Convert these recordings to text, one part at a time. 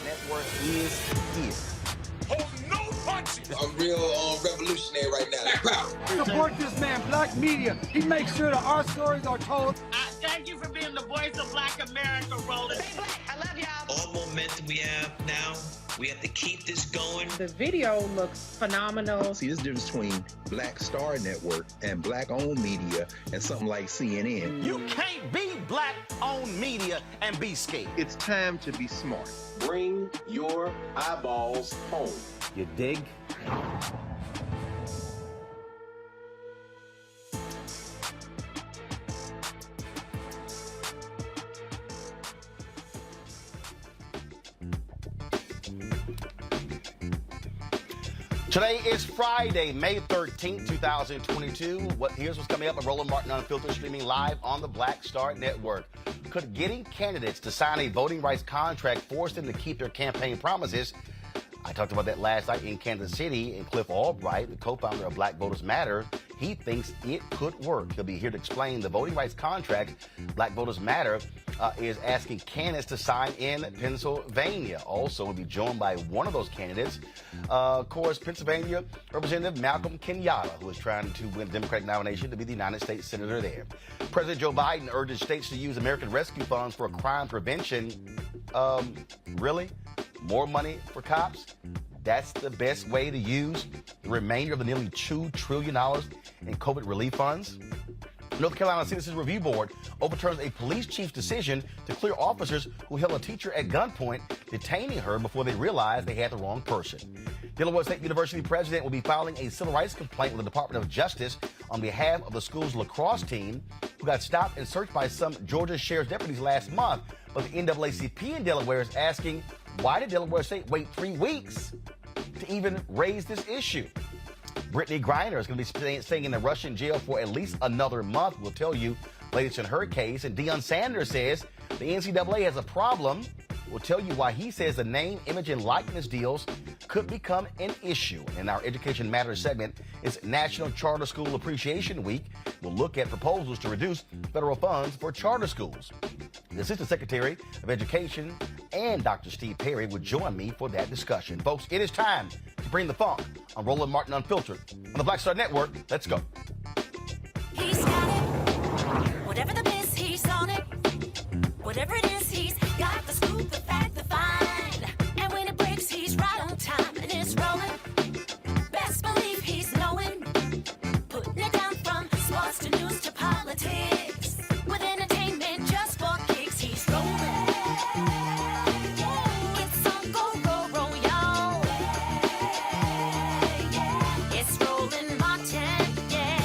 Network is here. Hold no punches! I'm real revolutionary right now. Support this man, Black Media. He makes sure that our stories are told. Thank you for being the voice of Black America, Roland. Stay black. I love y'all. All momentum we have now, we have to keep this going. The video looks phenomenal. See, this difference between Black Star Network and Black-owned media and something like CNN. You can't be Black-owned media and be scared. It's time to be smart. Bring your eyeballs home. You dig? Today is Friday, May 13th, 2022. Here's what's coming up on Roland Martin Unfiltered, streaming live on the Black Star Network. Could getting candidates to sign a voting rights contract force them to keep their campaign promises? I talked about that last night in Kanas City, and Cliff Albright, the co-founder of Black Voters Matter, he thinks it could work. He'll be here to explain the voting rights contract Black Voters Matter is asking candidates to sign in Pennsylvania. Also, we'll be joined by one of those candidates, of course, Pennsylvania Representative Malcolm Kenyatta, who is trying to win the Democratic nomination to be the United States Senator there. President Joe Biden urges states to use American rescue funds for crime prevention. Really? More money for cops? That's the best way to use the remainder of the nearly $2 trillion in COVID relief funds? North Carolina Citizens Review Board overturns a police chief's decision to clear officers who held a teacher at gunpoint, detaining her before they realized they had the wrong person. Delaware State University President will be filing a civil rights complaint with the Department of Justice on behalf of the school's lacrosse team, who got stopped and searched by some Georgia sheriff's deputies last month. But the NAACP in Delaware is asking, why did Delaware State wait 3 weeks to even raise this issue? Brittany Griner is going to be staying in the Russian jail for at least another month. We'll tell you latest in her case. And Deion Sanders says the NCAA has a problem. We'll tell you why he says the name, image, and likeness deals could become an issue. In our Education Matters segment, it's National Charter School Appreciation Week. We'll look at proposals to reduce federal funds for charter schools. The Assistant Secretary of Education and Dr. Steve Perry will join me for that discussion. Folks, it is time to bring the funk on Roland Martin Unfiltered on the Black Star Network. Let's go. He's got it. Whatever the miss, he's on it. Whatever it is, he's got the scoop, the fact, the find. And when it breaks, he's right on time and it's rolling. Best believe he's knowing. Putting it down from sports to news to politics. With entertainment just for kicks, he's rolling. It's on go, roll, roll, y'all. It's Roland Martin, yeah.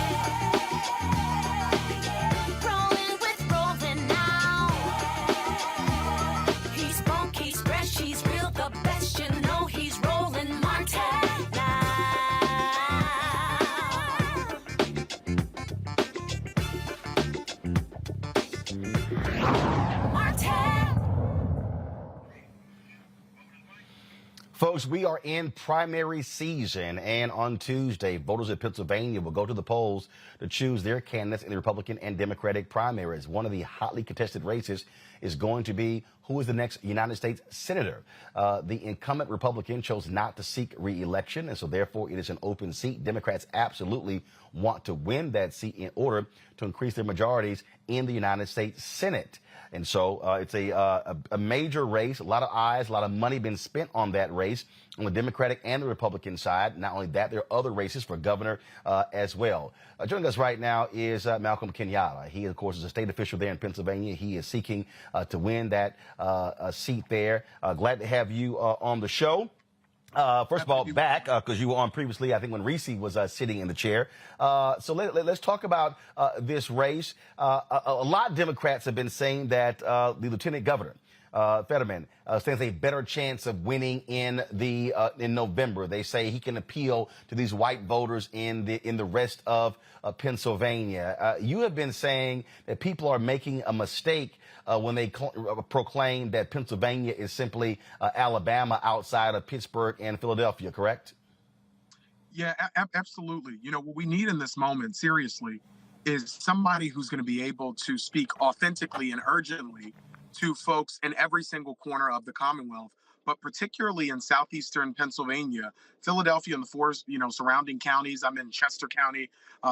Rolling with Roland now. He's funk, he's fresh, he's real, the best, you know he's Roland Martin now. Folks, we are in primary season, and on Tuesday, voters in Pennsylvania will go to the polls to choose their candidates in the Republican and Democratic primaries. One of the hotly contested races is going to be who is the next United States Senator. The incumbent Republican chose not to seek re-election, and so therefore it is an open seat. Democrats absolutely want to win that seat in order to increase their majorities in the United States Senate. And so it's a major race, a lot of eyes, a lot of money been spent on that race on the Democratic and the Republican side. Not only that, there are other races for governor as well. Joining us right now is Malcolm Kenyatta. He, of course, is a state official there in Pennsylvania. He is seeking to win that seat there. Glad to have you on the show. First of all, back, because you were on previously, I think, when Reese was sitting in the chair. So let's talk about this race. A lot of Democrats have been saying that the Lieutenant Governor, Fetterman, stands a better chance of winning in November. They say he can appeal to these white voters in the rest of Pennsylvania. You have been saying that people are making a mistake when they proclaim that Pennsylvania is simply Alabama outside of Pittsburgh and Philadelphia, correct? Yeah, absolutely. You know, what we need in this moment, seriously, is somebody who's going to be able to speak authentically and urgently to folks in every single corner of the Commonwealth but particularly in southeastern Pennsylvania, Philadelphia and the four, surrounding counties. I'm in Chester County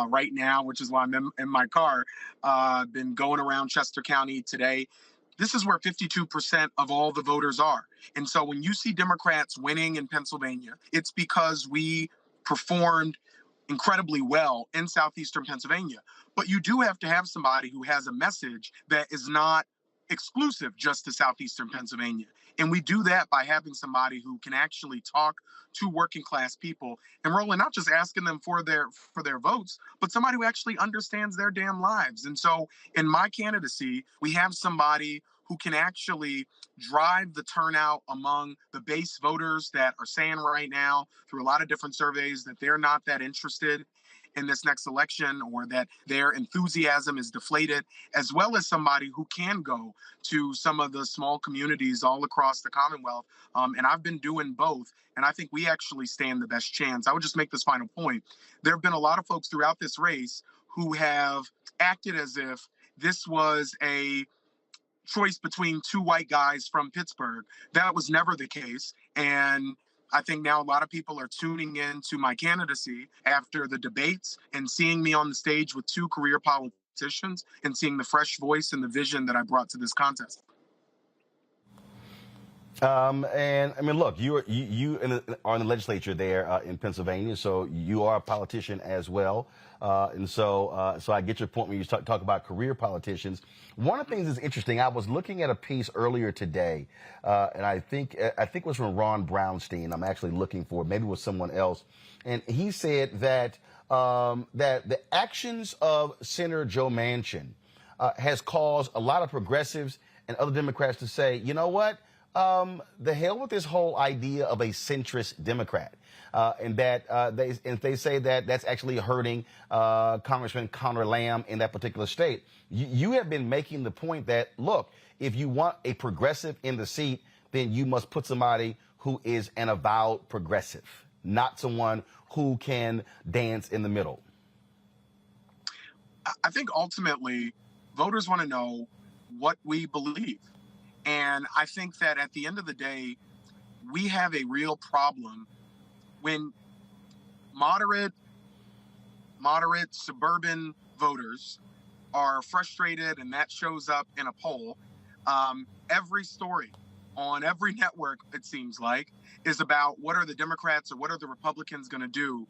right now, which is why I'm in my car. I've been going around Chester County today. This is where 52% of all the voters are. And so when you see Democrats winning in Pennsylvania, it's because we performed incredibly well in southeastern Pennsylvania. But you do have to have somebody who has a message that is not exclusive just to southeastern Pennsylvania. And we do that by having somebody who can actually talk to working class people and Roland, not just asking them for their votes, but somebody who actually understands their damn lives. And so in my candidacy, we have somebody who can actually drive the turnout among the base voters that are saying right now through a lot of different surveys that they're not that interested in this next election, or that their enthusiasm is deflated, as well as somebody who can go to some of the small communities all across the Commonwealth. And I've been doing both, and I think we actually stand the best chance. I would just make this final point. There have been a lot of folks throughout this race who have acted as if this was a choice between two white guys from Pittsburgh. That was never the case. And I think now a lot of people are tuning in to my candidacy after the debates and seeing me on the stage with two career politicians and seeing the fresh voice and the vision that I brought to this contest. And I mean, look, you are in the legislature there in Pennsylvania, so you are a politician as well. And so I get your point when you talk about career politicians. One of the things that's interesting, I was looking at a piece earlier today, and I think it was from Ron Brownstein. I'm actually looking for it. Maybe it was someone else. And he said that that the actions of Senator Joe Manchin has caused a lot of progressives and other Democrats to say, you know what? The hell with this whole idea of a centrist Democrat, and that they say that that's actually hurting Congressman Conor Lamb in that particular state. You have been making the point that, look, if you want a progressive in the seat, then you must put somebody who is an avowed progressive, not someone who can dance in the middle. I think ultimately voters want to know what we believe. And I think that at the end of the day, we have a real problem when moderate suburban voters are frustrated, and that shows up in a poll. Every story on every network, it seems like, is about what are the Democrats or what are the Republicans going to do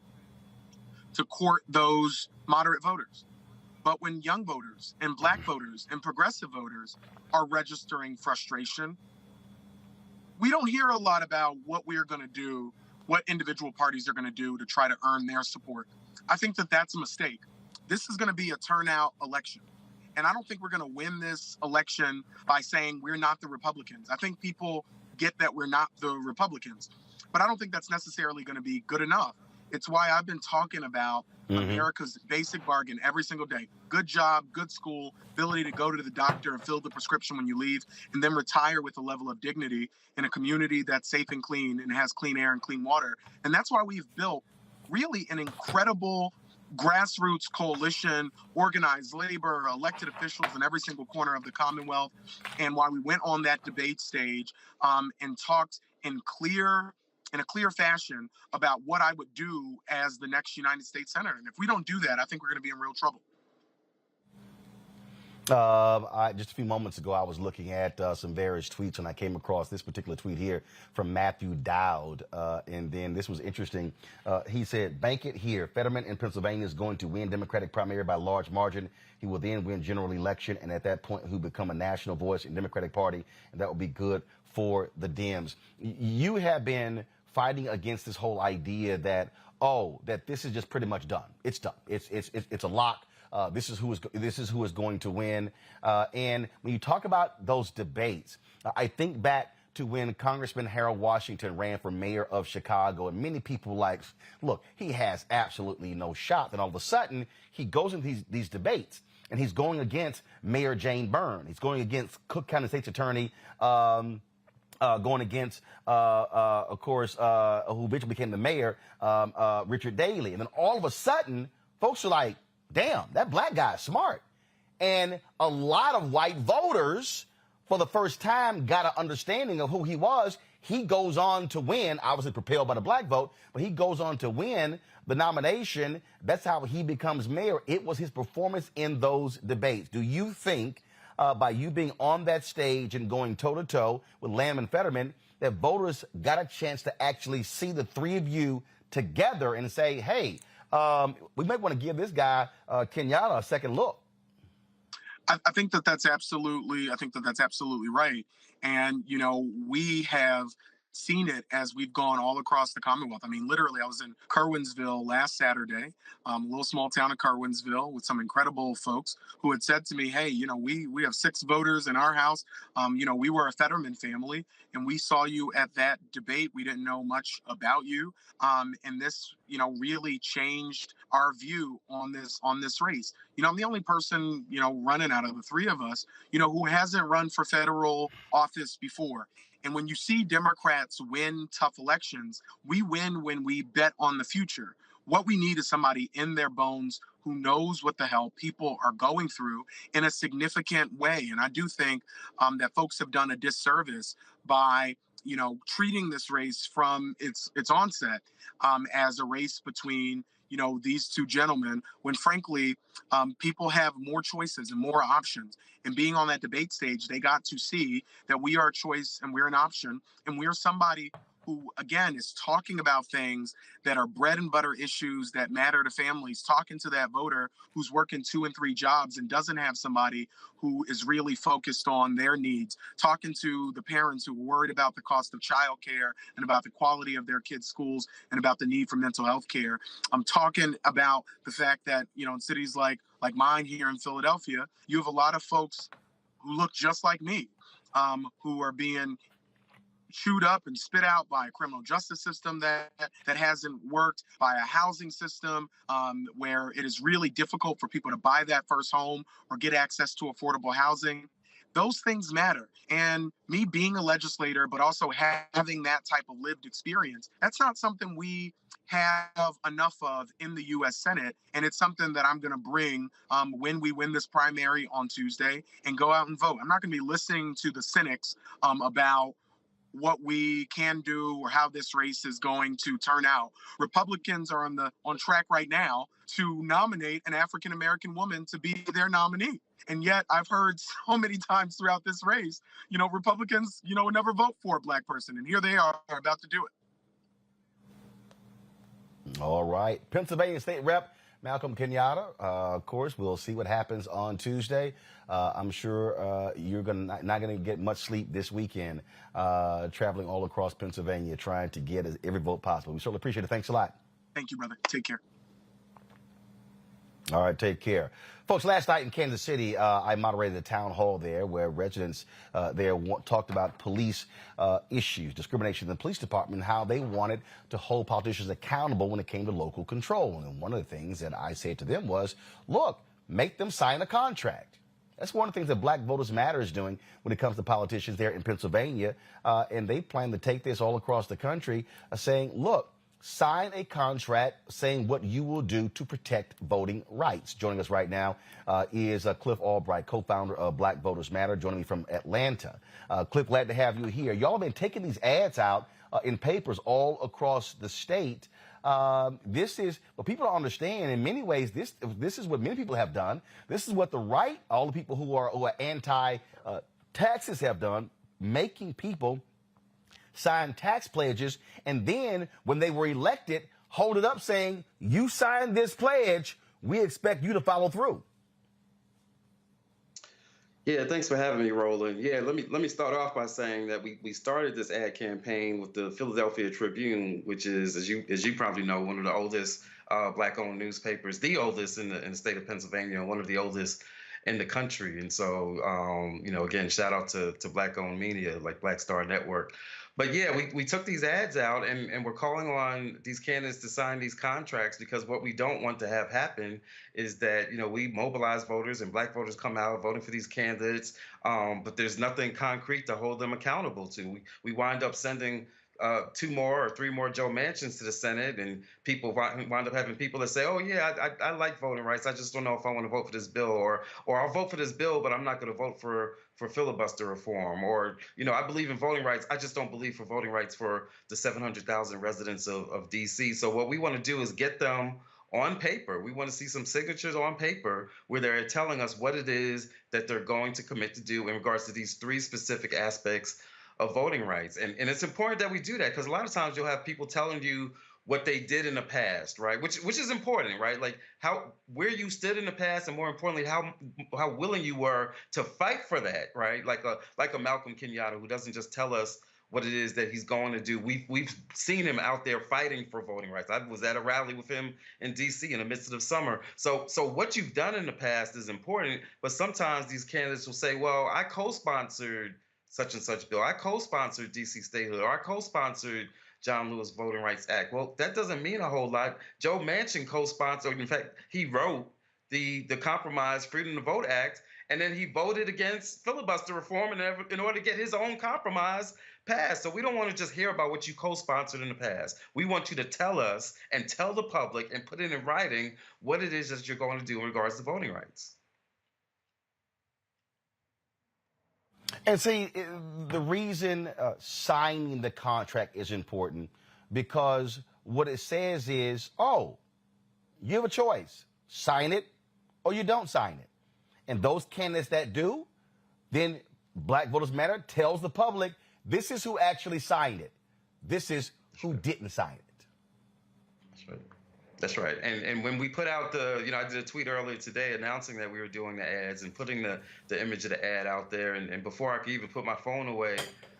to court those moderate voters. But when young voters and black voters and progressive voters are registering frustration, we don't hear a lot about what we're going to do, what individual parties are going to do to try to earn their support. I think that that's a mistake. This is going to be a turnout election. And I don't think we're going to win this election by saying we're not the Republicans. I think people get that we're not the Republicans, but I don't think that's necessarily going to be good enough. It's why I've been talking about America's basic bargain every single day. Good job, good school, ability to go to the doctor and fill the prescription when you leave, and then retire with a level of dignity in a community that's safe and clean and has clean air and clean water. And that's why we've built really an incredible grassroots coalition, organized labor, elected officials in every single corner of the Commonwealth, and why we went on that debate stage and talked in a clear fashion about what I would do as the next United States Senator. And if we don't do that, I think we're going to be in real trouble. Just a few moments ago, I was looking at some various tweets, and I came across this particular tweet here from Matthew Dowd. And then this was interesting. He said, "Bank it here. Fetterman in Pennsylvania is going to win Democratic primary by large margin. He will then win general election, and at that point, he'll become a national voice in the Democratic Party, and that will be good for the Dems." You have been fighting against this whole idea that, that this is just pretty much done. It's done. It's a lock. This is who is going to win. And when you talk about those debates, I think back to when Congressman Harold Washington ran for mayor of Chicago, and many people look, he has absolutely no shot. Then all of a sudden, he goes into these debates, and he's going against Mayor Jane Byrne. He's going against Cook County State's Attorney, going against, of course, who eventually became the mayor, Richard Daley. And then all of a sudden, folks are like, damn, that black guy is smart. And a lot of white voters, for the first time, got an understanding of who he was. He goes on to win, obviously propelled by the black vote, but he goes on to win the nomination. That's how he becomes mayor. It was his performance in those debates. Do you think by you being on that stage and going toe-to-toe with Landman Fetterman, that voters got a chance to actually see the three of you together and say, hey, we might want to give this guy, Kenyatta, a second look? I think that's absolutely right. And, you know, we have seen it as we've gone all across the Commonwealth. I mean, literally, I was in Curwensville last Saturday, a little small town of Curwensville, with some incredible folks who had said to me, hey, you know, we have 6 voters in our house. You know, we were a Fetterman family, and we saw you at that debate. We didn't know much about you. And this, you know, really changed our view on this race. You know, I'm the only person, you know, running out of the 3 of us, you know, who hasn't run for federal office before. And when you see Democrats win tough elections, we win when we bet on the future. What we need is somebody in their bones who knows what the hell people are going through in a significant way. And I do think that folks have done a disservice by, you know, treating this race from its onset as a race between, you know, these 2 gentlemen, when frankly, people have more choices and more options. And being on that debate stage, they got to see that we are a choice and we're an option. And we're somebody who, again, is talking about things that are bread and butter issues that matter to families, talking to that voter who's working 2 and 3 jobs and doesn't have somebody who is really focused on their needs, talking to the parents who are worried about the cost of childcare and about the quality of their kids' schools and about the need for mental health care. I'm talking about the fact that, you know, in cities like mine here in Philadelphia, you have a lot of folks who look just like me, who are being chewed up and spit out by a criminal justice system that hasn't worked, by a housing system where it is really difficult for people to buy that first home or get access to affordable housing. Those things matter. And me being a legislator, but also having that type of lived experience, that's not something we have enough of in the U.S. Senate. And it's something that I'm going to bring when we win this primary on Tuesday and go out and vote. I'm not going to be listening to the cynics about what we can do or how this race is going to turn out. Republicans are on track right now to nominate an African-American woman to be their nominee. And yet I've heard so many times throughout this race, you know, Republicans, you know, would never vote for a black person. And here they are about to do it. All right. Pennsylvania State Rep Malcolm Kenyatta, of course, we'll see what happens on Tuesday. I'm sure you're not going to get much sleep this weekend, traveling all across Pennsylvania, trying to get every vote possible. We certainly appreciate it. Thanks a lot. Thank you, brother. Take care. All right, take care. Folks, last night in Kansas City, I moderated a town hall there where residents there talked about police issues, discrimination in the police department, how they wanted to hold politicians accountable when it came to local control. And one of the things that I said to them was, look, make them sign a contract. That's one of the things that Black Voters Matter is doing when it comes to politicians there in Pennsylvania. And they plan to take this all across the country, saying, look, sign a contract saying what you will do to protect voting rights. Joining us right now is Cliff Albright, co-founder of Black Voters Matter, joining me from Atlanta. Cliff, glad to have you here. Y'all have been taking these ads out in papers all across the state. This is what people don't understand. In many ways, this is what many people have done. This is what the right, all the people who are anti-taxes have done, making people sign tax pledges, and then when they were elected, hold it up saying, you signed this pledge, we expect you to follow through. Yeah, thanks for having me, Roland. Yeah, let me start off by saying that we started this ad campaign with the Philadelphia Tribune, which is, as you probably know, one of the oldest Black-owned newspapers, the oldest in the state of Pennsylvania, one of the oldest in the country. And so, you know, again, shout out to Black-owned media like Black Star Network. But yeah, we took these ads out and we're calling on these candidates to sign these contracts, because what we don't want to have happen is that, you know, we mobilize voters and Black voters come out voting for these candidates, but there's nothing concrete to hold them accountable to. We wind up sending 2 more or 3 more Joe Manchins to the Senate, and people wind up having people that say, "Oh yeah, I like voting rights. I just don't know if I want to vote for this bill, or I'll vote for this bill, but I'm not going to vote for filibuster reform, or I believe in voting rights. I just don't believe for voting rights for the 700,000 residents of D.C." So what we want to do is get them on paper. We want to see some signatures on paper where they're telling us what it is that they're going to commit to do in regards to these 3 specific aspects of voting rights. And it's important that we do that, because a lot of times you'll have people telling you what they did in the past, right? Which is important, right? Like where you stood in the past, and more importantly, how willing you were to fight for that, right? Like a Malcolm Kenyatta, who doesn't just tell us what it is that he's going to do. We've seen him out there fighting for voting rights. I was at a rally with him in D.C. in the midst of the summer. So what you've done in the past is important, but sometimes these candidates will say, well, I co-sponsored such and such bill. I co-sponsored D.C. statehood, or I co-sponsored John Lewis Voting Rights Act. Well, that doesn't mean a whole lot. Joe Manchin co-sponsored, in fact, he wrote the Compromise Freedom to Vote Act, and then he voted against filibuster reform in order to get his own compromise passed. So we don't want to just hear about what you co-sponsored in the past. We want you to tell us and tell the public and put it in writing what it is that you're going to do in regards to voting rights. And see, the reason signing the contract is important, because what it says is, oh, you have a choice. Sign it or you don't sign it. And those candidates that do, then Black Voters Matter tells the public, this is who actually signed it. This is who didn't sign it. That's right. That's right. And when we put out I did a tweet earlier today announcing that we were doing the ads and putting the image of the ad out there. And before I could even put my phone away,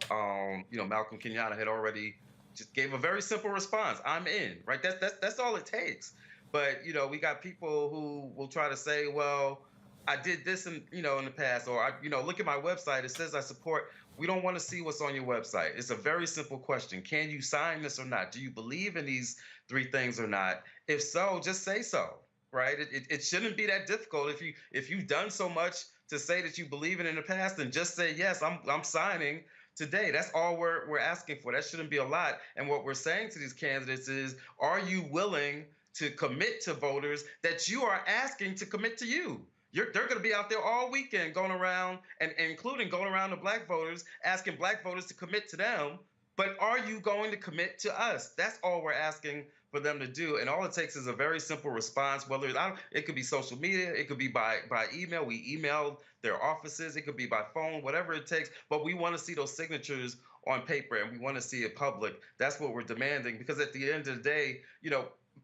Malcolm Kenyatta had already just gave a very simple response. I'm in, right? That's all it takes. But, we got people who will try to say, well, I did this in the past, or look at my website. It says I support. We don't want to see what's on your website. It's a very simple question. Can you sign this or not? Do you believe in these 3 things or not? If so, just say so, right? It shouldn't be that difficult. If you've done so much to say that you believe in the past, then just say, yes, I'm signing today. That's all we're asking for. That shouldn't be a lot. And what we're saying to these candidates is, are you willing to commit to voters that you are asking to commit to you? They're going to be out there all weekend going around, and including going around to Black voters, asking Black voters to commit to them. But are you going to commit to us? That's all we're asking for them to do. And all it takes is a very simple response, whether it could be social media, it could be by email. We emailed their offices. It could be by phone, whatever it takes. But we want to see those signatures on paper, and we want to see it public. That's what we're demanding, because at the end of the day,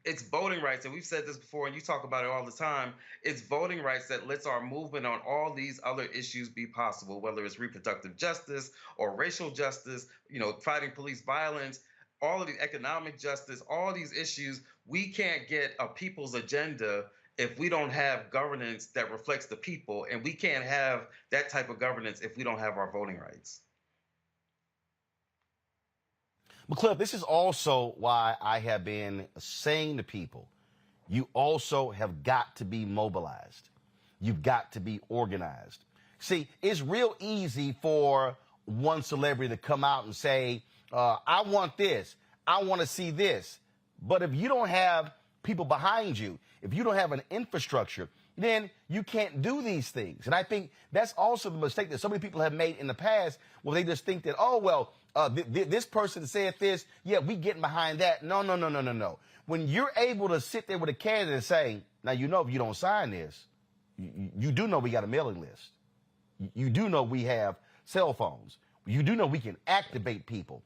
it's voting rights, and we've said this before, and you talk about it all the time. It's voting rights that lets our movement on all these other issues be possible, whether it's reproductive justice or racial justice, fighting police violence, all of the economic justice, all these issues. We can't get a people's agenda if we don't have governance that reflects the people, and we can't have that type of governance if we don't have our voting rights. But Cliff, this is also why I have been saying to people, you also have got to be mobilized. You've got to be organized. See, it's real easy for one celebrity to come out and say, I want this, I want to see this. But if you don't have people behind you, if you don't have an infrastructure, then you can't do these things. And I think that's also the mistake that so many people have made in the past, where they just think that, oh, well, this person said this, yeah, we getting behind that. No. When you're able to sit there with a candidate and say, now, if you don't sign this, you do know we got a mailing list. You do know we have cell phones. You do know we can activate people.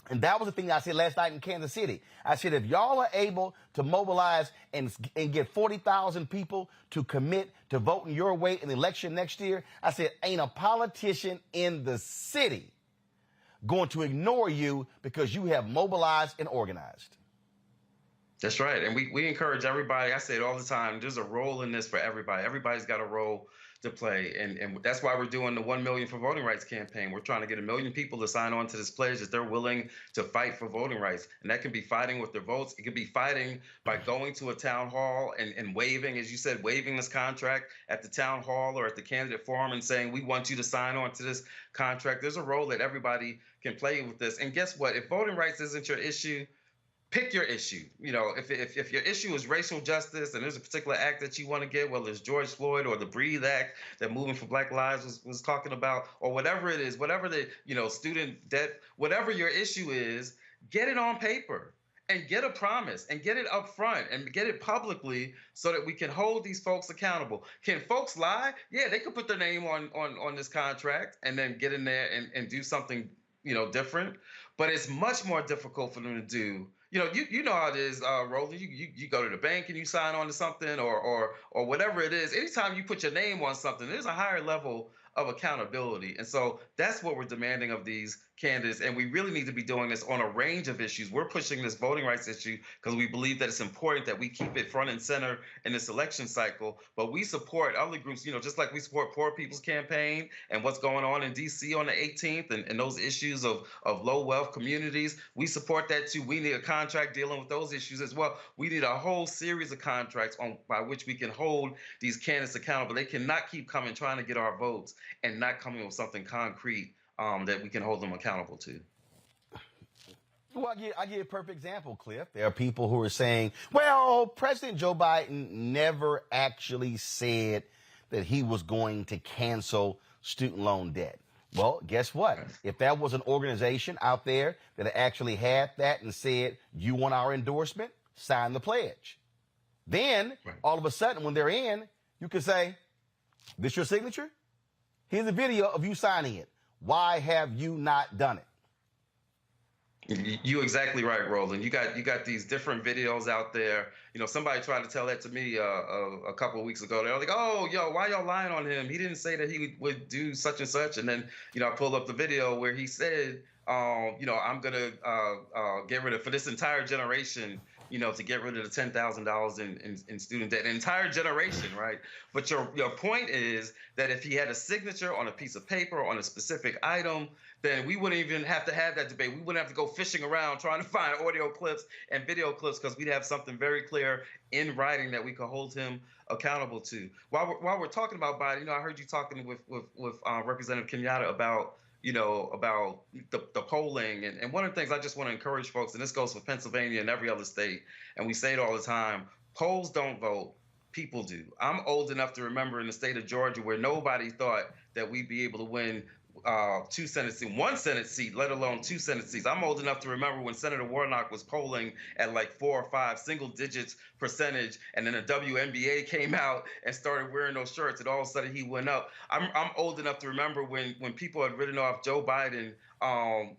And that was the thing I said last night in Kansas City. I said, if y'all are able to mobilize and get 40,000 people to commit to voting your way in the election next year, I said, ain't a politician in the city going to ignore you because you have mobilized and organized. That's right. And we encourage everybody. I say it all the time. There's a role in this for everybody. Everybody's got a role to play. And that's why we're doing the 1 Million for Voting Rights campaign. We're trying to get 1 million people to sign on to this pledge that they're willing to fight for voting rights. And that can be fighting with their votes. It could be fighting by going to a town hall and waiving, as you said, waiving this contract at the town hall or at the candidate forum and saying, we want you to sign on to this contract. There's a role that everybody can play with this. And guess what? If voting rights isn't your issue, pick your issue. You know, if your issue is racial justice and there's a particular act that you want to get, whether it's George Floyd or the Breathe Act that Moving for Black Lives was talking about, or whatever it is, whatever the, you know, student debt, whatever your issue is, get it on paper and get a promise and get it up front and get it publicly so that we can hold these folks accountable. Can folks lie? Yeah, they could put their name on this contract and then get in there and do something, you know, different. But it's much more difficult for them to do. You know, you know how it is, Roland. You go to the bank and you sign on to something or whatever it is. Anytime you put your name on something, there's a higher level of accountability. And so that's what we're demanding of these candidates. And we really need to be doing this on a range of issues. We're pushing this voting rights issue because we believe that it's important that we keep it front and center in this election cycle. But we support other groups, you know, just like we support Poor People's Campaign and what's going on in D.C. on the 18th and those issues of low wealth communities. We support that too. We need a contract dealing with those issues as well. We need a whole series of contracts by which we can hold these candidates accountable. They cannot keep coming trying to get our votes and not coming with something concrete that we can hold them accountable to. Well, I give a perfect example, Cliff. There are people who are saying, well, President Joe Biden never actually said that he was going to cancel student loan debt. Well, guess what? If that was an organization out there that actually had that and said, you want our endorsement, sign the pledge. Then, all of a sudden, when they're in, you can say, this your signature? Here's a video of you signing it. Why have you not done it? You're exactly right, Roland. You got these different videos out there. You know, somebody tried to tell that to me a couple of weeks ago. They're like, "Oh, yo, why y'all lying on him? He didn't say that he would do such and such." And then, you know, I pulled up the video where he said, "You know, I'm gonna get rid of for this entire generation." You know, to get rid of the $10,000 in student debt, an entire generation, right? But your point is that if he had a signature on a piece of paper or on a specific item, then we wouldn't even have to have that debate. We wouldn't have to go fishing around trying to find audio clips and video clips because we'd have something very clear in writing that we could hold him accountable to. While we're talking about Biden, you know, I heard you talking with Representative Kenyatta about the polling. And one of the things I just want to encourage folks, and this goes for Pennsylvania and every other state, and we say it all the time, polls don't vote, people do. I'm old enough to remember in the state of Georgia where nobody thought that we'd be able to win one Senate seat, let alone 2 Senate seats. I'm old enough to remember when Senator Warnock was polling at like 4 or 5 single digits percentage, and then the WNBA came out and started wearing those shirts, and all of a sudden he went up. I'm old enough to remember when people had written off Joe Biden,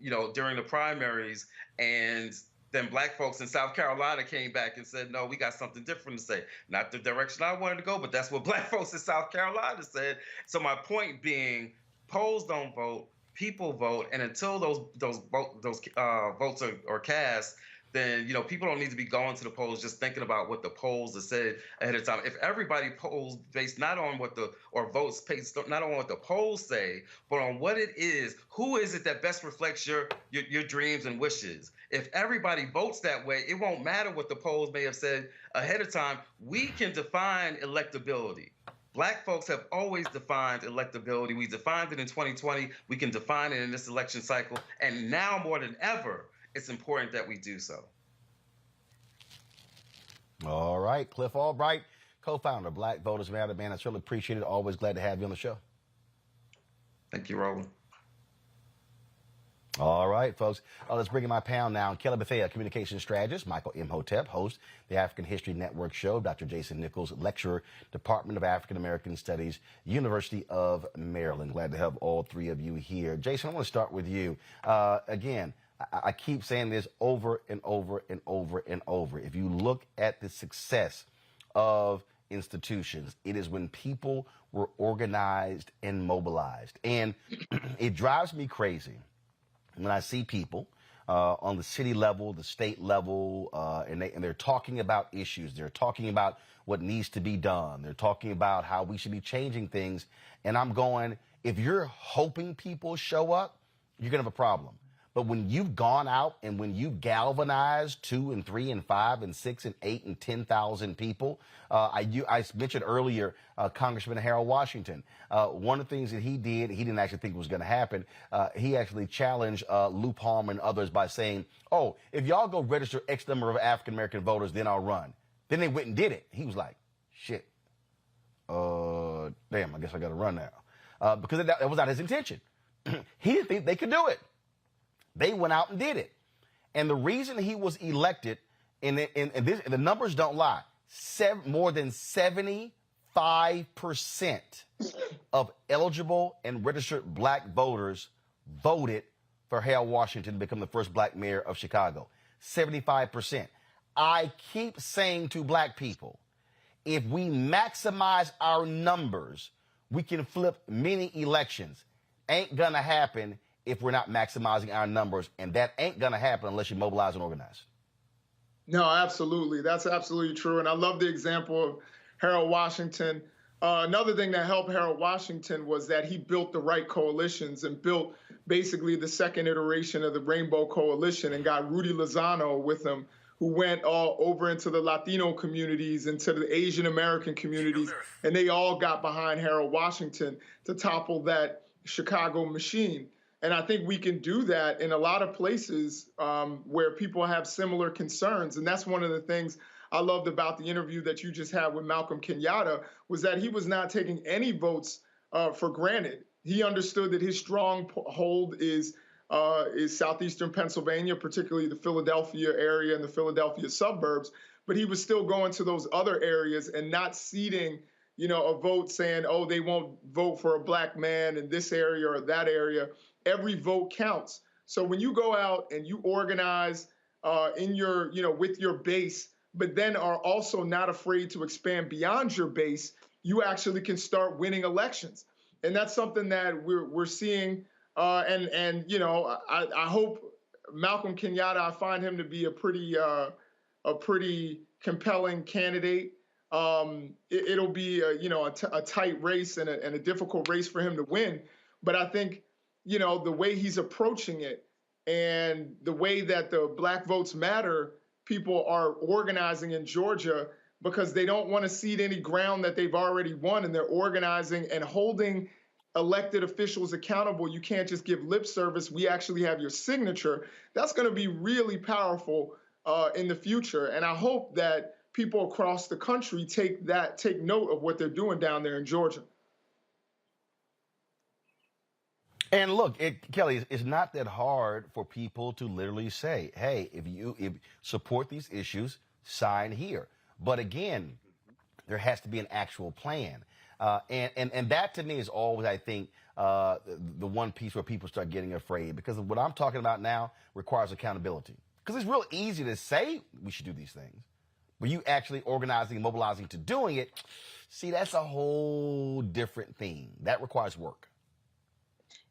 you know, during the primaries, and then black folks in South Carolina came back and said, no, we got something different to say. Not the direction I wanted to go, but that's what black folks in South Carolina said. So my point being, polls don't vote, people vote, and until those votes are cast, then, you know, people don't need to be going to the polls just thinking about what the polls have said ahead of time. If everybody polls based not on votes based not on what the polls say, but on what it is, who is it that best reflects your dreams and wishes? If everybody votes that way, it won't matter what the polls may have said ahead of time. We can define electability. Black folks have always defined electability. We defined it in 2020. We can define it in this election cycle. And now more than ever, it's important that we do so. All right. Cliff Albright, co-founder of Black Voters Matter. Man, I certainly appreciate it. Always glad to have you on the show. Thank you, Roland. All right, folks. Let's bring in my panel now. Kelly Bethea, communications strategist. Michael Imhotep, host, the African History Network show. Dr. Jason Nichols, lecturer, Department of African American Studies, University of Maryland. Glad to have all three of you here. Jason, I want to start with you. Again, I keep saying this over and over and over and over. If you look at the success of institutions, it is when people were organized and mobilized. And it drives me crazy when I see people on the city level, the state level, and they're talking about issues. They're talking about what needs to be done. They're talking about how we should be changing things. And I'm going, if you're hoping people show up, you're going to have a problem. But when you've gone out and when you've galvanized 2 and 3 and 5 and 6 and 8 and 10,000 people, I mentioned earlier Congressman Harold Washington. One of the things that he did, he didn't actually think was going to happen. He actually challenged Lou Palmer and others by saying, oh, if y'all go register X number of African-American voters, then I'll run. Then they went and did it. He was like, shit, damn, I guess I got to run now. Because that was not his intention. He didn't think they could do it. They went out and did it. And the reason he was elected, and the numbers don't lie, more than 75% of eligible and registered black voters voted for Harold Washington to become the first black mayor of Chicago. 75%. I keep saying to black people, if we maximize our numbers, we can flip many elections. Ain't gonna happen if we're not maximizing our numbers, and that ain't gonna happen unless you mobilize and organize. No, absolutely. That's absolutely true. And I love the example of Harold Washington. Another thing that helped Harold Washington was that he built the right coalitions and built basically the second iteration of the Rainbow Coalition and got Rudy Lozano with him, who went all over into the Latino communities, into the Asian American communities, and they all got behind Harold Washington to topple that Chicago machine. And I think we can do that in a lot of places where people have similar concerns. And that's one of the things I loved about the interview that you just had with Malcolm Kenyatta, was that he was not taking any votes for granted. He understood that his stronghold is southeastern Pennsylvania, particularly the Philadelphia area and the Philadelphia suburbs. But he was still going to those other areas and not ceding, a vote saying, oh, they won't vote for a black man in this area or that area. Every vote counts. So when you go out and you organize in your, with your base, but then are also not afraid to expand beyond your base, you actually can start winning elections. And that's something that we're seeing. I hope Malcolm Kenyatta, I find him to be a pretty compelling candidate. It'll be a tight race and a difficult race for him to win. But I think, the way he's approaching it and the way that the Black Votes Matter people are organizing in Georgia, because they don't want to cede any ground that they've already won, and they're organizing and holding elected officials accountable. You can't just give lip service. We actually have your signature. That's going to be really powerful in the future. And I hope that people across the country take note of what they're doing down there in Georgia. And look, Kelly, it's not that hard for people to literally say, hey, if you support these issues, sign here. But again, there has to be an actual plan. And that to me is always, I think, the one piece where people start getting afraid, because what I'm talking about now requires accountability. Because it's real easy to say we should do these things, but you actually organizing, mobilizing to doing it, see, that's a whole different thing. That requires work.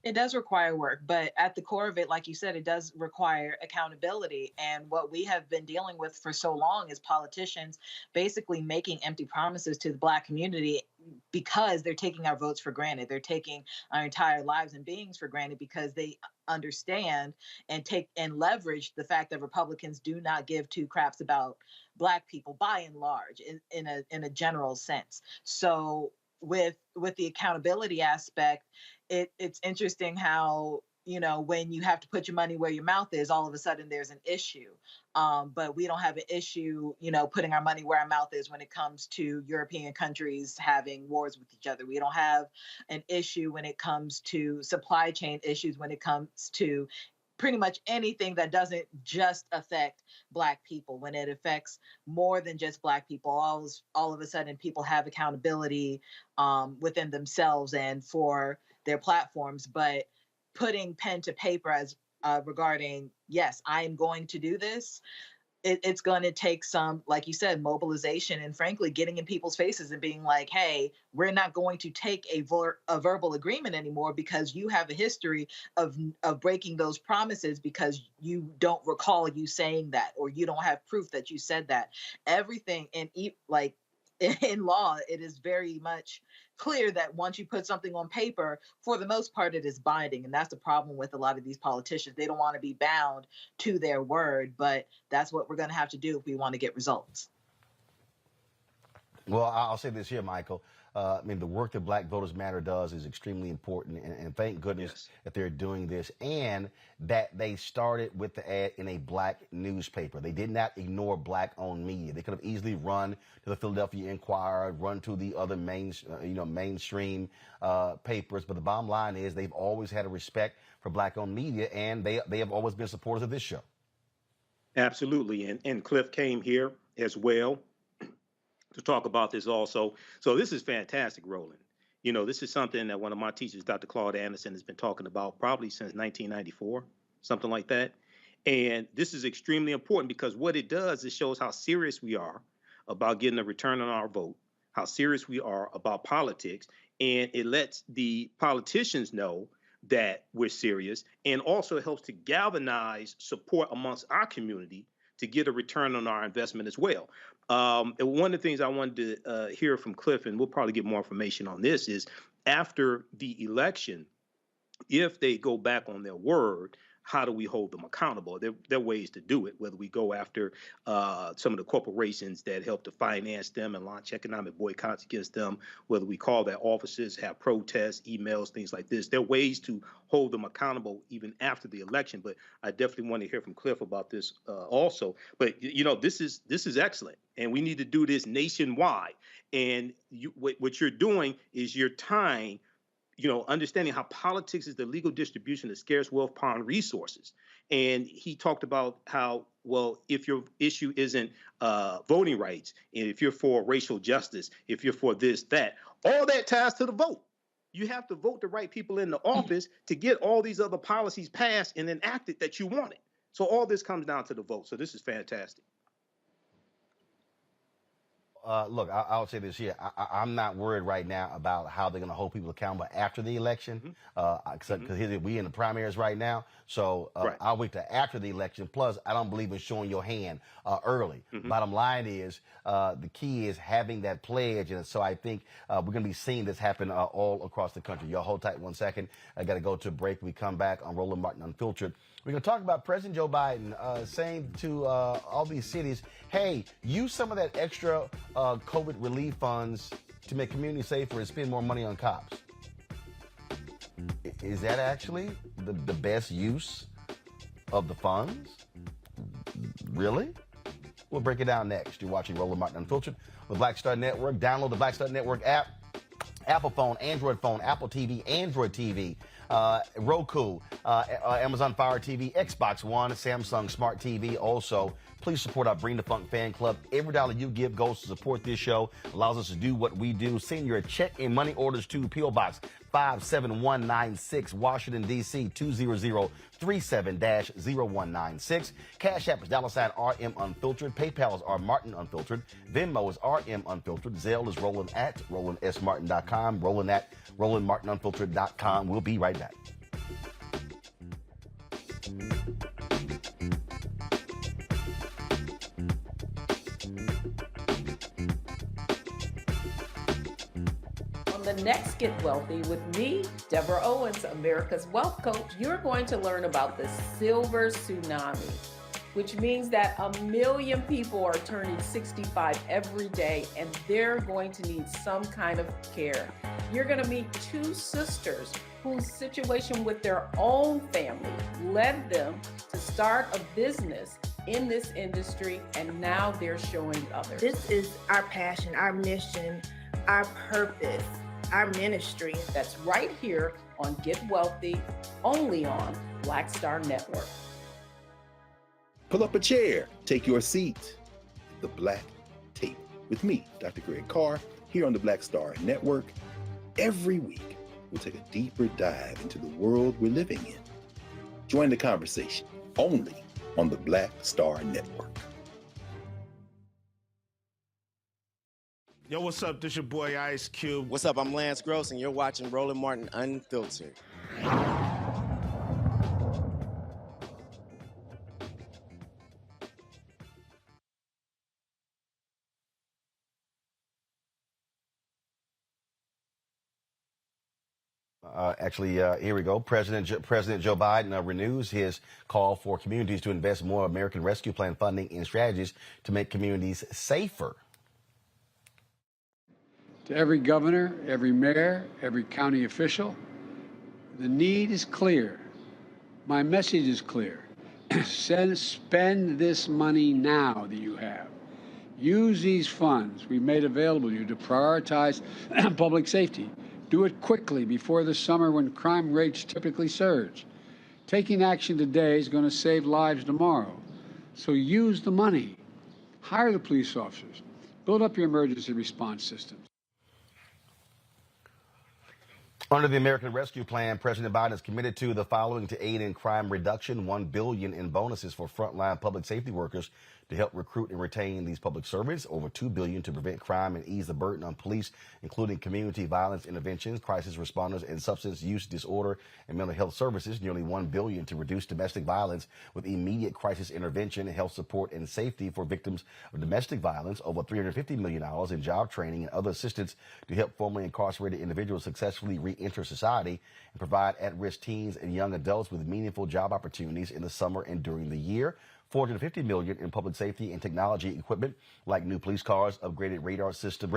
It does require work, but at the core of it, like you said, it does require accountability. And what we have been dealing with for so long is politicians basically making empty promises to the Black community because they're taking our votes for granted. They're taking our entire lives and beings for granted because they understand and take and leverage the fact that Republicans do not give two craps about Black people by and large in a general sense. So with the accountability aspect, it's interesting how, when you have to put your money where your mouth is, all of a sudden there's an issue. But we don't have an issue, putting our money where our mouth is when it comes to European countries having wars with each other. We don't have an issue when it comes to supply chain issues, when it comes to pretty much anything that doesn't just affect Black people. When it affects more than just Black people, all of a sudden people have accountability within themselves and for their platforms. But putting pen to paper as regarding, yes, I am going to do this, it's going to take some, like you said, mobilization and frankly, getting in people's faces and being like, hey, we're not going to take a verbal agreement anymore because you have a history of breaking those promises because you don't recall you saying that, or you don't have proof that you said that. Everything in law, it is very much clear that once you put something on paper, for the most part, it is binding. And that's the problem with a lot of these politicians. They don't want to be bound to their word, but that's what we're going to have to do if we want to get results. Well, I'll say this here, Michael. I mean, the work that Black Voters Matter does is extremely important, and thank goodness that they're doing this, and that they started with the ad in a Black newspaper. They did not ignore Black-owned media. They could have easily run to the Philadelphia Inquirer, run to the other mainstream papers, but the bottom line is they've always had a respect for Black-owned media, and they have always been supporters of this show. Absolutely, and Cliff came here as well to talk about this also. So this is fantastic, Roland. You know, this is something that one of my teachers, Dr. Claude Anderson, has been talking about probably since 1994, something like that. And this is extremely important because what it does, it shows how serious we are about getting a return on our vote, how serious we are about politics, and it lets the politicians know that we're serious, and also helps to galvanize support amongst our community to get a return on our investment as well. And one of the things I wanted to hear from Cliff, and we'll probably get more information on this, is after the election, if they go back on their word, how do we hold them accountable? There are ways to do it, whether we go after some of the corporations that help to finance them and launch economic boycotts against them, whether we call their offices, have protests, emails, things like this. There are ways to hold them accountable even after the election, but I definitely want to hear from Cliff about this also. But, you know, this is excellent, and we need to do this nationwide. And what you're doing is you're tying, you know, understanding how politics is the legal distribution of scarce wealth, power, and resources. And he talked about how, well, if your issue isn't voting rights, and if you're for racial justice, if you're for this, that, all that ties to the vote. You have to vote the right people in the office to get all these other policies passed and enacted that you wanted. So all this comes down to the vote. So this is fantastic. Look, I'll say this here. I'm not worried right now about how they're going to hold people accountable after the election, because we in the primaries right now. So I'll wait till after the election. Plus, I don't believe in showing your hand early. Bottom line is the key is having that pledge. And so I think we're going to be seeing this happen all across the country. Y'all hold tight 1 second. I got to go to a break. We come back on Roland Martin Unfiltered. We're going to talk about President Joe Biden saying to all these cities, hey, use some of that extra COVID relief funds to make communities safer and spend more money on cops. Is that actually the best use of the funds? Really? We'll break it down next. You're watching Roland Martin Unfiltered with Black Star Network. Download the Black Star Network app. Apple phone, Android phone, Apple TV, Android TV, Roku, Amazon Fire TV, Xbox One, Samsung Smart TV. Also, please support our Bring the Funk fan club. Every dollar you give goes to support this show, allows us to do what we do. Send your check and money orders to P.O. Box 57196, Washington, D.C. 20037-0196. Cash App is $RM Unfiltered. PayPal is R Martin Unfiltered. Venmo is RM Unfiltered. Zelle is Roland at RolandSMartin.com. Roland at RolandMartinUnfiltered.com. We'll be right back. The next Get Wealthy with me, Deborah Owens, America's Wealth Coach, you're going to learn about the silver tsunami, which means that 1 million people are turning 65 every day and they're going to need some kind of care. You're going to meet two sisters whose situation with their own family led them to start a business in this industry, and now they're showing others. This is our passion, our mission, our purpose, our ministry. That's right here on Get Wealthy, only on Black Star Network. Pull up a chair, take your seat. The Black Tape with me, Dr. Greg Carr, here on the Black Star Network. Every week, we'll take a deeper dive into the world we're living in. Join the conversation only on the Black Star Network. Yo, what's up? This your boy Ice Cube. What's up? I'm Lance Gross, and you're watching Roland Martin Unfiltered. Here we go. President Joe Biden renews his call for communities to invest more American Rescue Plan funding in strategies to make communities safer. To every governor, every mayor, every county official, the need is clear. My message is clear. Spend this money now that you have. Use these funds we've made available to you to prioritize public safety. Do it quickly before the summer when crime rates typically surge. Taking action today is going to save lives tomorrow. So use the money. Hire the police officers. Build up your emergency response systems. Under the American Rescue Plan, President Biden is committed to the following to aid in crime reduction: $1 billion in bonuses for frontline public safety workers to help recruit and retain these public servants, over $2 billion to prevent crime and ease the burden on police, including community violence interventions, crisis responders, and substance use disorder and mental health services, nearly $1 billion to reduce domestic violence with immediate crisis intervention, health support, and safety for victims of domestic violence, over $350 million in job training and other assistance to help formerly incarcerated individuals successfully re-enter society, and provide at-risk teens and young adults with meaningful job opportunities in the summer and during the year. $450 million in public safety and technology equipment like new police cars, upgraded radio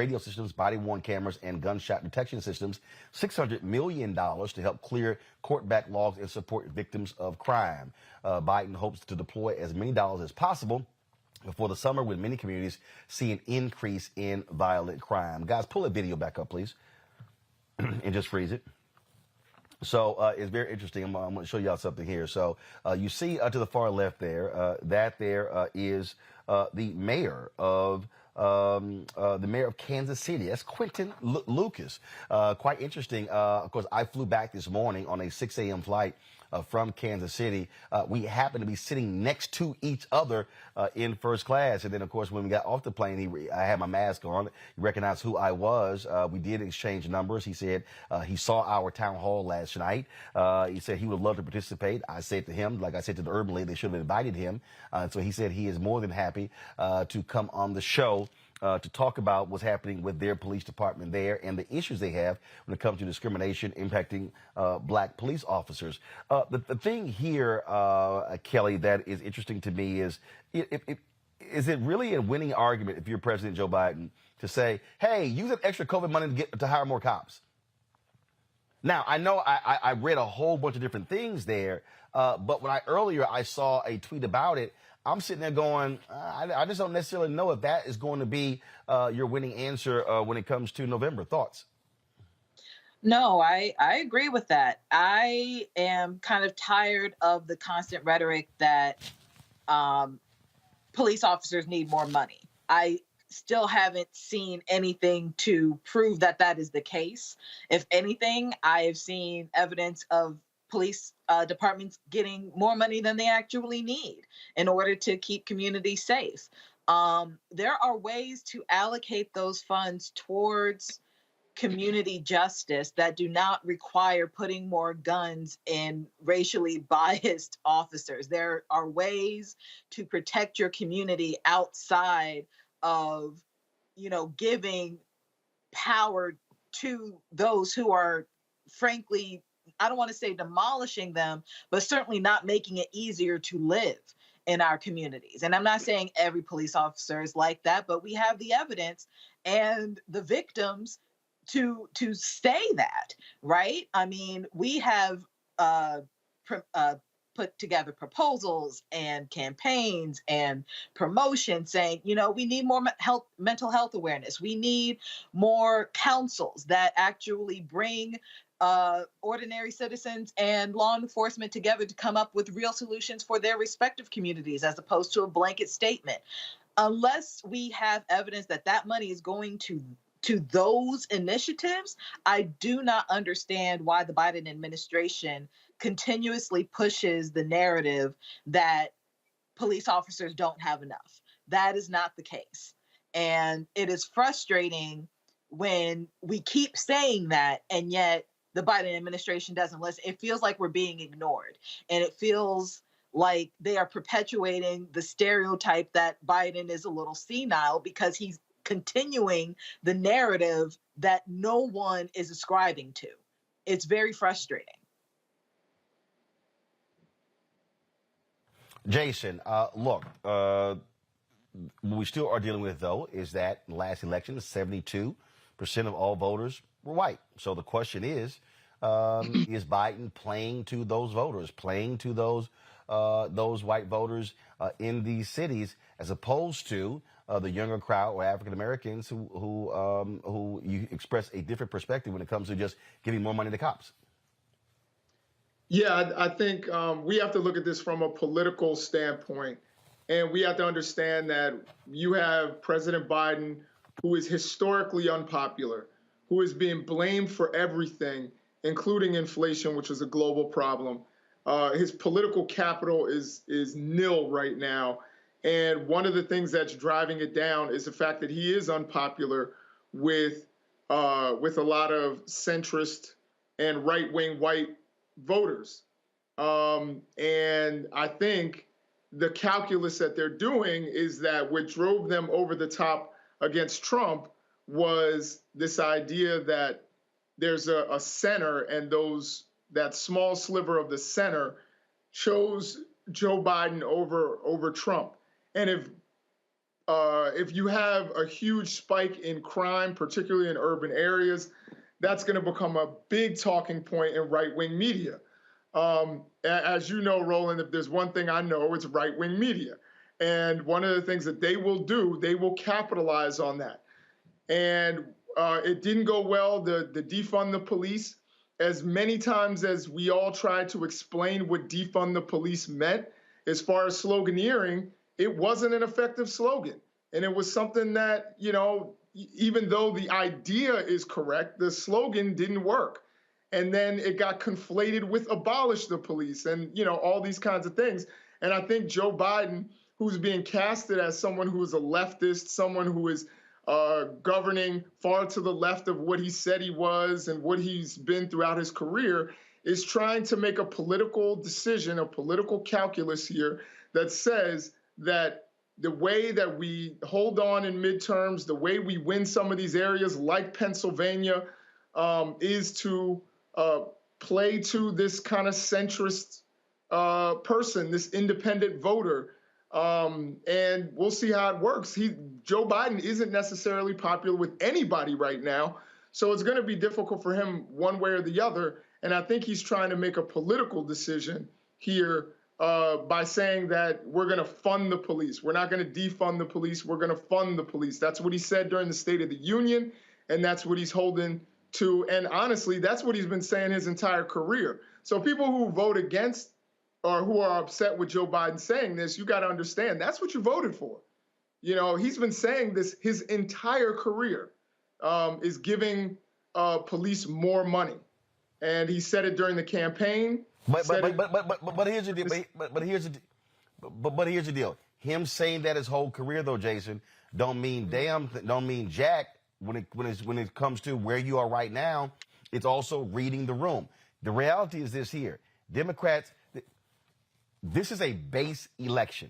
systems, body-worn cameras, and gunshot detection systems. $600 million to help clear court backlogs and support victims of crime. Biden hopes to deploy as many dollars as possible before the summer, when many communities see an increase in violent crime. Guys, pull that video back up, please, and just freeze it. So it's very interesting. I'm going to show y'all something here. So you see to the far left there, that there is the mayor of Kansas City. That's Quentin Lucas. Quite interesting. Of course, I flew back this morning on a 6 a.m. flight from Kansas City. We happened to be sitting next to each other in first class. And then, of course, when we got off the plane, I had my mask on. He recognized who I was. We did exchange numbers. He said he saw our town hall last night. He said he would love to participate. I said to him, like I said to the Urban League, they should have invited him. So he said he is more than happy to come on the show to talk about what's happening with their police department there and the issues they have when it comes to discrimination impacting black police officers. The thing here, Kelly, that is interesting to me is, is it really a winning argument if you're President Joe Biden to say, hey, use that extra COVID money to hire more cops? Now, I know I read a whole bunch of different things there, but when I saw a tweet about it, I'm sitting there going, I just don't necessarily know if that is going to be your winning answer when it comes to November. Thoughts? No, I agree with that. I am kind of tired of the constant rhetoric that police officers need more money. I still haven't seen anything to prove that that is the case. If anything, I have seen evidence of police departments getting more money than they actually need in order to keep communities safe. There are ways to allocate those funds towards community justice that do not require putting more guns in racially biased officers. There are ways to protect your community outside of, giving power to those who are, frankly, I don't want to say demolishing them, but certainly not making it easier to live in our communities. And I'm not saying every police officer is like that, but we have the evidence and the victims to say that, right? I mean, we have put together proposals and campaigns and promotion saying, we need more mental health awareness. We need more councils that actually bring ordinary citizens and law enforcement together to come up with real solutions for their respective communities, as opposed to a blanket statement. Unless we have evidence that that money is going to those initiatives, I do not understand why the Biden administration continuously pushes the narrative that police officers don't have enough. That is not the case. And it is frustrating when we keep saying that, and yet the Biden administration doesn't listen. It feels like we're being ignored. And it feels like they are perpetuating the stereotype that Biden is a little senile because he's continuing the narrative that no one is ascribing to. It's very frustrating. Jason, look, what we still are dealing with, though, is that in the last election, 72% of all voters were white. So the question is Biden playing to those voters, playing to those white voters in these cities, as opposed to the younger crowd or African Americans who you express a different perspective when it comes to just giving more money to cops? Yeah, I think we have to look at this from a political standpoint. And we have to understand that you have President Biden, who is historically unpopular, who is being blamed for everything, including inflation, which is a global problem. His political capital is nil right now. And one of the things that's driving it down is the fact that he is unpopular with a lot of centrist and right-wing white voters. And I think the calculus that they're doing is that what drove them over the top against Trump was this idea that there's a center, and that small sliver of the center chose Joe Biden over Trump. And if you have a huge spike in crime, particularly in urban areas, that's going to become a big talking point in right-wing media. As you know, Roland, if there's one thing I know, it's right-wing media. And one of the things that they will do, they will capitalize on that. And it didn't go well, the defund the police. As many times as we all tried to explain what defund the police meant, as far as sloganeering, it wasn't an effective slogan. And it was something that, even though the idea is correct, the slogan didn't work. And then it got conflated with abolish the police and, all these kinds of things. And I think Joe Biden, who's being casted as someone who is a leftist, someone who is governing far to the left of what he said he was and what he's been throughout his career, is trying to make a political decision, a political calculus here that says that the way that we hold on in midterms, the way we win some of these areas like Pennsylvania, is to play to this kind of centrist person, this independent voter. And we'll see how it works. Joe Biden isn't necessarily popular with anybody right now, so it's going to be difficult for him one way or the other. And I think he's trying to make a political decision here by saying that we're going to fund the police. We're not going to defund the police. We're going to fund the police. That's what he said during the State of the Union, and that's what he's holding to. And honestly, that's what he's been saying his entire career. So people who vote against or who are upset with Joe Biden saying this, you got to understand that's what you voted for. He's been saying this his entire career, is giving police more money. And he said it during the campaign. But here's the deal. But here's the deal. Him saying that his whole career, though, Jason, don't mean jack when it comes to where you are right now. It's also reading the room. The reality is this here. Democrats, this is a base election.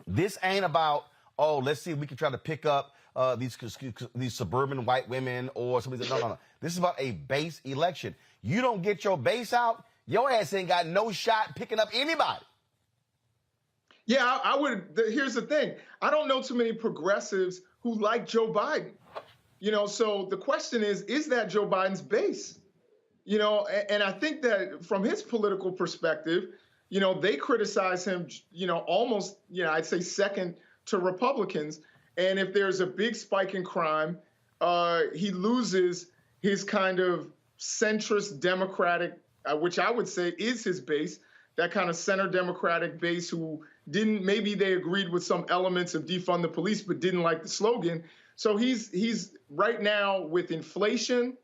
This ain't about, let's see if we can try to pick up these suburban white women or something. No. This is about a base election. You don't get your base out, your ass ain't got no shot picking up anybody. Yeah, I would. Here's the thing. I don't know too many progressives who like Joe Biden. So the question is that Joe Biden's base? And I think that from his political perspective, they criticize him, almost, I'd say second to Republicans. And if there's a big spike in crime, he loses his kind of centrist Democratic, which I would say is his base, that kind of center Democratic base who maybe they agreed with some elements of defund the police, but didn't like the slogan. So he's right now with inflation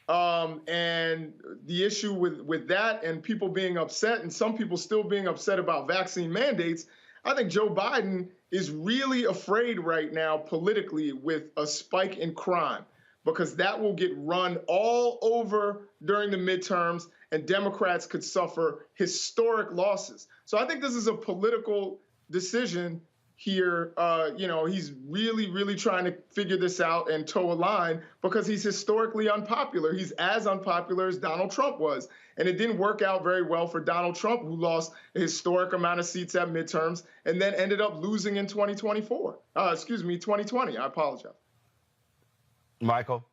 and the issue with that and people being upset and some people still being upset about vaccine mandates. I think Joe Biden is really afraid right now politically with a spike in crime, because that will get run all over during the midterms and Democrats could suffer historic losses. So I think this is a political decision here. He's really, really trying to figure this out and toe a line because he's historically unpopular. He's as unpopular as Donald Trump was. And it didn't work out very well for Donald Trump, who lost a historic amount of seats at midterms and then ended up losing in 2020. I apologize. Michael?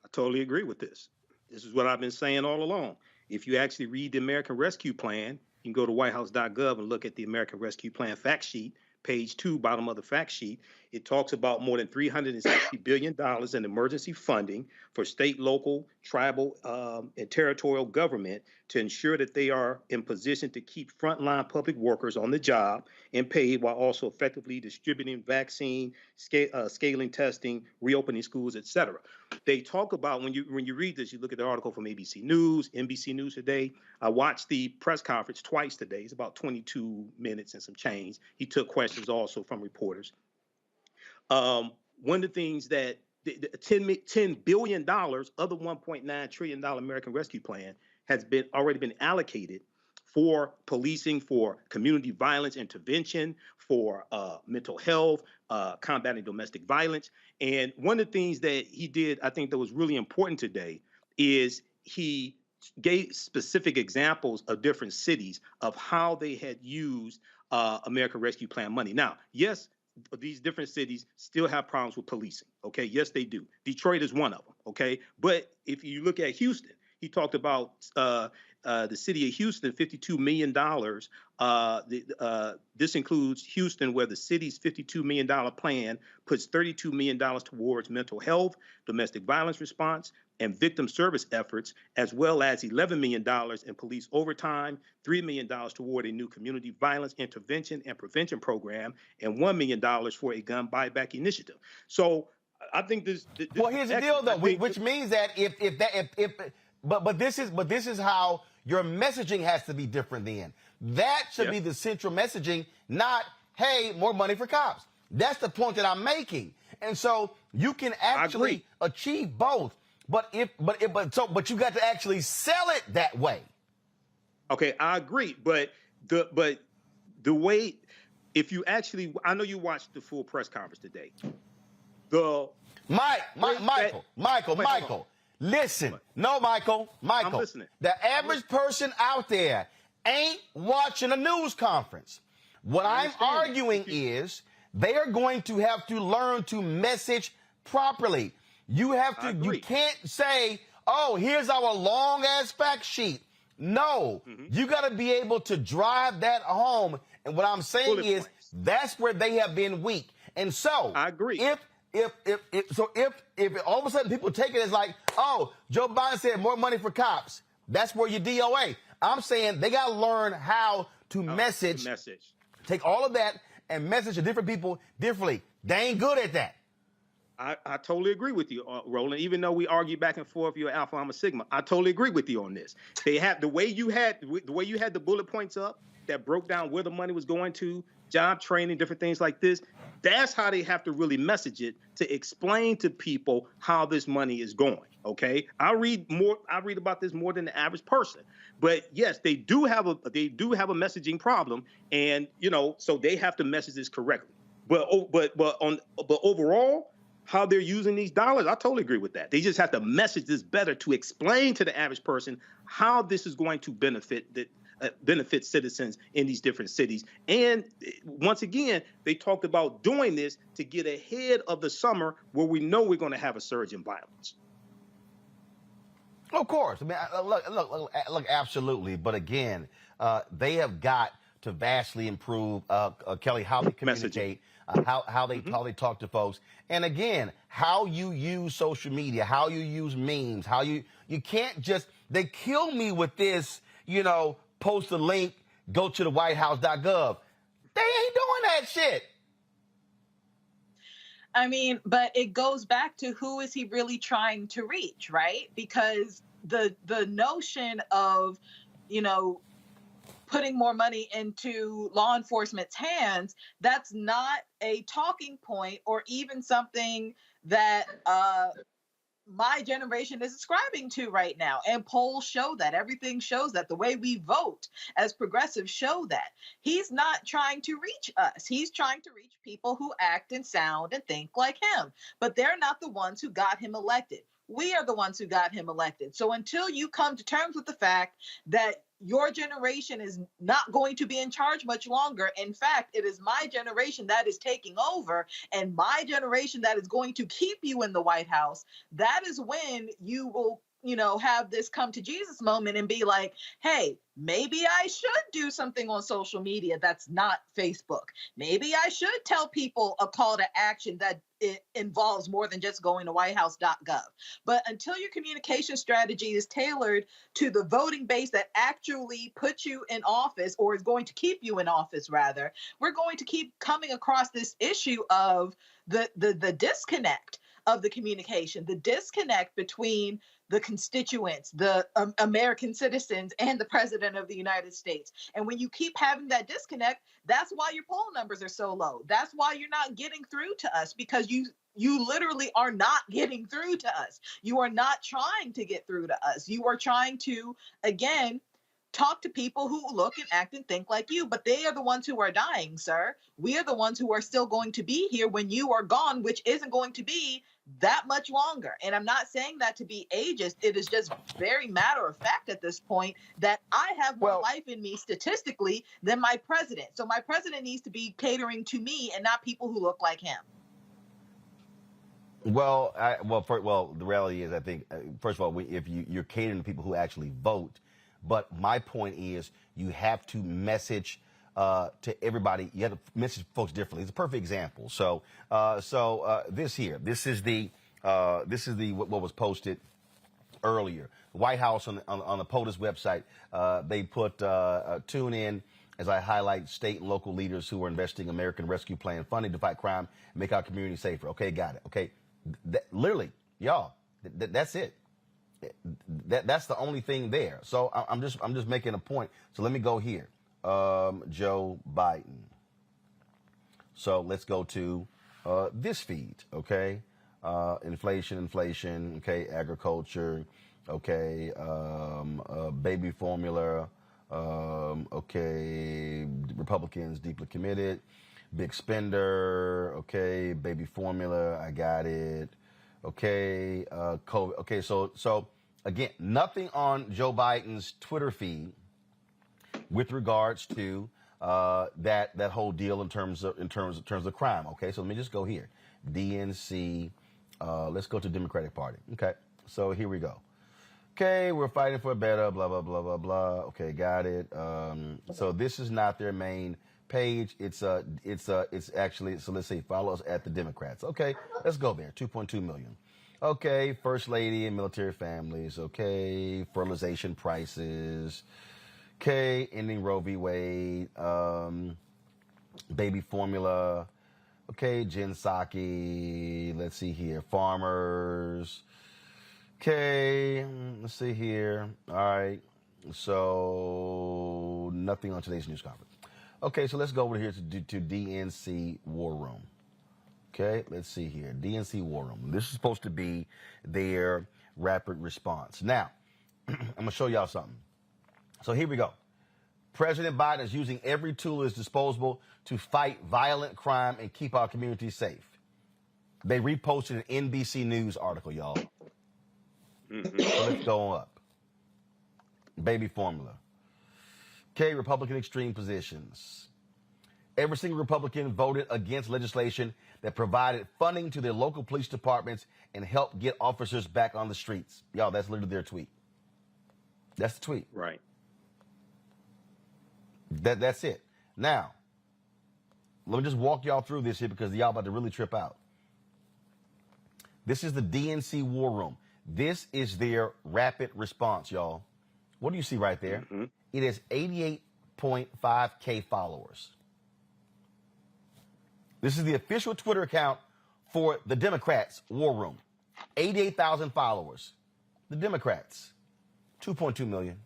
I totally agree with this. This is what I've been saying all along. If you actually read the American Rescue Plan, you can go to whitehouse.gov and look at the American Rescue Plan fact sheet, page 2, bottom of the fact sheet. It talks about more than $360 billion in emergency funding for state, local, tribal, and territorial government to ensure that they are in position to keep frontline public workers on the job and paid, while also effectively distributing vaccine, scaling testing, reopening schools, et cetera. They talk about, when you read this, you look at the article from ABC News, NBC News today. I watched the press conference twice today. It's about 22 minutes and some change. He took questions also from reporters. One of the things that the $10 billion of the $1.9 trillion American Rescue Plan has already been allocated for policing, for community violence intervention, for mental health, combating domestic violence. And one of the things that he did, I think that was really important today, is he gave specific examples of different cities of how they had used American Rescue Plan money. Now, yes, these different cities still have problems with policing. Okay, yes, they do. Detroit is one of them. Okay, but if you look at Houston, he talked about the city of Houston, $52 million. This includes Houston, where the city's $52 million plan puts $32 million towards mental health, domestic violence response, and victim service efforts, as well as $11 million in police overtime, $3 million toward a new community violence intervention and prevention program, and $1 million for a gun buyback initiative. So I think this well, here's the deal, though, which means that but this is how your messaging has to be different then. That should be the central messaging, not, hey, more money for cops. That's the point that I'm making. And so you can actually achieve both. But you got to actually sell it that way. Okay, I agree. But the way, if you actually, I know you watched the full press conference today. Michael, listen. No, Michael. I'm listening. The average person out there ain't watching a news conference. What I'm arguing is they are going to have to learn to message properly. You have to. You can't say, "Oh, here's our long-ass fact sheet." No, you got to be able to drive that home. And what I'm saying is that's where they have been weak. And so I agree. If all of a sudden people take it as like, "Oh, Joe Biden said more money for cops," that's where you DOA. I'm saying they got to learn how to message. Take all of that and message to different people differently. They ain't good at that. I totally agree with you, Roland. Even though we argue back and forth, you're Alpha, I'm a Sigma. I totally agree with you on this. They have the way you had the bullet points up that broke down where the money was going to, job training, different things like this. That's how they have to really message it, to explain to people how this money is going. Okay, I read about this more than the average person. But yes, they do have a messaging problem, and so they have to message this correctly. But overall, how they're using these dollars, I totally agree with that. They just have to message this better to explain to the average person how this is going to benefit citizens in these different cities. And once again, they talked about doing this to get ahead of the summer, where we know we're going to have a surge in violence. Of course. I mean, look, absolutely. But again, they have got to vastly improve, Kelly, how they communicate, how they talk to folks. And again, how you use social media, how you use memes, how you can't just, they kill me with this, post a link, go to the whitehouse.gov. They ain't doing that shit. I mean, but it goes back to who is he really trying to reach, right? Because the notion of, putting more money into law enforcement's hands, that's not a talking point or even something that my generation is ascribing to right now. And polls show that. Everything shows that. The way we vote as progressives show that. He's not trying to reach us. He's trying to reach people who act and sound and think like him. But they're not the ones who got him elected. We are the ones who got him elected. So until you come to terms with the fact that your generation is not going to be in charge much longer. In fact, it is my generation that is taking over and my generation that is going to keep you in the White House. That is when you will, have this come to Jesus moment and be like, hey, maybe I should do something on social media that's not Facebook. Maybe I should tell people a call to action that it involves more than just going to whitehouse.gov. But until your communication strategy is tailored to the voting base that actually puts you in office or is going to keep you in office, rather, we're going to keep coming across this issue of the disconnect of the communication, the disconnect between the constituents, the American citizens, and the president of the United States. And when you keep having that disconnect, that's why your poll numbers are so low. That's why you're not getting through to us, because you literally are not getting through to us. You are not trying to get through to us. You are trying to, again, talk to people who look and act and think like you, but they are the ones who are dying, sir. We are the ones who are still going to be here when you are gone, which isn't going to be that much longer. And I'm not saying that to be ageist. It is just very matter of fact at this point that I have more life in me statistically than my president. So my president needs to be catering to me and not people who look like him. Well, the reality is, I think, first of all, if you're catering to people who actually vote, but my point is you have to message to everybody. You have to message folks differently. It's a perfect example. So this is the what was posted earlier. The White House on the POTUS website, they put tune in as I highlight state and local leaders who are investing American Rescue Plan funding to fight crime and make our community safer. Okay, got it. Okay, literally, y'all, that's it. That's the only thing there. So I'm just making a point. So let me go here. Joe Biden. So let's go to this feed. Okay, inflation. Okay, agriculture. Okay, baby formula. Okay, Republicans deeply committed. Big spender. Okay, baby formula. I got it. Okay, COVID. Okay, so again, nothing on Joe Biden's Twitter feed with regards to that whole deal in terms of crime. Okay, so let me just go here. DNC. Let's go to Democratic Party. Okay, so here we go. Okay, we're fighting for better. Blah blah blah blah blah. Okay, got it. So this is not their main page. It's actually, so let's say follow us at the Democrats. Okay, let's go there. 2.2 million. Okay, first lady and military families. Okay, fertilization prices. Okay, ending Roe v. Wade. Baby formula. Okay, Jen Psaki. Let's see here. Farmers. Okay, let's see here. All right. So nothing on today's news conference. Okay, so let's go over here to DNC War Room. Okay, let's see here. DNC War Room. This is supposed to be their rapid response. Now, I'm going to show y'all something. So here we go. President Biden is using every tool at his disposal to fight violent crime and keep our communities safe. They reposted an NBC News article, y'all. So let's go up. Baby formula. Okay, Republican extreme positions. Every single Republican voted against legislation that provided funding to their local police departments and helped get officers back on the streets. Y'all, that's literally their tweet. That's the tweet. Right. That's it. Now, let me just walk y'all through this here because y'all about to really trip out. This is the DNC War Room. This is their rapid response, y'all. What do you see right there? It is 88.5K followers. This is the official Twitter account for the Democrats' War Room. 88,000 followers. The Democrats, 2.2 million.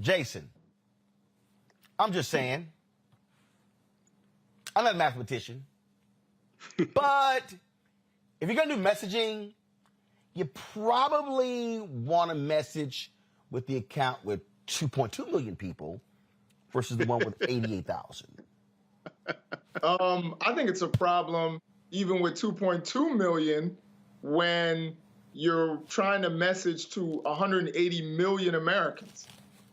Jason, I'm just saying, I'm not a mathematician, but if you're going to do messaging, you probably want to message with the account with 2.2 million people versus the one with 88,000. I think it's a problem even with 2.2 million when you're trying to message to 180 million Americans.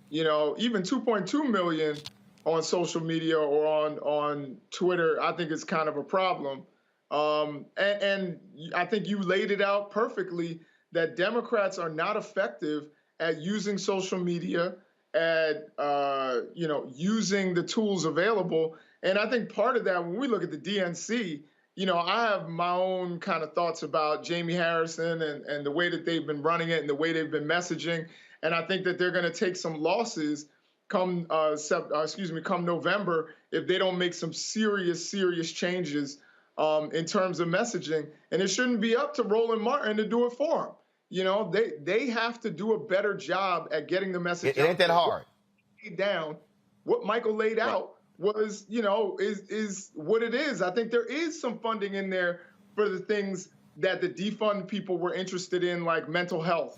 You know, even 2.2 million on social media or on Twitter, I think it's kind of a problem. And I think you laid it out perfectly that Democrats are not effective at using social media, at using the tools available. And I think part of that, when we look at the DNC, you know, I have my own kind of thoughts about Jamie Harrison and the way that they've been running it and the way they've been messaging. And I think that they're going to take some losses come November if they don't make some serious changes in terms of messaging. And it shouldn't be up to Roland Martin to do it for them. You know, they have to do a better job at getting the message. It ain't that hard. Down what Michael laid out was, you know, is what it is. I think there is some funding in there for the things that the defund people were interested in, like mental health.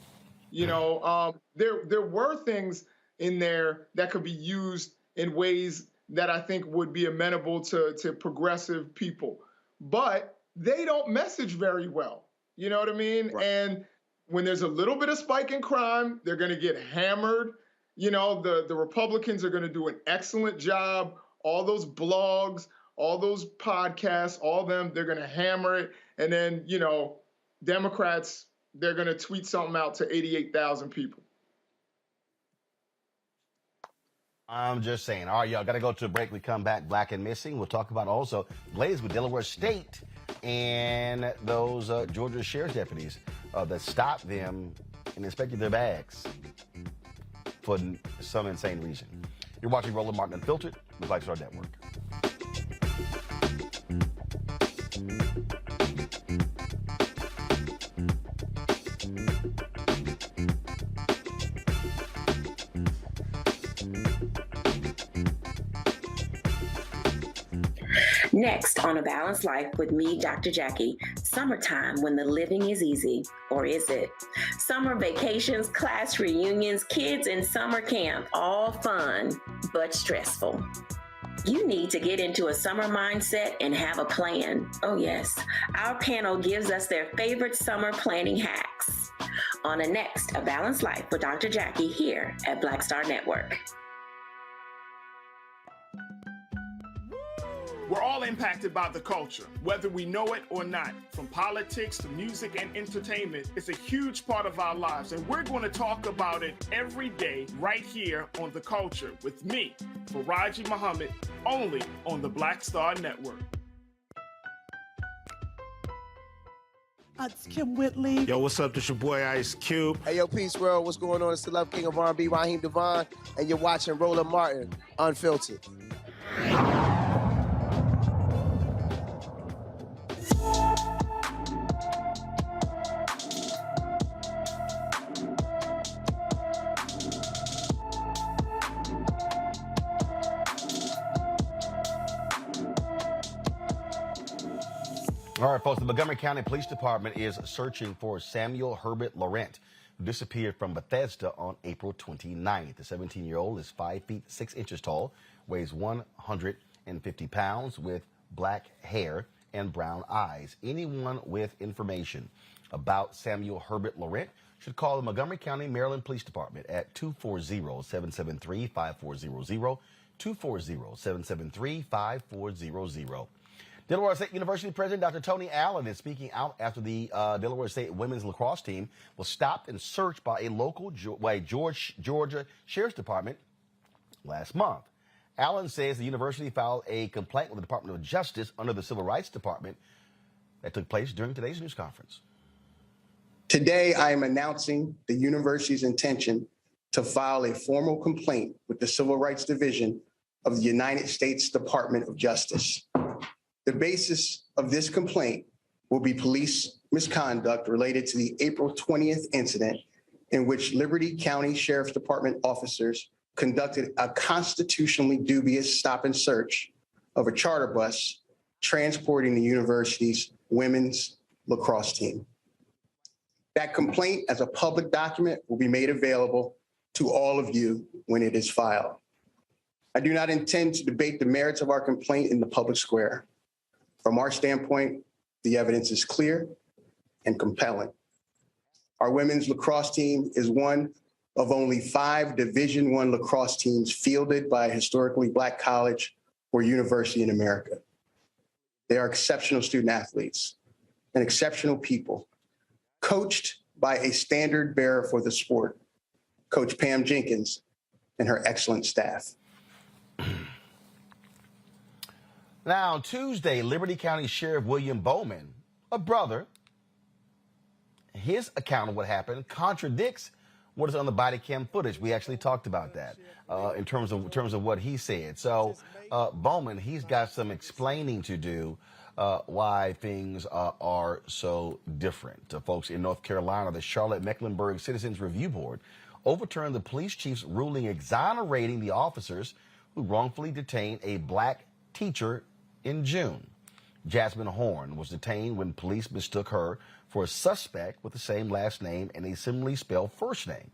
You know, there were things in there that could be used in ways that I think would be amenable to progressive people. But they don't message very well. You know what I mean? Right. And when there's a little bit of spike in crime, they're going to get hammered. You know, the Republicans are going to do an excellent job. All those blogs, all those podcasts, all them, they're going to hammer it. And then, you know, Democrats, they're going to tweet something out to 88,000 people. I'm just saying. All right, y'all got to go to a break. We come back, Black and Missing. We'll talk about also blaze with Delaware State and those Georgia sheriff's deputies that stopped them and inspected their bags for some insane reason. You're watching Roland Martin Unfiltered with Black Star Network. Next on A Balanced Life with me, Dr. Jackie, summertime when the living is easy, or is it? Summer vacations, class reunions, kids in summer camp, all fun, but stressful. You need to get into a summer mindset and have a plan. Oh yes, our panel gives us their favorite summer planning hacks. On the next A Balanced Life with Dr. Jackie here at Black Star Network. We're all impacted by the culture, whether we know it or not. From politics to music and entertainment, it's a huge part of our lives, and we're going to talk about it every day right here on The Culture with me, Faraji Muhammad, only on the Black Star Network. It's Kim Whitley. Yo, what's up? This your boy Ice Cube. Hey, yo, Peace World. What's going on? It's the Love King of R&B, Raheem Devon, and you're watching Roland Martin Unfiltered. All right, folks, the Montgomery County Police Department is searching for Samuel Herbert Laurent, who disappeared from Bethesda on April 29th. The 17-year-old is 5 feet 6 inches tall, weighs 150 pounds, with black hair and brown eyes. Anyone with information about Samuel Herbert Laurent should call the Montgomery County, Maryland Police Department at 240-773-5400, 240-773-5400. Delaware State University President Dr. Tony Allen is speaking out after the Delaware State women's lacrosse team was stopped and searched by a local Georgia Sheriff's Department last month. Allen says the university filed a complaint with the Department of Justice under the Civil Rights Department that took place during today's news conference. Today, I am announcing the university's intention to file a formal complaint with the Civil Rights Division of the United States Department of Justice. The basis of this complaint will be police misconduct related to the April 20th incident in which Liberty County Sheriff's Department officers conducted a constitutionally dubious stop and search of a charter bus transporting the university's women's lacrosse team. That complaint, as a public document, will be made available to all of you when it is filed. I do not intend to debate the merits of our complaint in the public square. From our standpoint, the evidence is clear and compelling. Our women's lacrosse team is one of only 5 Division I lacrosse teams fielded by a historically Black college or university in America. They are exceptional student athletes and exceptional people, coached by a standard bearer for the sport, Coach Pam Jenkins and her excellent staff. Now, Tuesday, Liberty County Sheriff William Bowman, a brother, his account of what happened contradicts what is on the body cam footage. We actually talked about that in terms of what he said. So Bowman, he's got some explaining to do why things are so different. Folks, in North Carolina, the Charlotte-Mecklenburg Citizens Review Board overturned the police chief's ruling exonerating the officers who wrongfully detained a Black teacher in June. Jasmine Horn was detained when police mistook her for a suspect with the same last name and a similarly spelled first name.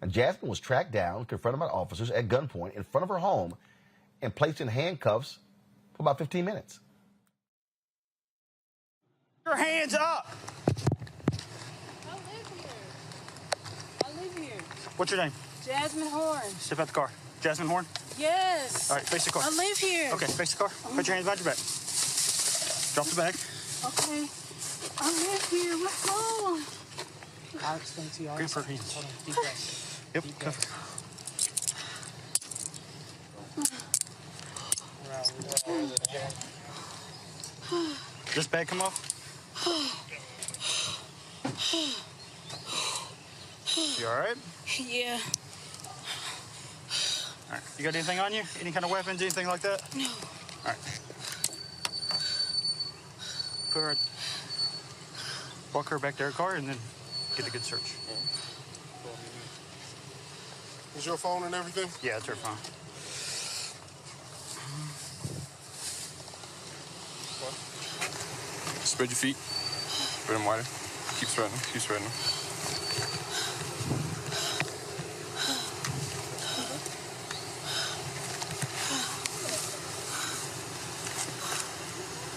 And Jasmine was tracked down, confronted by officers at gunpoint in front of her home, and placed in handcuffs for about 15 minutes. Your hands up! I live here. What's your name? Jasmine Horn. Step out the car. Jasmine Horn? Yes. All right, face the car. I live here. Okay, face the car. Put your hands behind your back. Drop the bag. Okay. I live here. What's wrong? I'll explain to you. Grab her hands. Hold on. Deep breath. Yep, cover. This bag come off? You all right? Yeah. All right. You got anything on you? Any kind of weapons, anything like that? No. All right. Put her, walk her back to her car and then get a good search. Is your phone and everything? Yeah, it's her phone. Spread your feet. Spread them wider. Keep spreading them. Keep spreading them.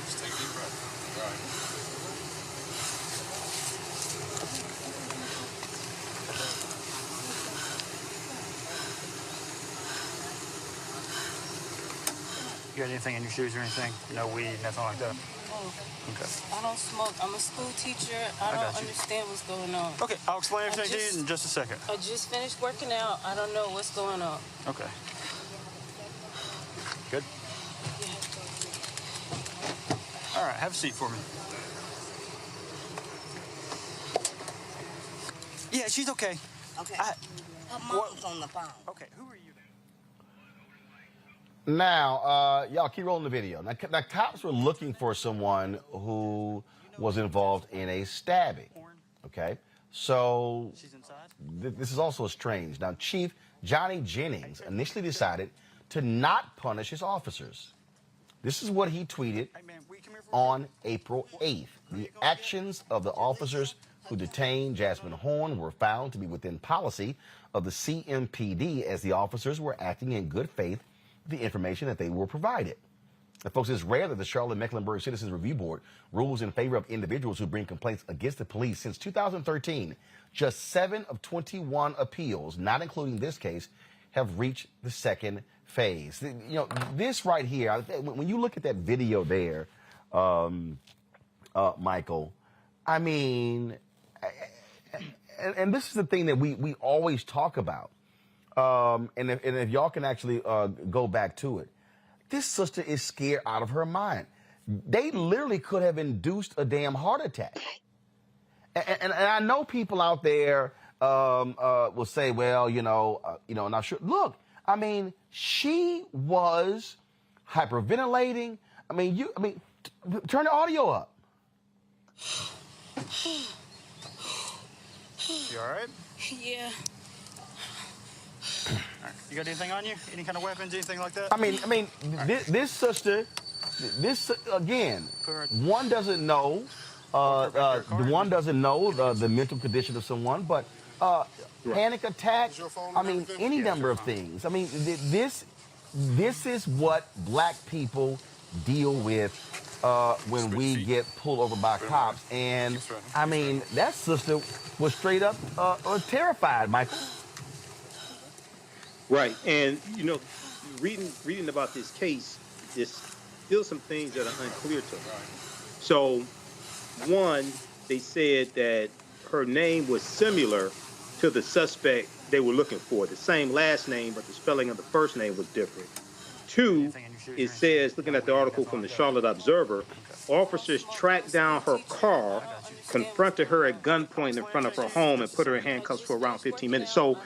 Just take a deep breath. All right. You got anything in your shoes or anything? No weed, nothing like that? Okay. I don't smoke. I'm a school teacher. I don't understand what's going on. Okay, I'll explain everything to you in just a second. I just finished working out. I don't know what's going on. Okay. Good? All right, have a seat for me. Yeah, she's okay. Okay. Her mom's on the phone. Okay, who are you? Now, y'all keep rolling the video. Now, cops were looking for someone who was involved in a stabbing. Okay, so this is also strange. Now, Chief Johnny Jennings initially decided to not punish his officers. This is what he tweeted on April 8th. The actions of the officers who detained Jasmine Horn were found to be within policy of the CMPD, as the officers were acting in good faith with the information that they were provided. Now, folks, it's rare that the Charlotte-Mecklenburg Citizens Review Board rules in favor of individuals who bring complaints against the police. Since 2013, just 7 of 21 appeals, not including this case, have reached the second phase. You know, this right here, when you look at that video there, Michael, I mean, and this is the thing that we always talk about. And if y'all can actually go back to it, this sister is scared out of her mind. They literally could have induced a damn heart attack. And I know people out there will say, well, not sure. Look, I mean, she was hyperventilating. I mean, turn the audio up. You all right? Yeah. All right. You got anything on you? Any kind of weapons, anything like that? I mean, this sister, this again, one doesn't know, the one doesn't know the mental condition of someone, but panic attack. I mean, any number of things. I mean, this is what black people deal with when we get pulled over by cops. And I mean, that sister was straight up terrified, Michael. Right, and you know, reading about this case, there's still some things that are unclear to me. So, one, they said that her name was similar to the suspect they were looking for, the same last name, but the spelling of the first name was different. Two, it says, looking at the article from the Charlotte Observer, officers tracked down her car, confronted her at gunpoint in front of her home, and put her in handcuffs for around 15 minutes. So,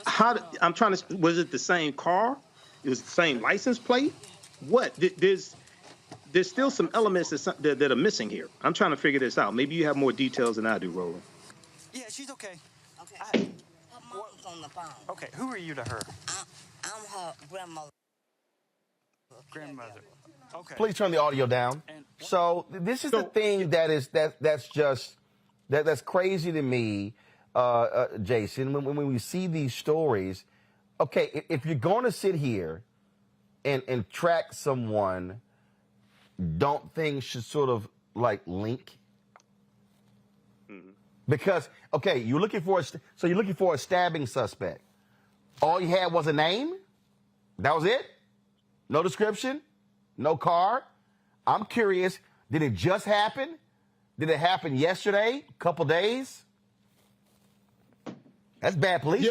was it the same car? It was the same license plate? What? There's still some elements that are missing here. I'm trying to figure this out. Maybe you have more details than I do, Roland. Yeah, she's okay. Okay. Her mom's on the phone. Okay, who are you to her? I'm her grandmother. Grandmother. Okay. Please turn the audio down. So this is the thing that's crazy to me, Jason. When we see these stories, okay, if you're going to sit here and track someone, don't things should sort of like link? Mm-hmm. Because okay, you're looking for a stabbing suspect. All you had was a name. That was it. No description, no car. I'm curious, did it just happen? Did it happen yesterday? Couple days? That's bad policing.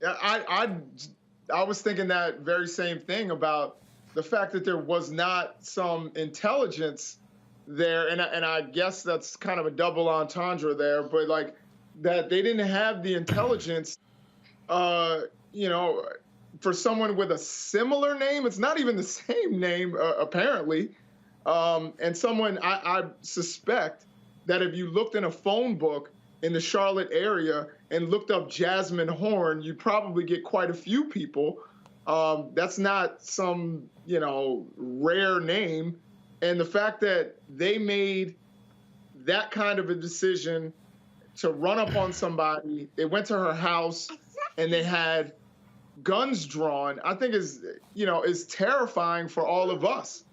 Yeah, I was thinking that very same thing about the fact that there was not some intelligence there, and I guess that's kind of a double entendre there, but like that they didn't have the intelligence, for someone with a similar name. It's not even the same name, apparently. And someone I suspect that if you looked in a phone book in the Charlotte area and looked up Jasmine Horn, you'd probably get quite a few people. That's not some, rare name. And the fact that they made that kind of a decision to run up on somebody, they went to her house and they had guns drawn, I think is terrifying for all of us.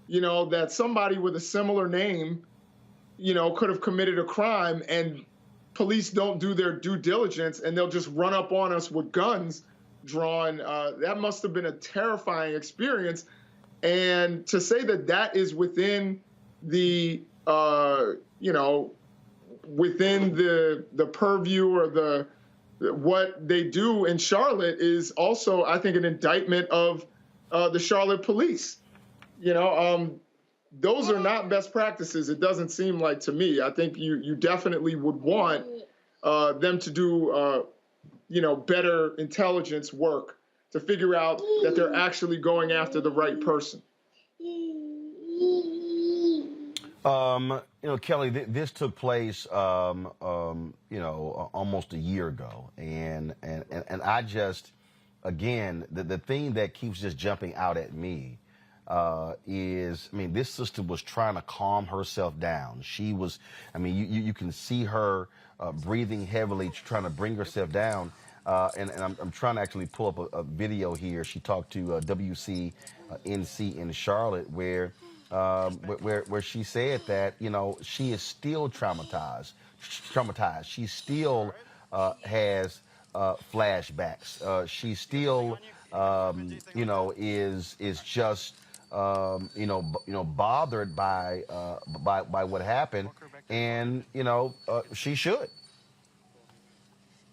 That somebody with a similar name, could have committed a crime and police don't do their due diligence and they'll just run up on us with guns drawn. That must have been a terrifying experience. And to say that is within the, within the purview or what they do in Charlotte is also, I think, an indictment of the Charlotte police. Those are not best practices. It doesn't seem like to me. I think you definitely would want them to do, better intelligence work to figure out that they're actually going after the right person. Kelly, this took place, almost a year ago, and I just, again, the thing that keeps just jumping out at me is, this sister was trying to calm herself down. She was, you can see her breathing heavily, trying to bring herself down. And I'm trying to actually pull up a video here. She talked to WCNC in Charlotte, where she said that she is still traumatized. She still has flashbacks. She still is just bothered by what happened, and she should.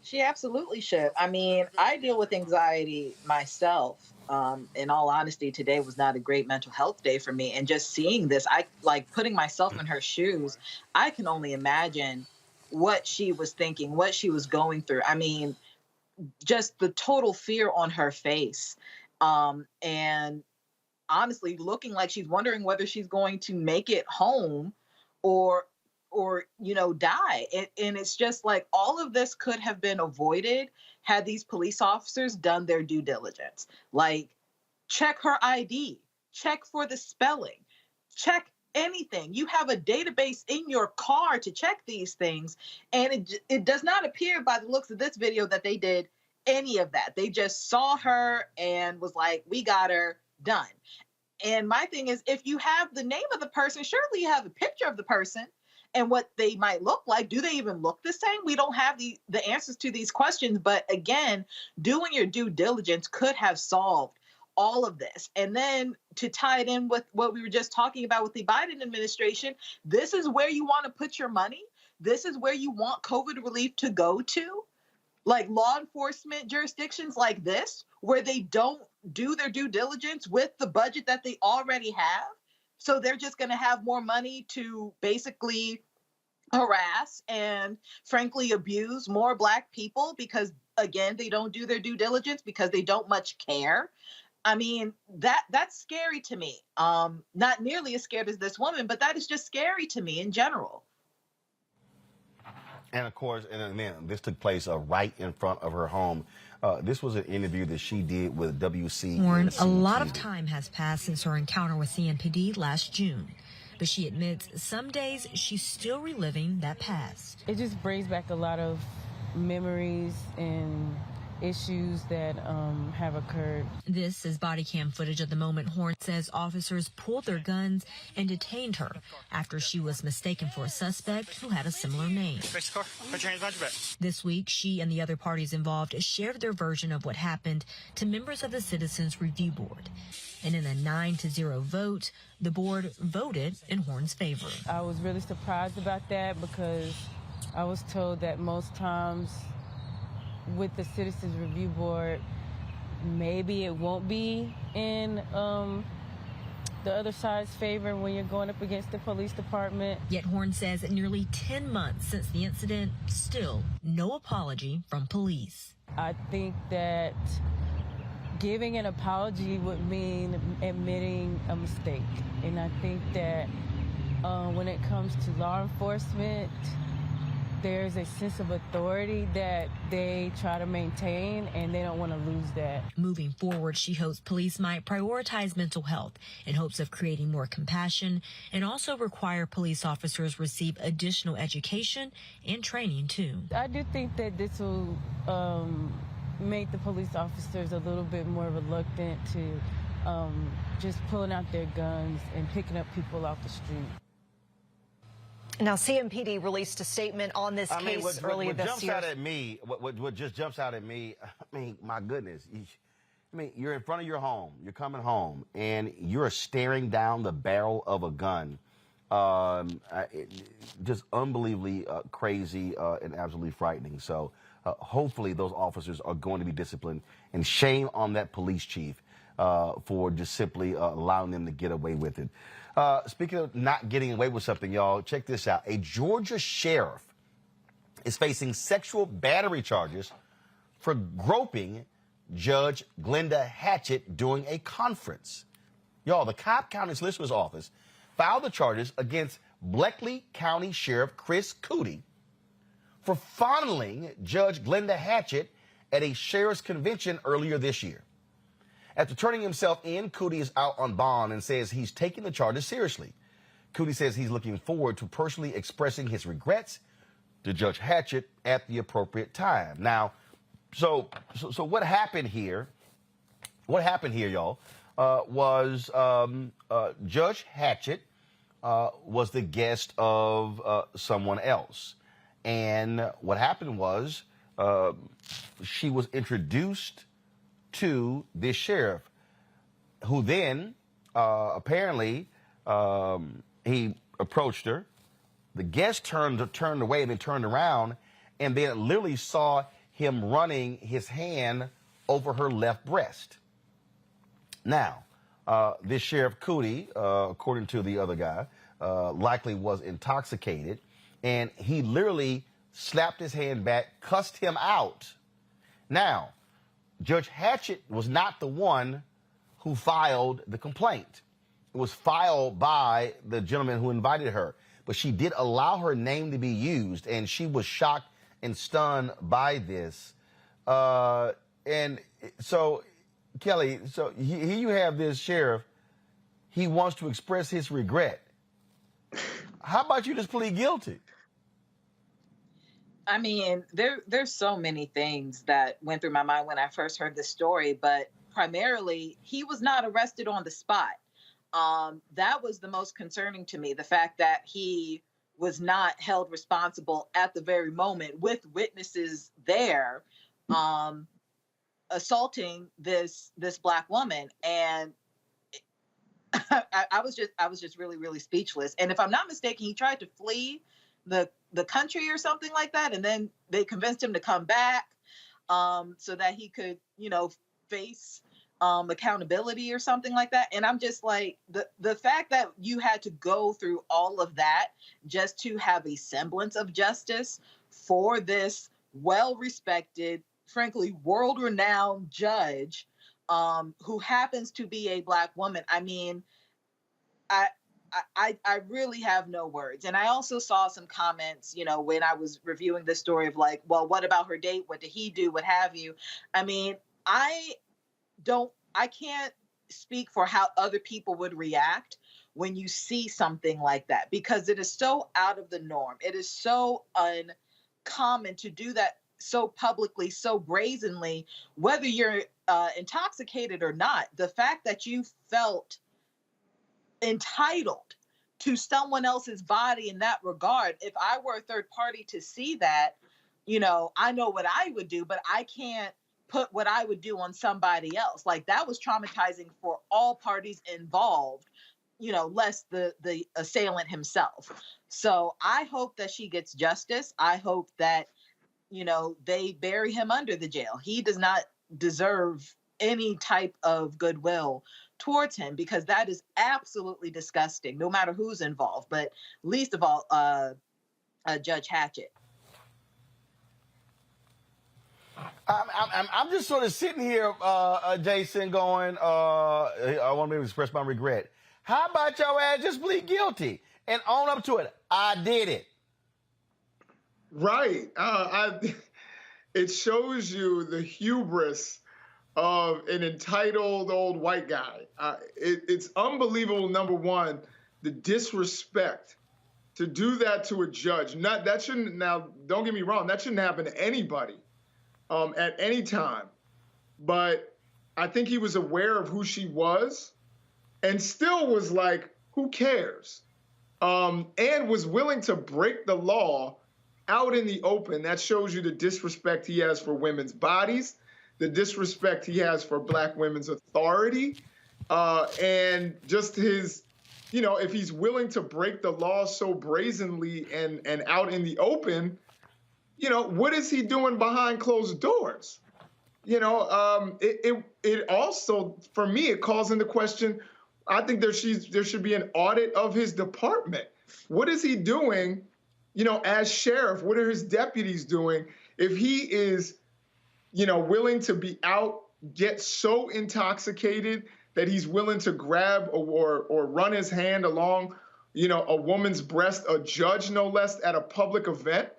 She absolutely should. I deal with anxiety myself. In all honesty, today was not a great mental health day for me. And just seeing this, putting myself in her shoes, I can only imagine what she was thinking, what she was going through. Just the total fear on her face. And honestly, looking like she's wondering whether she's going to make it home or or die. And it's just like all of this could have been avoided had these police officers done their due diligence. Like, check her ID, check for the spelling, check anything. You have a database in your car to check these things. And it does not appear by the looks of this video that they did any of that. They just saw her and was like, we got her, done. And my thing is, if you have the name of the person, surely you have a picture of the person and what they might look like. Do they even look the same? We don't have the answers to these questions. But again, doing your due diligence could have solved all of this. And then to tie it in with what we were just talking about with the Biden administration, this is where you want to put your money. This is where you want COVID relief to go to. Like law enforcement jurisdictions like this, where they don't do their due diligence with the budget that they already have. So they're just going to have more money to basically harass and frankly abuse more Black people because, again, they don't do their due diligence because they don't much care. I mean, that's scary to me. Not nearly as scared as this woman, but that is just scary to me in general. And of course, and then this took place right in front of her home. This was an interview that she did with WC. Warren, a lot of time has passed since her encounter with CMPD last June, but she admits some days she's still reliving that past. It just brings back a lot of memories and issues that have occurred. This is body cam footage of the moment Horn says officers pulled their guns and detained her after she was mistaken for a suspect who had a similar name. This week, she and the other parties involved shared their version of what happened to members of the Citizens Review Board. And in a 9-0 vote, the board voted in Horn's favor. I was really surprised about that because I was told that most times with the Citizens Review Board, maybe it won't be in the other side's favor when you're going up against the police department. Yet Horn says nearly 10 months since the incident, still no apology from police. I think that giving an apology would mean admitting a mistake. And I think that when it comes to law enforcement, there's a sense of authority that they try to maintain, and they don't want to lose that. Moving forward, she hopes police might prioritize mental health in hopes of creating more compassion and also require police officers receive additional education and training, too. I do think that this will make the police officers a little bit more reluctant to just pulling out their guns and picking up people off the street. Now, CMPD released a statement on this case earlier this year. What just jumps out at me, I mean, my goodness. You're in front of your home, you're coming home, and you're staring down the barrel of a gun. Just unbelievably crazy and absolutely frightening. So hopefully those officers are going to be disciplined, and shame on that police chief for just simply allowing them to get away with it. Speaking of not getting away with something, y'all, check this out. A Georgia sheriff is facing sexual battery charges for groping Judge Glenda Hatchett during a conference. Y'all, the Cobb County Solicitor's Office filed the charges against Bleckley County Sheriff Chris Cootie for fondling Judge Glenda Hatchett at a sheriff's convention earlier this year. After turning himself in, Cootie is out on bond and says he's taking the charges seriously. Cootie says he's looking forward to personally expressing his regrets to Judge Hatchett at the appropriate time. Now, so what happened here? What happened here, y'all, was Judge Hatchett was the guest of someone else. And what happened was she was introduced to this sheriff, who then apparently he approached her. The guest turned away and then turned around, and then literally saw him running his hand over her left breast. Now, this Sheriff Cootie, according to the other guy, likely was intoxicated, and he literally slapped his hand back, cussed him out. Now, Judge Hatchett was not the one who filed the complaint. It was filed by the gentleman who invited her. but she did allow her name to be used, and she was shocked and stunned by this. And so, Kelly, so here you have this sheriff. He wants to express his regret. How about you just plead guilty? I mean, there's so many things that went through my mind when I first heard this story, but primarily he was not arrested on the spot. That was the most concerning to me, the fact that he was not held responsible at the very moment with witnesses there, assaulting this Black woman. And I was just really, really speechless. And if I'm not mistaken, he tried to flee the country or something like that, and then they convinced him to come back so that he could, face accountability or something like that. And I'm just like, the fact that you had to go through all of that just to have a semblance of justice for this well-respected, frankly, world-renowned judge who happens to be a Black woman. I mean, I really have no words. And I also saw some comments, when I was reviewing this story of like, well, what about her date? What did he do? What have you? I mean, I can't speak for how other people would react when you see something like that, because it is so out of the norm. It is so uncommon to do that so publicly, so brazenly, whether you're intoxicated or not. The fact that you felt entitled to someone else's body in that regard. If I were a third party to see that, I know what I would do, but I can't put what I would do on somebody else. Like, that was traumatizing for all parties involved, less the assailant himself. So I hope that she gets justice. I hope that, they bury him under the jail. He does not deserve any type of goodwill towards him, because that is absolutely disgusting, no matter who's involved, but least of all, Judge Hatchett. I'm just sort of sitting here, Jason, going, I want to express my regret. How about your ass just plead guilty and own up to it? I did it. Right. It shows you the hubris of an entitled old white guy. It's unbelievable, number one, the disrespect to do that to a judge. Now, don't get me wrong, that shouldn't happen to anybody at any time. But I think he was aware of who she was and still was like, who cares? And was willing to break the law out in the open. That shows you the disrespect he has for women's bodies, the disrespect he has for Black women's authority, and just his, if he's willing to break the law so brazenly and out in the open, what is he doing behind closed doors? It also, for me, it calls into question, I think there should be an audit of his department. What is he doing, as sheriff? What are his deputies doing if he is willing to be out, get so intoxicated that he's willing to grab or run his hand along, a woman's breast, a judge no less, at a public event?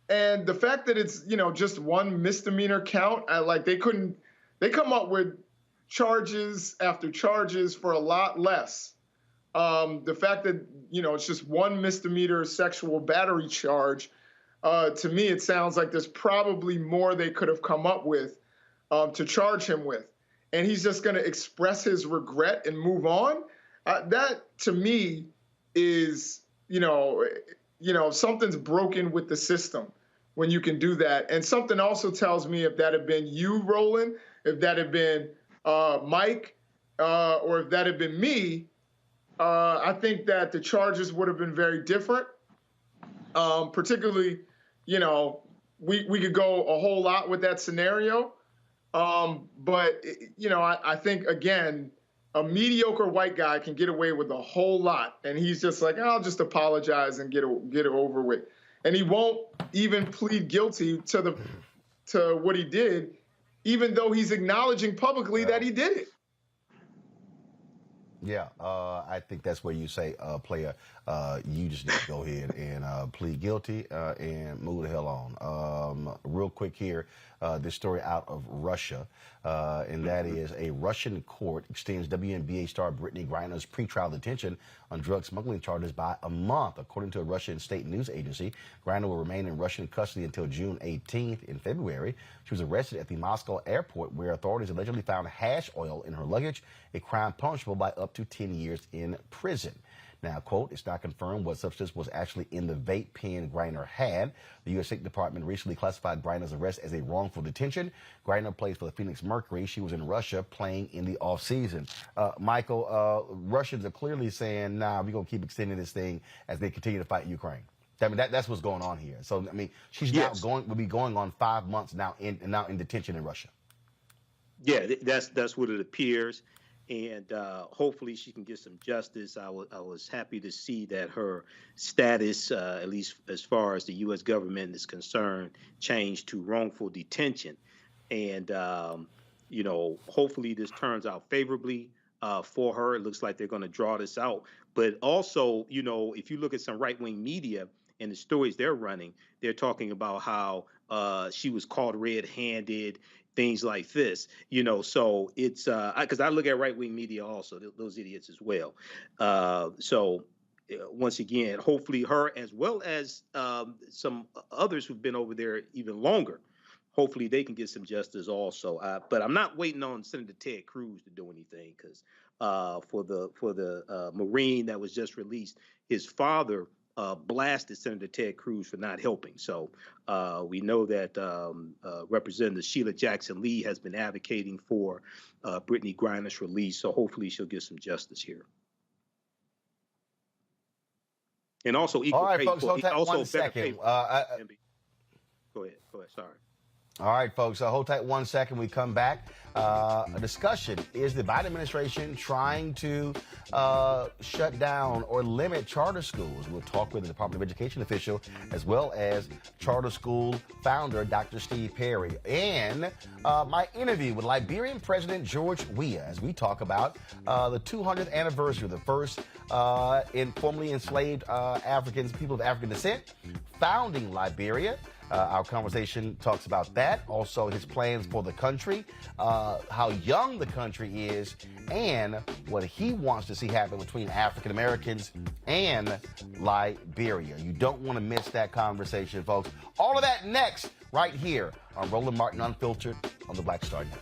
And the fact that it's, just one misdemeanor count, they come up with charges after charges for a lot less. The fact that, it's just one misdemeanor sexual battery charge, to me, it sounds like there's probably more they could have come up with to charge him with. And he's just going to express his regret and move on. That, to me, is, something's broken with the system when you can do that. And something also tells me, if that had been you, Roland, if that had been Mike, or if that had been me, I think that the charges would have been very different. Particularly, we could go a whole lot with that scenario. But, I think, again, a mediocre white guy can get away with a whole lot. And he's just like, I'll just apologize and get it over with. And he won't even plead guilty to what he did, even though he's acknowledging publicly that he did it. Yeah, I think that's where you say, player, you just need to go ahead and plead guilty and move the hell on. Real quick here, this story out of Russia, and that is a Russian court extends WNBA star Brittany Griner's pretrial detention on drug smuggling charges by a month. According to a Russian state news agency, Griner will remain in Russian custody until June 18th. In February, she was arrested at the Moscow airport, where authorities allegedly found hash oil in her luggage, a crime punishable by up to 10 years in prison. Now, quote, it's not confirmed what substance was actually in the vape pen Griner had. The U.S. State Department recently classified Griner's arrest as a wrongful detention. Griner plays for the Phoenix Mercury. She was in Russia playing in the offseason. Michael, Russians are clearly saying, nah, we're going to keep extending this thing as they continue to fight Ukraine. I mean, that's what's going on here. So, I mean, she's now will be going on 5 months now in detention in Russia. Yeah, that's what it appears. And hopefully she can get some justice. I was happy to see that her status, at least as far as the U.S. government is concerned, changed to wrongful detention. And, hopefully this turns out favorably for her. It looks like they're going to draw this out. But also, if you look at some right-wing media and the stories they're running, they're talking about how she was caught red-handed, things like this, so it's because I look at right-wing media also, those idiots as well. So once again, hopefully her as well as some others who've been over there even longer, hopefully they can get some justice also. But I'm not waiting on Senator Ted Cruz to do anything, because for the Marine that was just released, his father blasted Senator Ted Cruz for not helping. So we know that Representative Sheila Jackson Lee has been advocating for Brittany Griner's release. So hopefully she'll get some justice here. And also equal pay. All right, folks, hold tight 1 second. Go ahead. Sorry. All right, folks, hold tight 1 second. We come back. A discussion. Is the Biden administration trying to shut down or limit charter schools? We'll talk with the Department of Education official as well as charter school founder Dr. Steve Perry. And my interview with Liberian President George Weah as we talk about the 200th anniversary of the first formerly enslaved people of African descent founding Liberia. Our conversation talks about that. Also, his plans for the country, how young the country is, and what he wants to see happen between African Americans and Liberia. You don't want to miss that conversation, folks. All of that next, right here on Roland Martin Unfiltered on the Black Star Network.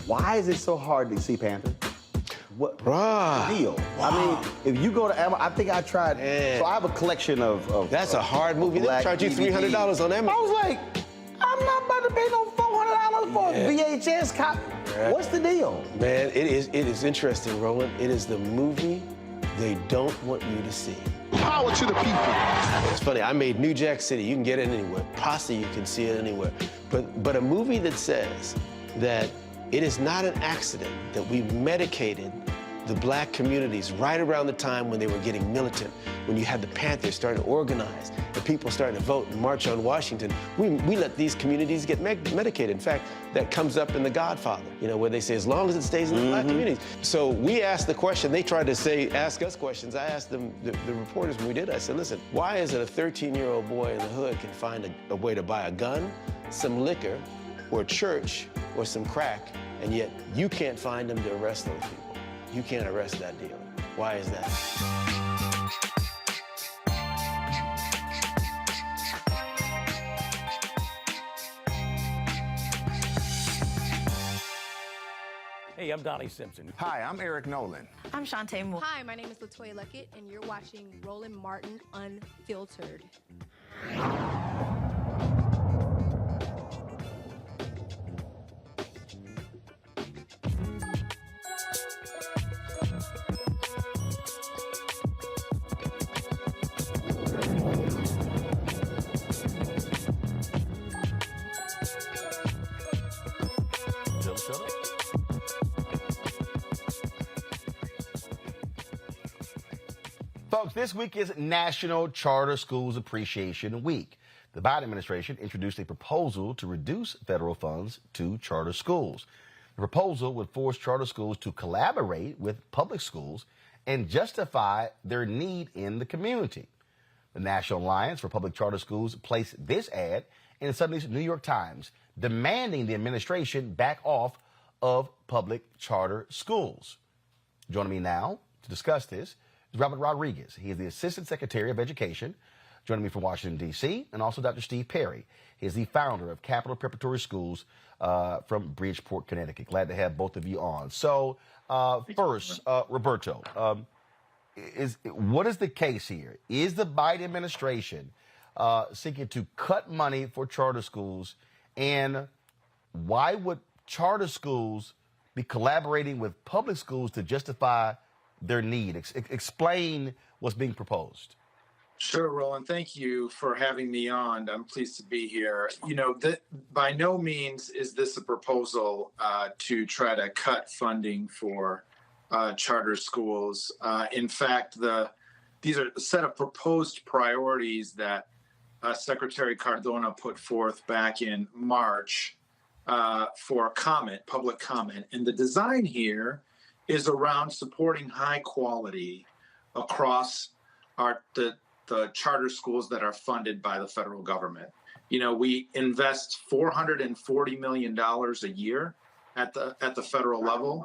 Why is it so hard to see Panther? What deal? Wow. I mean, if you go to Amazon, I think I tried. So I have a collection of That's a hard movie. They charge you $300 on Amazon. I was like, I'm not about to pay no $400 for a VHS copy. Yeah. What's the deal? Man, it is interesting, Roland. It is the movie they don't want you to see. Power to the people. It's funny. I made New Jack City. You can get it anywhere. Pasta, you can see it anywhere. But a movie that says that it is not an accident that we medicated the black communities right around the time when they were getting militant, when you had the Panthers starting to organize, and people starting to vote and march on Washington. We let these communities get medicated. In fact, that comes up in The Godfather, where they say, as long as it stays in the black communities. So we asked the question, they tried to ask us questions. I asked them, the reporters when we did, I said, listen, why is it a 13-year-old boy in the hood can find a way to buy a gun, some liquor, or church, or some crack, and yet you can't find them to arrest those people? You can't arrest that dealer. Why is that? Hey, I'm Donnie Simpson. Hi, I'm Eric Nolan. I'm Shantae Moore. Hi, my name is LaToya Luckett, and you're watching Roland Martin Unfiltered. Folks, this week is National Charter Schools Appreciation Week. The Biden administration introduced a proposal to reduce federal funds to charter schools. The proposal would force charter schools to collaborate with public schools and justify their need in the community. The National Alliance for Public Charter Schools placed this ad in Sunday's New York Times, demanding the administration back off of public charter schools. Joining me now to discuss this is Robert Rodriguez. He is the Assistant Secretary of Education. Joining me from Washington, D.C., and also Dr. Steve Perry. He is the founder of Capital Preparatory Schools from Bridgeport, Connecticut. Glad to have both of you on. So first, Roberto, what is the case here? Is the Biden administration seeking to cut money for charter schools? And why would charter schools be collaborating with public schools to justify their need? Explain what's being proposed. Sure, Roland. Thank you for having me on. I'm pleased to be here. You know, by no means is this a proposal to try to cut funding for charter schools. In fact, these are a set of proposed priorities that Secretary Cardona put forth back in March for public comment. And the design here is around supporting high quality across the charter schools that are funded by the federal government. You know, we invest $440 million a year at the federal level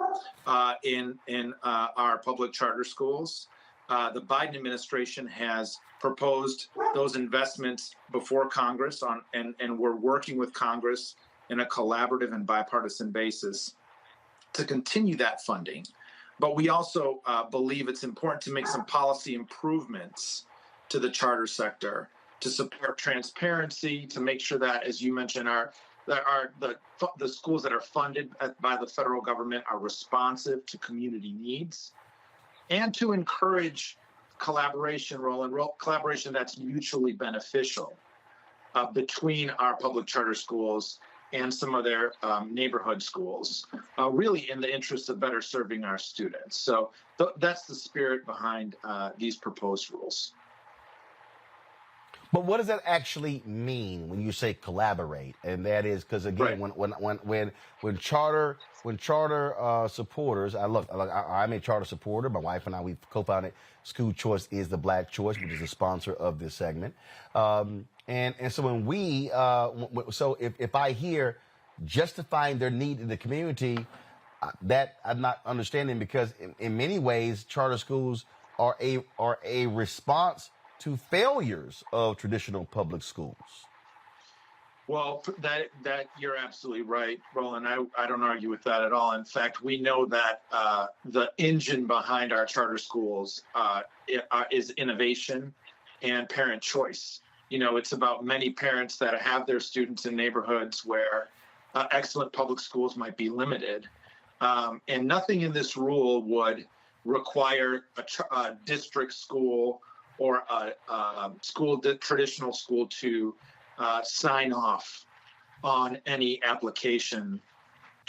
in our public charter schools. The Biden administration has proposed those investments before Congress and we're working with Congress in a collaborative and bipartisan basis to continue that funding. But we also believe it's important to make some policy improvements to the charter sector to support transparency, to make sure that, as you mentioned, the schools that are funded by the federal government are responsive to community needs, and to encourage collaboration, collaboration that's mutually beneficial between our public charter schools and some of their neighborhood schools, really in the interest of better serving our students. So that's the spirit behind these proposed rules. But what does that actually mean when you say collaborate? And that is because, again, right. when charter supporters, I'm a charter supporter. My wife and I, we've co-founded School Choice is the Black Choice, which is a sponsor of this segment. And so when if I hear justifying their need in the community, that I'm not understanding, because in many ways charter schools are a response to failures of traditional public schools. Well, that you're absolutely right, Roland. I don't argue with that at all. In fact, we know that the engine behind our charter schools is innovation and parent choice. You know, it's about many parents that have their students in neighborhoods where excellent public schools might be limited. And nothing in this rule would require a district school or a traditional school to sign off on any application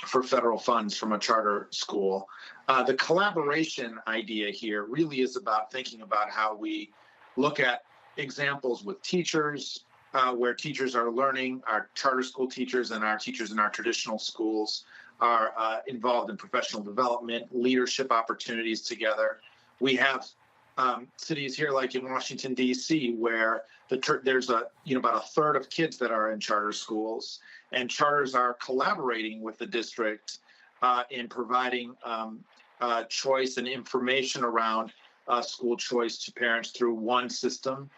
for federal funds from a charter school. The collaboration idea here really is about thinking about how we look at examples with teachers, where teachers are learning, our charter school teachers and our teachers in our traditional schools are involved in professional development, leadership opportunities together. We have cities here like in Washington, D.C., where there's about a third of kids that are in charter schools, and charters are collaborating with the district in providing choice and information around school choice to parents through one system.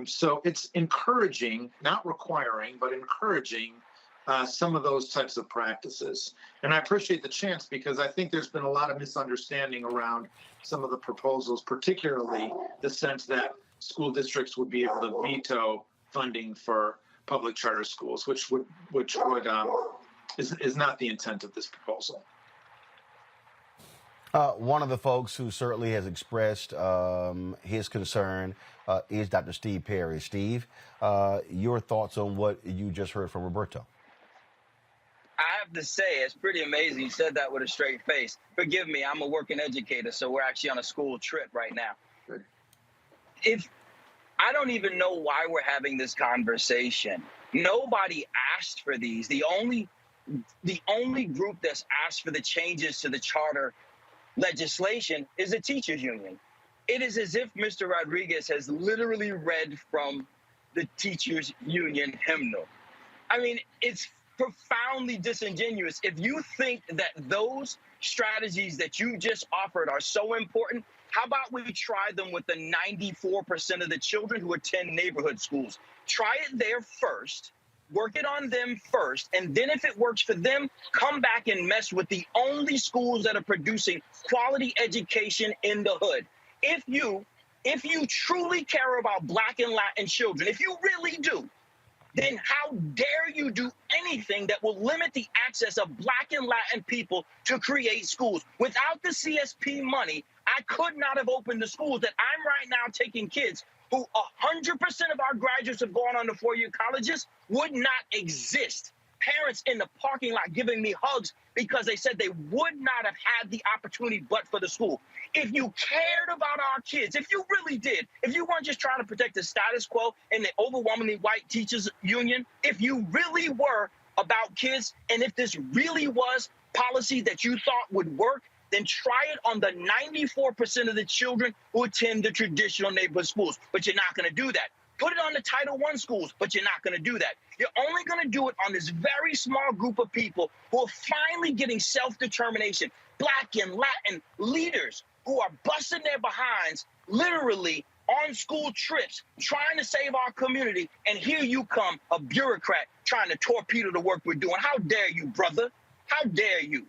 So it's encouraging, not requiring, but encouraging some of those types of practices. And I appreciate the chance, because I think there's been a lot of misunderstanding around some of the proposals, particularly the sense that school districts would be able to veto funding for public charter schools, which is not the intent of this proposal. One of the folks who certainly has expressed his concern is Dr. Steve Perry. Steve, your thoughts on what you just heard from Roberto? I have to say, it's pretty amazing. You said that with a straight face. Forgive me, I'm a working educator, so we're actually on a school trip right now. if I don't even know why we're having this conversation. Nobody asked for these. The only group that's asked for the changes to the charter legislation is the teachers union. It is as if Mr. Rodriguez has literally read from the teachers union hymnal. I mean, it's profoundly disingenuous. If you think that those strategies that you just offered are so important, how about we try them with the 94% of the children who attend neighborhood schools? Try it there first, work it on them first, and then if it works for them, come back and mess with the only schools that are producing quality education in the hood. If you truly care about Black and Latin children, if you really do, then how dare you do anything that will limit the access of Black and Latin people to create schools? Without the CSP money, I could not have opened the schools that I'm right now taking kids who 100% of our graduates have gone on to four-year colleges would not exist. Parents in the parking lot giving me hugs because they said they would not have had the opportunity but for the school. If you cared about our kids, if you really did, if you weren't just trying to protect the status quo and the overwhelmingly white teachers union, if you really were about kids, and if this really was policy that you thought would work, then try it on the 94% of the children who attend the traditional neighborhood schools. But you're not going to do that. Put it on the Title I schools, but you're not going to do that. You're only going to do it on this very small group of people who are finally getting self-determination, Black and Latin leaders who are busting their behinds literally on school trips, trying to save our community. And here you come, a bureaucrat trying to torpedo the work we're doing. How dare you, brother? How dare you?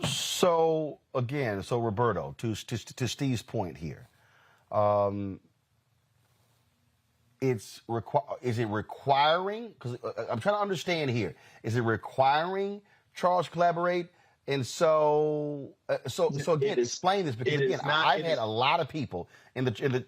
So, again, Roberto, to Steve's point here, is it requiring, because I'm trying to understand here, is it requiring Charles collaborate? And so again, explain this, because again, I've had a lot of people in the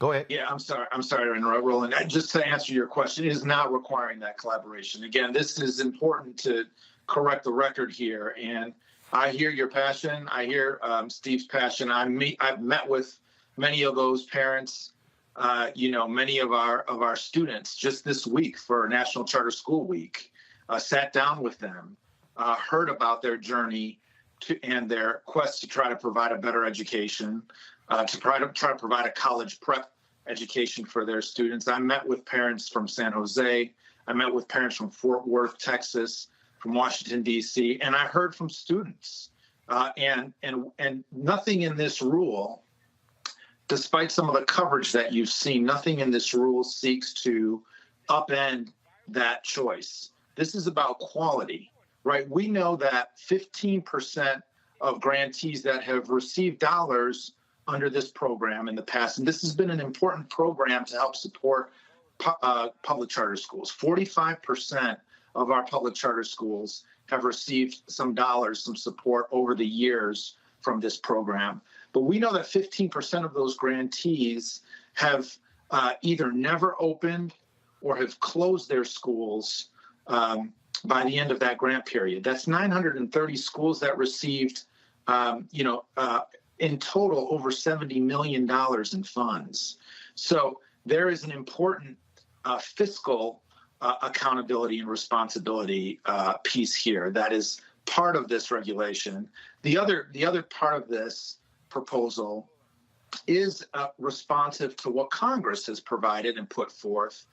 Go ahead. Yeah, I'm sorry to interrupt, Roland. Just to answer your question, it is not requiring that collaboration. Again, this is important to correct the record here. And I hear your passion. I hear Steve's passion. I've met with many of those parents, many of our students just this week for National Charter School Week, sat down with them, heard about their journey and their quest to try to provide a better education, to try to provide a college prep education for their students. I met with parents from San Jose. I met with parents from Fort Worth, Texas, from Washington, D.C., and I heard from students. And nothing in this rule, despite some of the coverage that you've seen, nothing in this rule seeks to upend that choice. This is about quality, right? We know that 15% of grantees that have received dollars under this program in the past, and this has been an important program to help support public charter schools. 45% of our public charter schools have received some dollars, some support over the years from this program. But we know that 15% of those grantees have either never opened or have closed their schools by the end of that grant period. That's 930 schools that received, in total, over $70 million in funds. So there is an important fiscal accountability and responsibility piece here that is part of this regulation. The other part of this proposal is responsive to what Congress has provided and put forth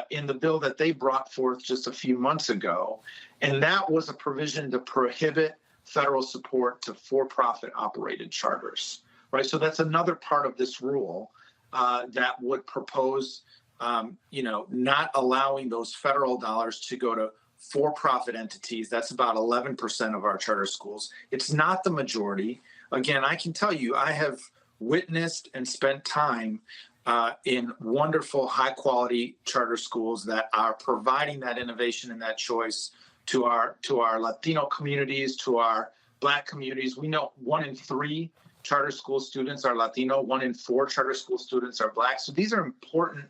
in the bill that they brought forth just a few months ago. And that was a provision to prohibit federal support to for-profit operated charters, right? So that's another part of this rule that would propose, not allowing those federal dollars to go to for-profit entities. That's about 11% of our charter schools. It's not the majority. Again, I can tell you, I have witnessed and spent time in wonderful, high-quality charter schools that are providing that innovation and that choice to our Latino communities, to our Black communities. We know 1 in 3 charter school students are Latino, 1 in 4 charter school students are Black. So these are important,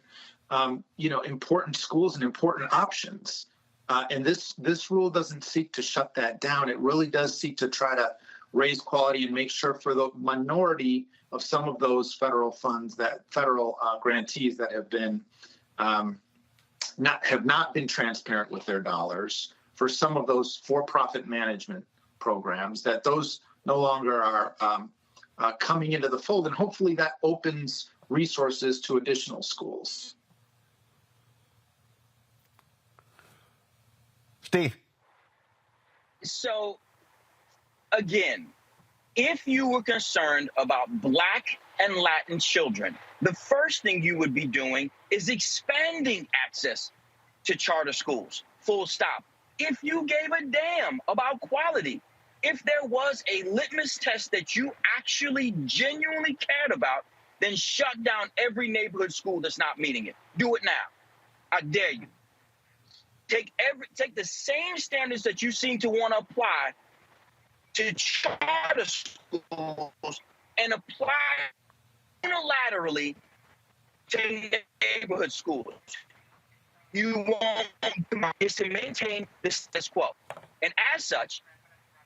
important schools and important options. And this rule doesn't seek to shut that down. It really does seek to try to raise quality and make sure for the minority of some of those federal funds, that federal grantees that have been not been transparent with their dollars, for some of those for-profit management programs, that those no longer are coming into the fold, and hopefully that opens resources to additional schools. Steve. So, again, if you were concerned about Black and Latin children, the first thing you would be doing is expanding access to charter schools, full stop. If you gave a damn about quality, if there was a litmus test that you actually genuinely cared about, then shut down every neighborhood school that's not meeting it. Do it now. I dare you. Take the same standards that you seem to want to apply to charter schools and apply unilaterally to neighborhood schools. You want is to maintain the status quo. And as such,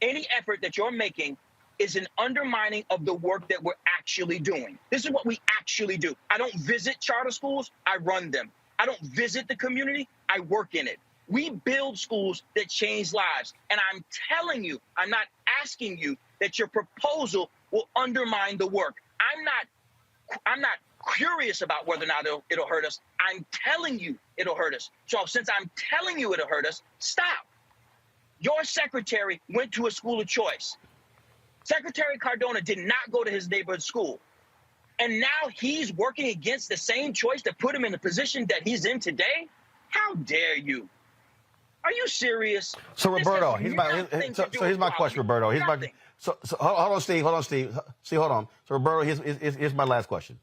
any effort that you're making is an undermining of the work that we're actually doing. This is what we actually do. I don't visit charter schools, I run them. I don't visit the community, I work in it. We build schools that change lives. And I'm telling you, I'm not asking you that your proposal will undermine the work. I'm not curious about whether or not it'll hurt us. I'm telling you it'll hurt us. So since I'm telling you it'll hurt us, stop. Your secretary went to a school of choice. Secretary Cardona did not go to his neighborhood school. And now he's working against the same choice that put him in the position that he's in today? How dare you? Are you serious? So Roberto, here's my question, Roberto. So hold on, Steve. See, hold on. So Roberto, here's my last question.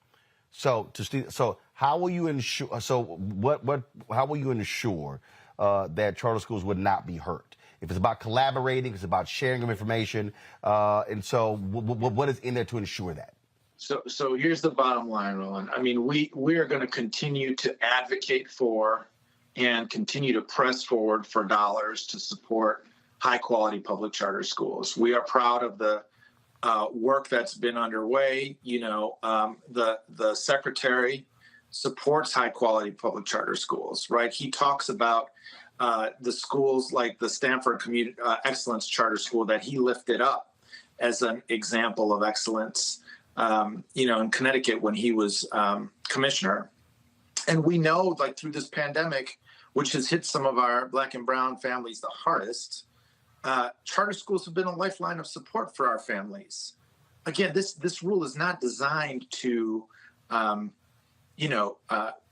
So to Steve, so how will you ensure? So how will you ensure that charter schools would not be hurt? If it's about collaborating, it's about sharing of information, and so what is in there to ensure that? So here's the bottom line, Roland. I mean, we are going to continue to advocate for and continue to press forward for dollars to support high-quality public charter schools. We are proud of the work that's been underway. You know, the secretary supports high-quality public charter schools, right? He talks about the schools like the Stanford Community Excellence Charter School that he lifted up as an example of excellence, you know, in Connecticut when he was commissioner. And we know, like, through this pandemic, which has hit some of our Black and brown families the hardest, charter schools have been a lifeline of support for our families. Again, this rule is not designed to,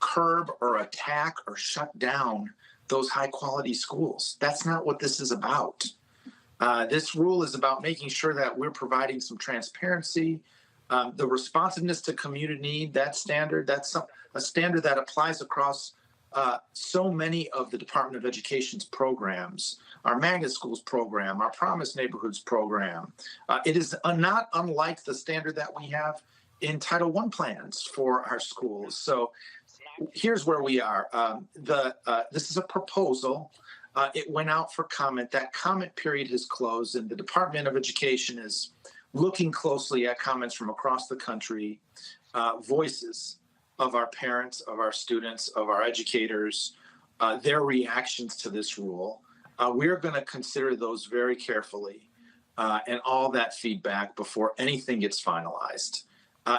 curb or attack or shut down those high quality schools. That's not what this is about. This rule is about making sure that we're providing some transparency, the responsiveness to community need, that standard, that's a standard that applies across so many of the Department of Education's programs, our Magnet Schools program, our Promise Neighborhoods program. It is not unlike the standard that we have in Title I plans for our schools. So here's where we are. This is a proposal. It went out for comment. That comment period has closed, and the Department of Education is looking closely at comments from across the country, voices of our parents, of our students, of our educators, their reactions to this rule. We're going to consider those very carefully and all that feedback before anything gets finalized.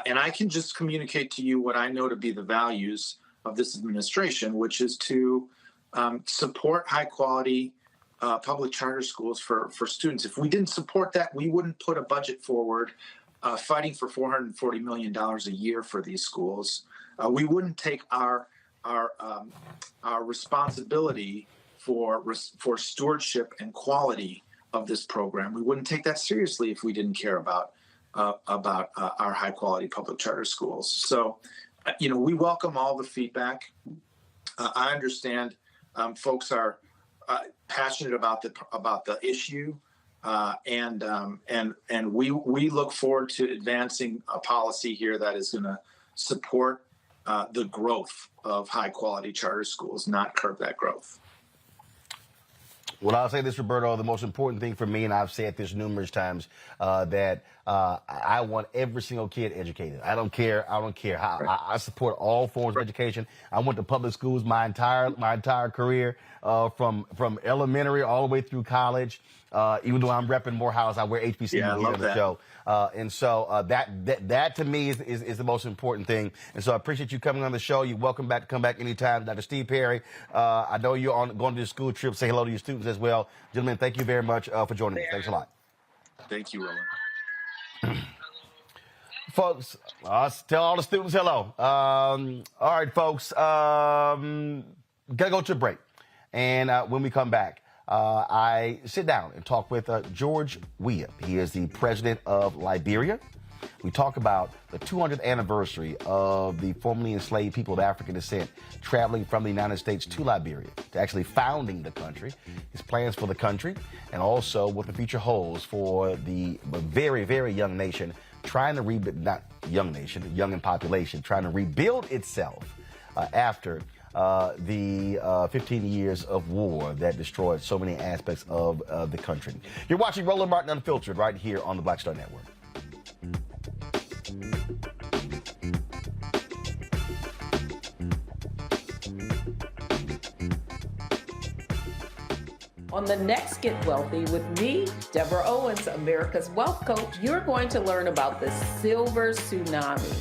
And I can just communicate to you what I know to be the values of this administration, which is to support high quality public charter schools for students. If we didn't support that, we wouldn't put a budget forward fighting for $440 million a year for these schools. We wouldn't take our responsibility for stewardship and quality of this program. We wouldn't take that seriously if we didn't care about our high quality public charter schools. So, we welcome all the feedback. I understand folks are passionate about the issue, and we look forward to advancing a policy here that is going to support the growth of high quality charter schools, not curb that growth. Well, I'll say this, Roberto, the most important thing for me, and I've said this numerous times, that I want every single kid educated. I don't care how. I support all forms of education. I went to public schools my entire career, from elementary all the way through college. Even though I'm repping Morehouse, I wear HBCU on the show. And so that to me is the most important thing. And so I appreciate you coming on the show. You're welcome back to come back anytime. Dr. Steve Perry, I know you're going to the school trip. Say hello to your students as well. Gentlemen, thank you very much for joining me. Thanks a lot. Thank you, Roland. Folks, tell all the students hello. All right, folks, gotta go to a break. And when we come back, I sit down and talk with George Weah. He is the president of Liberia. We talk about the 200th anniversary of the formerly enslaved people of African descent traveling from the United States to Liberia, to actually founding the country, his plans for the country, and also what the future holds for the very, very young nation trying to rebuild, not young nation, young in population, trying to rebuild itself after the 15 years of war that destroyed so many aspects of the country. You're watching Roland Martin Unfiltered right here on the Black Star Network. On the next Get Wealthy with me, Deborah Owens, America's Wealth Coach, you're going to learn about the silver tsunami,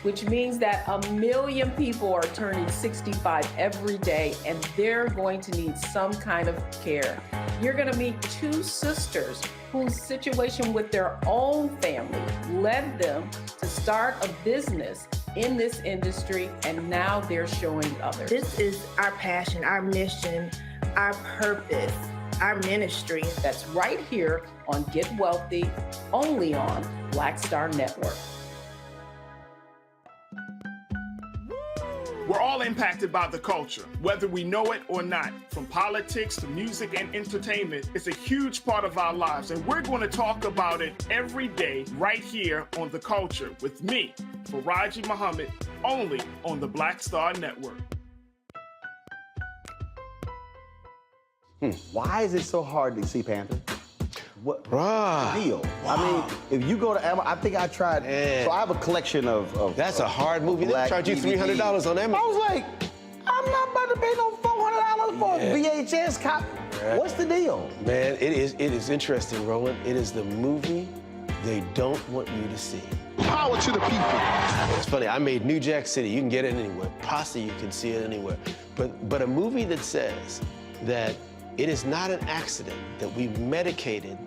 which means that 1 million people are turning 65 every day, and they're going to need some kind of care. You're going to meet two sisters whose situation with their own family led them to start a business in this industry, and now they're showing others. This is our passion, our mission, our purpose, our ministry. That's right here on Get Wealthy, only on Black Star Network. We're all impacted by the culture, whether we know it or not. From politics to music and entertainment, it's a huge part of our lives, and we're going to talk about it every day right here on The Culture with me, Faraji Muhammad, only on the Black Star Network. Why is it so hard to see Panther? What deal? Wow. I mean, if you go to Amazon, I think I tried. So I have a collection of that's a hard movie. They charge you $300 on Amazon. I was like, I'm not about to pay no $400 for a VHS copy. What's the deal? Man, it is interesting, Roland. It is the movie they don't want you to see. Power to the people. It's funny. I made New Jack City. You can get it anywhere. Pasta, you can see it anywhere. But a movie that says that it is not an accident that we medicated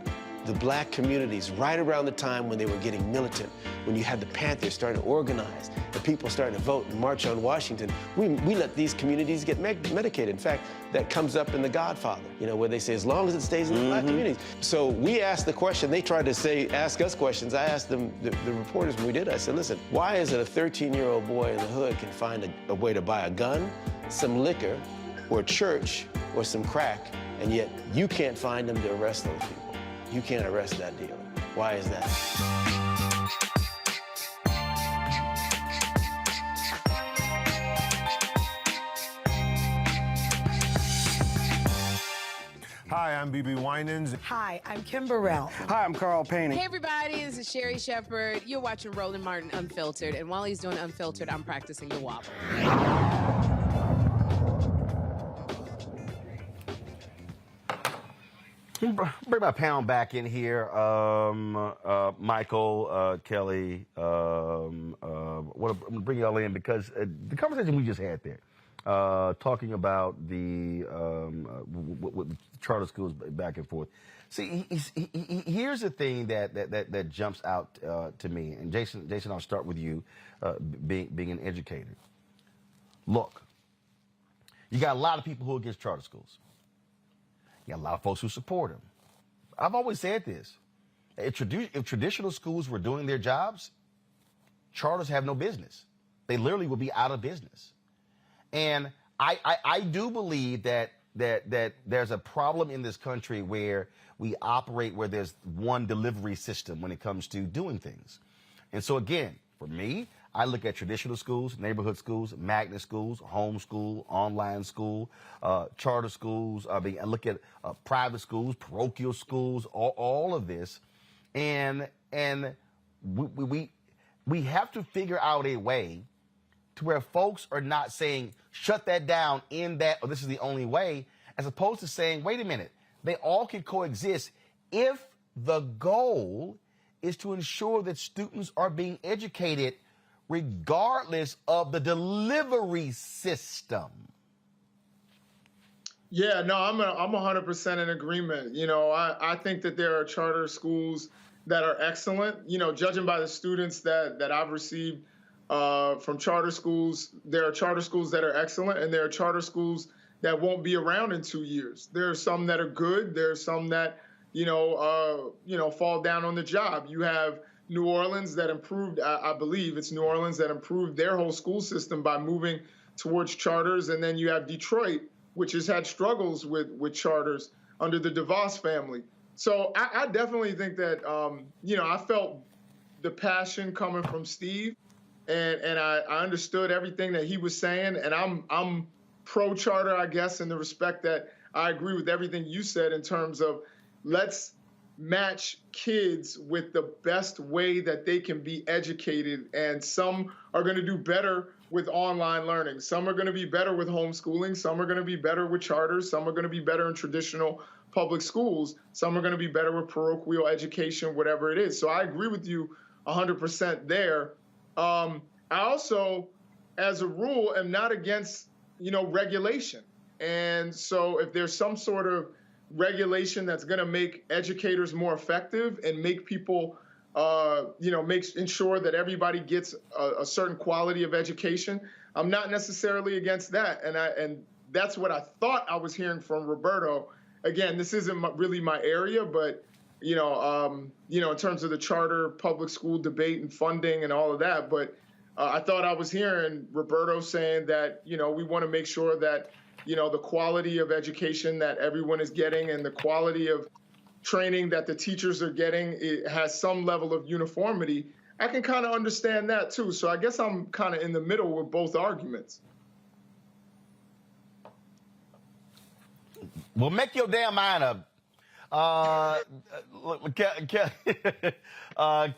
the black communities right around the time when they were getting militant, when you had the Panthers starting to organize and people starting to vote and march on Washington. We let these communities get medicated. In fact, that comes up in The Godfather, you know, where they say, as long as it stays in the black communities. So we asked the question, they tried to ask us questions. I asked them, the reporters when we did, I said, listen, why is it a 13-year-old boy in the hood can find a way to buy a gun, some liquor, or church, or some crack, and yet you can't find them to arrest those people? You can't arrest that dealer. Why is that? Hi, I'm BB Winans. Hi, I'm Kim Burrell. Hi, I'm Carl Payne. Hey, everybody, this is Sherry Shepherd. You're watching Roland Martin Unfiltered, and while he's doing Unfiltered, I'm practicing the wobble. Bring my pound back in here. Michael, Kelly, I'm going to bring y'all in because the conversation we just had there, talking about the with charter schools back and forth. See, here's the thing that jumps out to me. And Jason, I'll start with you, being an educator. Look, you got a lot of people who are against charter schools. You got a lot of folks who support them. I've always said this. If traditional schools were doing their jobs, charters have no business. They literally will be out of business. And I do believe that there's a problem in this country where we operate where there's one delivery system when it comes to doing things. And so again, for me, I look at traditional schools, neighborhood schools, magnet schools, homeschool, online school, charter schools. I look at private schools, parochial schools, all of this, and we have to figure out a way to where folks are not saying shut that down, in that, or this is the only way, as opposed to saying, wait a minute, they all can coexist if the goal is to ensure that students are being educated regardless of the delivery system. Yeah, no, I'm 100% in agreement. You know, I think that there are charter schools that are excellent. You know, judging by the students that I've received from charter schools, there are charter schools that are excellent, and there are charter schools that won't be around in 2 years. There are some that are good. There are some that, fall down on the job. You have New Orleans that improved, I believe it's New Orleans that improved their whole school system by moving towards charters. And then you have Detroit, which has had struggles with charters under the DeVos family. So I definitely think that, I felt the passion coming from Steve, and I understood everything that he was saying. And I'm pro-charter, I guess, in the respect that I agree with everything you said in terms of let's match kids with the best way that they can be educated. And some are going to do better with online learning. Some are going to be better with homeschooling. Some are going to be better with charters. Some are going to be better in traditional public schools. Some are going to be better with parochial education, whatever it is. So I agree with you 100% there. I also, as a rule, am not against, regulation. And so if there's some sort of regulation that's going to make educators more effective and make people, ensure that everybody gets a certain quality of education, I'm not necessarily against that. And that's what I thought I was hearing from Roberto. Again, this isn't really my area, but, in terms of the charter public school debate and funding and all of that. But I thought I was hearing Roberto saying that, we want to make sure that, the quality of education that everyone is getting and the quality of training that the teachers are getting, it has some level of uniformity. I can kind of understand that too. So I guess I'm kind of in the middle with both arguments. Well, make your damn mind up.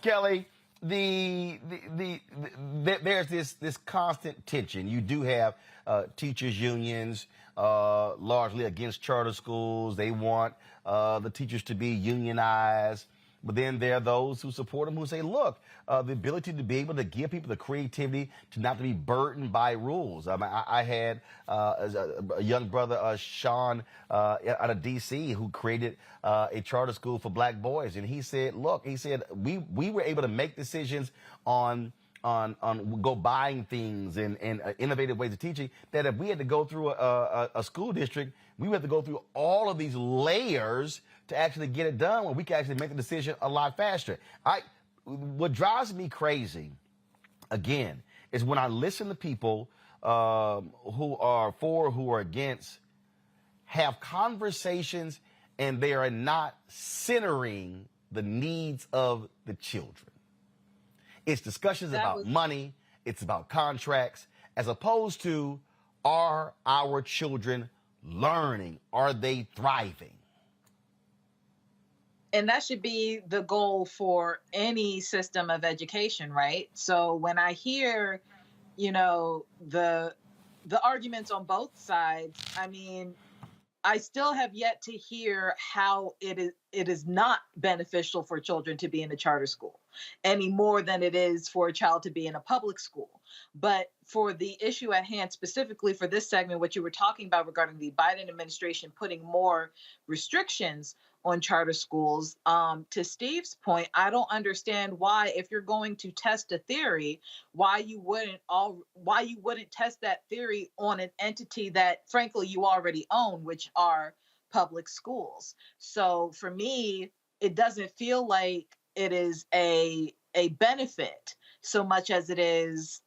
Kelly, there's this constant tension. You do have teachers unions largely against charter schools. They want the teachers to be unionized. But then there are those who support them who say, look, the ability to be able to give people the creativity to not to be burdened by rules. I had a young brother, Sean, out of D.C., who created a charter school for black boys. And he said, look, we were able to make decisions on go buying things and innovative ways of teaching, that if we had to go through a school district, we would have to go through all of these layers to actually get it done, when we can actually make the decision a lot faster. What drives me crazy, again, is when I listen to people who are for, who are against, have conversations, and they are not centering the needs of the children. It's discussions about money, it's about contracts, as opposed to, are our children learning? Are they thriving? And that should be the goal for any system of education, right? So when I hear, the arguments on both sides, I still have yet to hear how it is not beneficial for children to be in a charter school any more than it is for a child to be in a public school. But for the issue at hand, specifically for this segment, what you were talking about regarding the Biden administration putting more restrictions on charter schools, to Steve's point, I don't understand why, if you're going to test a theory, why you wouldn't test that theory on an entity that, frankly, you already own, which are public schools. So for me, it doesn't feel like it is a benefit so much as it is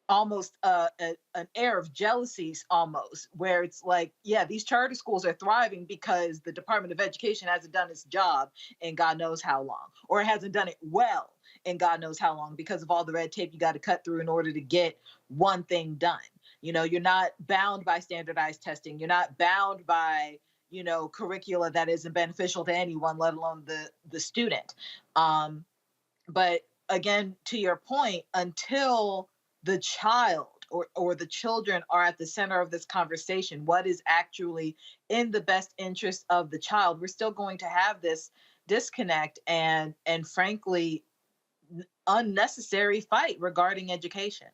almost an air of jealousy, almost, where it's like, yeah, these charter schools are thriving because the Department of Education hasn't done its job in God knows how long, or it hasn't done it well in God knows how long because of all the red tape you got to cut through in order to get one thing done. You know, you're not bound by standardized testing. You're not bound by, you know, curricula that isn't beneficial to anyone, let alone the student. But again, to your point, until the child or the children are at the center of this conversation, what is actually in the best interest of the child, we're still going to have this disconnect and frankly, unnecessary fight regarding education.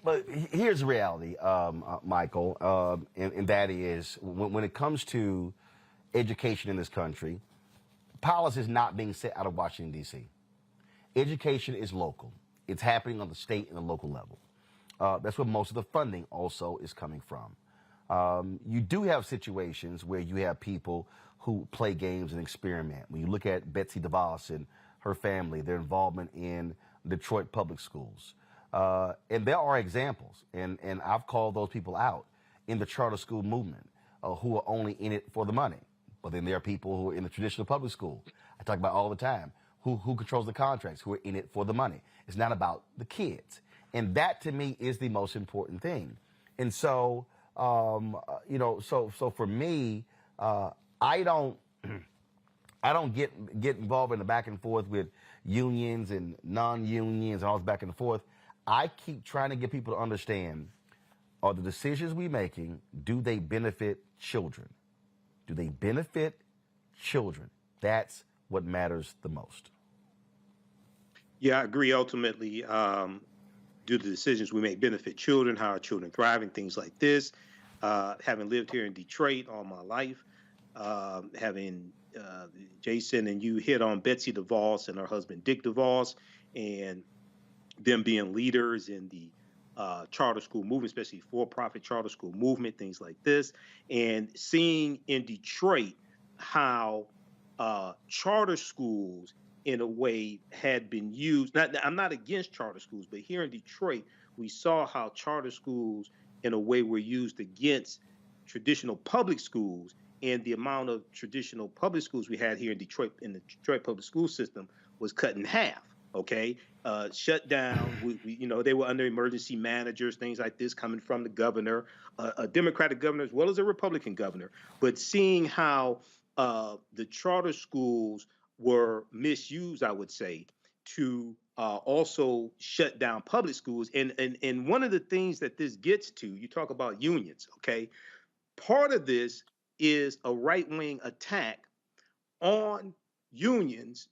But here's the reality, Michael, and that is when it comes to education in this country, policy is not being set out of Washington, D.C. Education is local. It's happening on the state and the local level. That's where most of the funding also is coming from. You do have situations where you have people who play games and experiment. When you look at Betsy DeVos and her family, their involvement in Detroit public schools. And there are examples, and I've called those people out in the charter school movement who are only in it for the money. But then there are people who are in the traditional public school, I talk about all the time, who controls the contracts, who are in it for the money. It's not about the kids. And that, to me, is the most important thing. And so, you know, so for me, I don't get involved in the back and forth with unions and non-unions and all this back and forth. I keep trying to get people to understand, are the decisions we're making, do they benefit children? Do they benefit children? That's what matters the most. Yeah, I agree. Ultimately, do the decisions we make benefit children? How are children thriving? Things like this. Having lived here in Detroit all my life, having Jason and you hit on Betsy DeVos and her husband Dick DeVos, and them being leaders in the charter school movement, especially for-profit charter school movement, things like this, and seeing in Detroit how charter schools in a way had been used. I'm not against charter schools, but here in Detroit, we saw how charter schools in a way were used against traditional public schools, and the amount of traditional public schools we had here in Detroit, in the Detroit public school system, was cut in half. Okay, shut down. You know, they were under emergency managers, things like this coming from the governor, a Democratic governor as well as a Republican governor. But seeing how the charter schools were misused, I would say, to also shut down public schools. And one of the things that this gets to, you talk about unions, okay? Part of this is a right-wing attack on unions,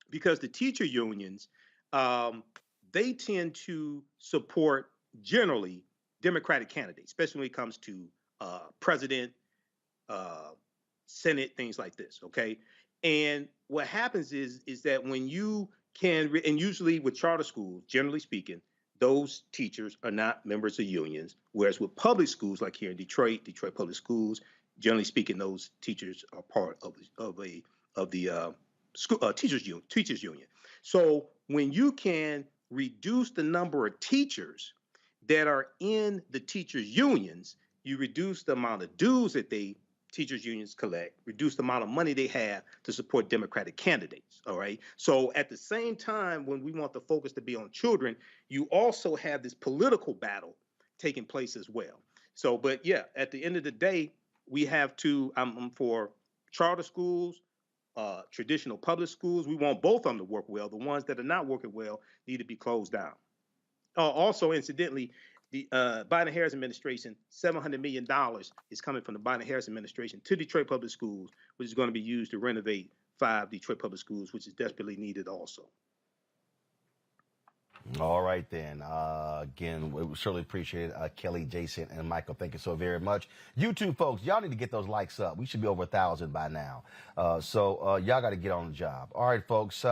because the teacher unions, they tend to support generally Democratic candidates, especially when it comes to president, Senate, things like this, okay? And what happens is that when you can, and usually with charter schools, generally speaking, those teachers are not members of unions, whereas with public schools, like here in Detroit public schools, generally speaking, those teachers are part of the school teachers union. So when you can reduce the number of teachers that are in the teachers unions, you reduce the amount of dues that teachers unions collect, reduce the amount of money they have to support Democratic candidates. All right. So at the same time, when we want the focus to be on children, you also have this political battle taking place as well. So, but yeah, at the end of the day, we have to, I'm for charter schools, traditional public schools. We want both of them to work well. The ones that are not working well need to be closed down. Also, incidentally, the Biden-Harris administration, $700 million is coming from the Biden-Harris administration to Detroit public schools, which is going to be used to renovate 5 Detroit public schools, which is desperately needed also. All right, then. Again, we certainly appreciate it. Kelly, Jason, and Michael, thank you so very much. You two folks, y'all need to get those likes up. We should be over 1,000 by now. So y'all got to get on the job. All right, folks.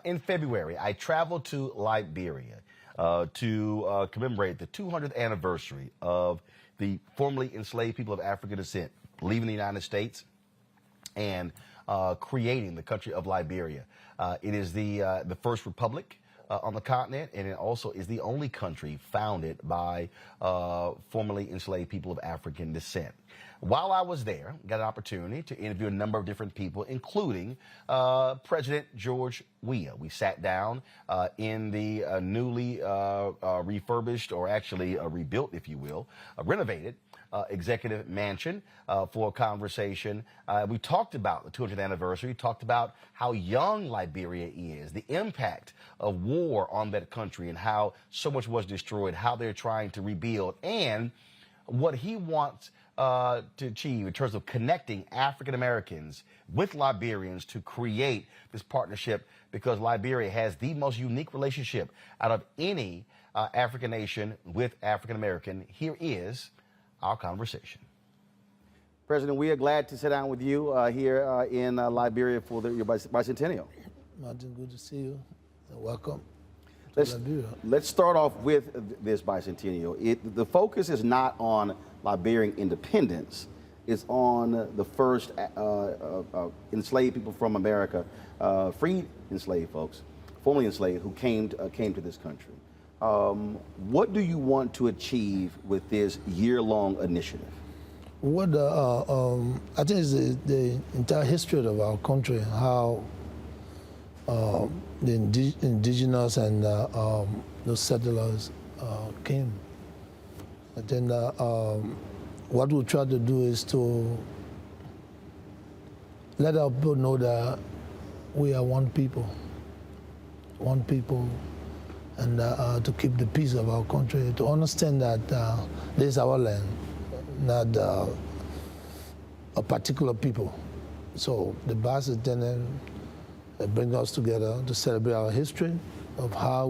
In February, I traveled to Liberia to commemorate the 200th anniversary of the formerly enslaved people of African descent leaving the United States and creating the country of Liberia. It is the first republic on the continent, and it also is the only country founded by formerly enslaved people of African descent. While I was there, got an opportunity to interview a number of different people, including President George Weah. We sat down in the newly refurbished, or actually rebuilt, if you will, renovated executive mansion for a conversation. We talked about the 200th anniversary, talked about how young Liberia is, the impact of war on that country and how so much was destroyed, how they're trying to rebuild, and what he wants to achieve in terms of connecting African Americans with Liberians to create this partnership, because Liberia has the most unique relationship out of any African nation with African American. Here is our conversation. President Weah, glad to sit down with you here in Liberia for your bicentennial. Martin, good to see you. Welcome. Let's start off with this bicentennial. The focus is not on Liberian independence. It's on the first enslaved people from America, freed enslaved folks, formerly enslaved, who came to this country. What do you want to achieve with this year-long initiative? What I think is the entire history of our country, how the indigenous and those settlers came. And then what we try to do is to let our people know that we are one people, and to keep the peace of our country, to understand that this is our land, not a particular people. So the bicentennial brings us together to celebrate our history of how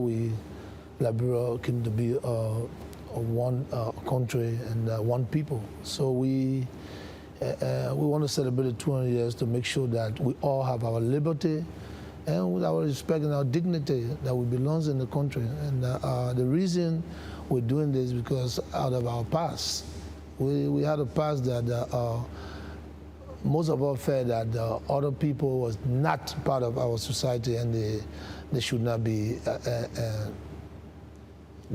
Liberia came to be one country and one people. So we want to celebrate the 200 years to make sure that we all have our liberty and with our respect and our dignity that we belongs in the country. And the reason we're doing this is because out of our past, we had a past that most of us felt that other people was not part of our society and they should not be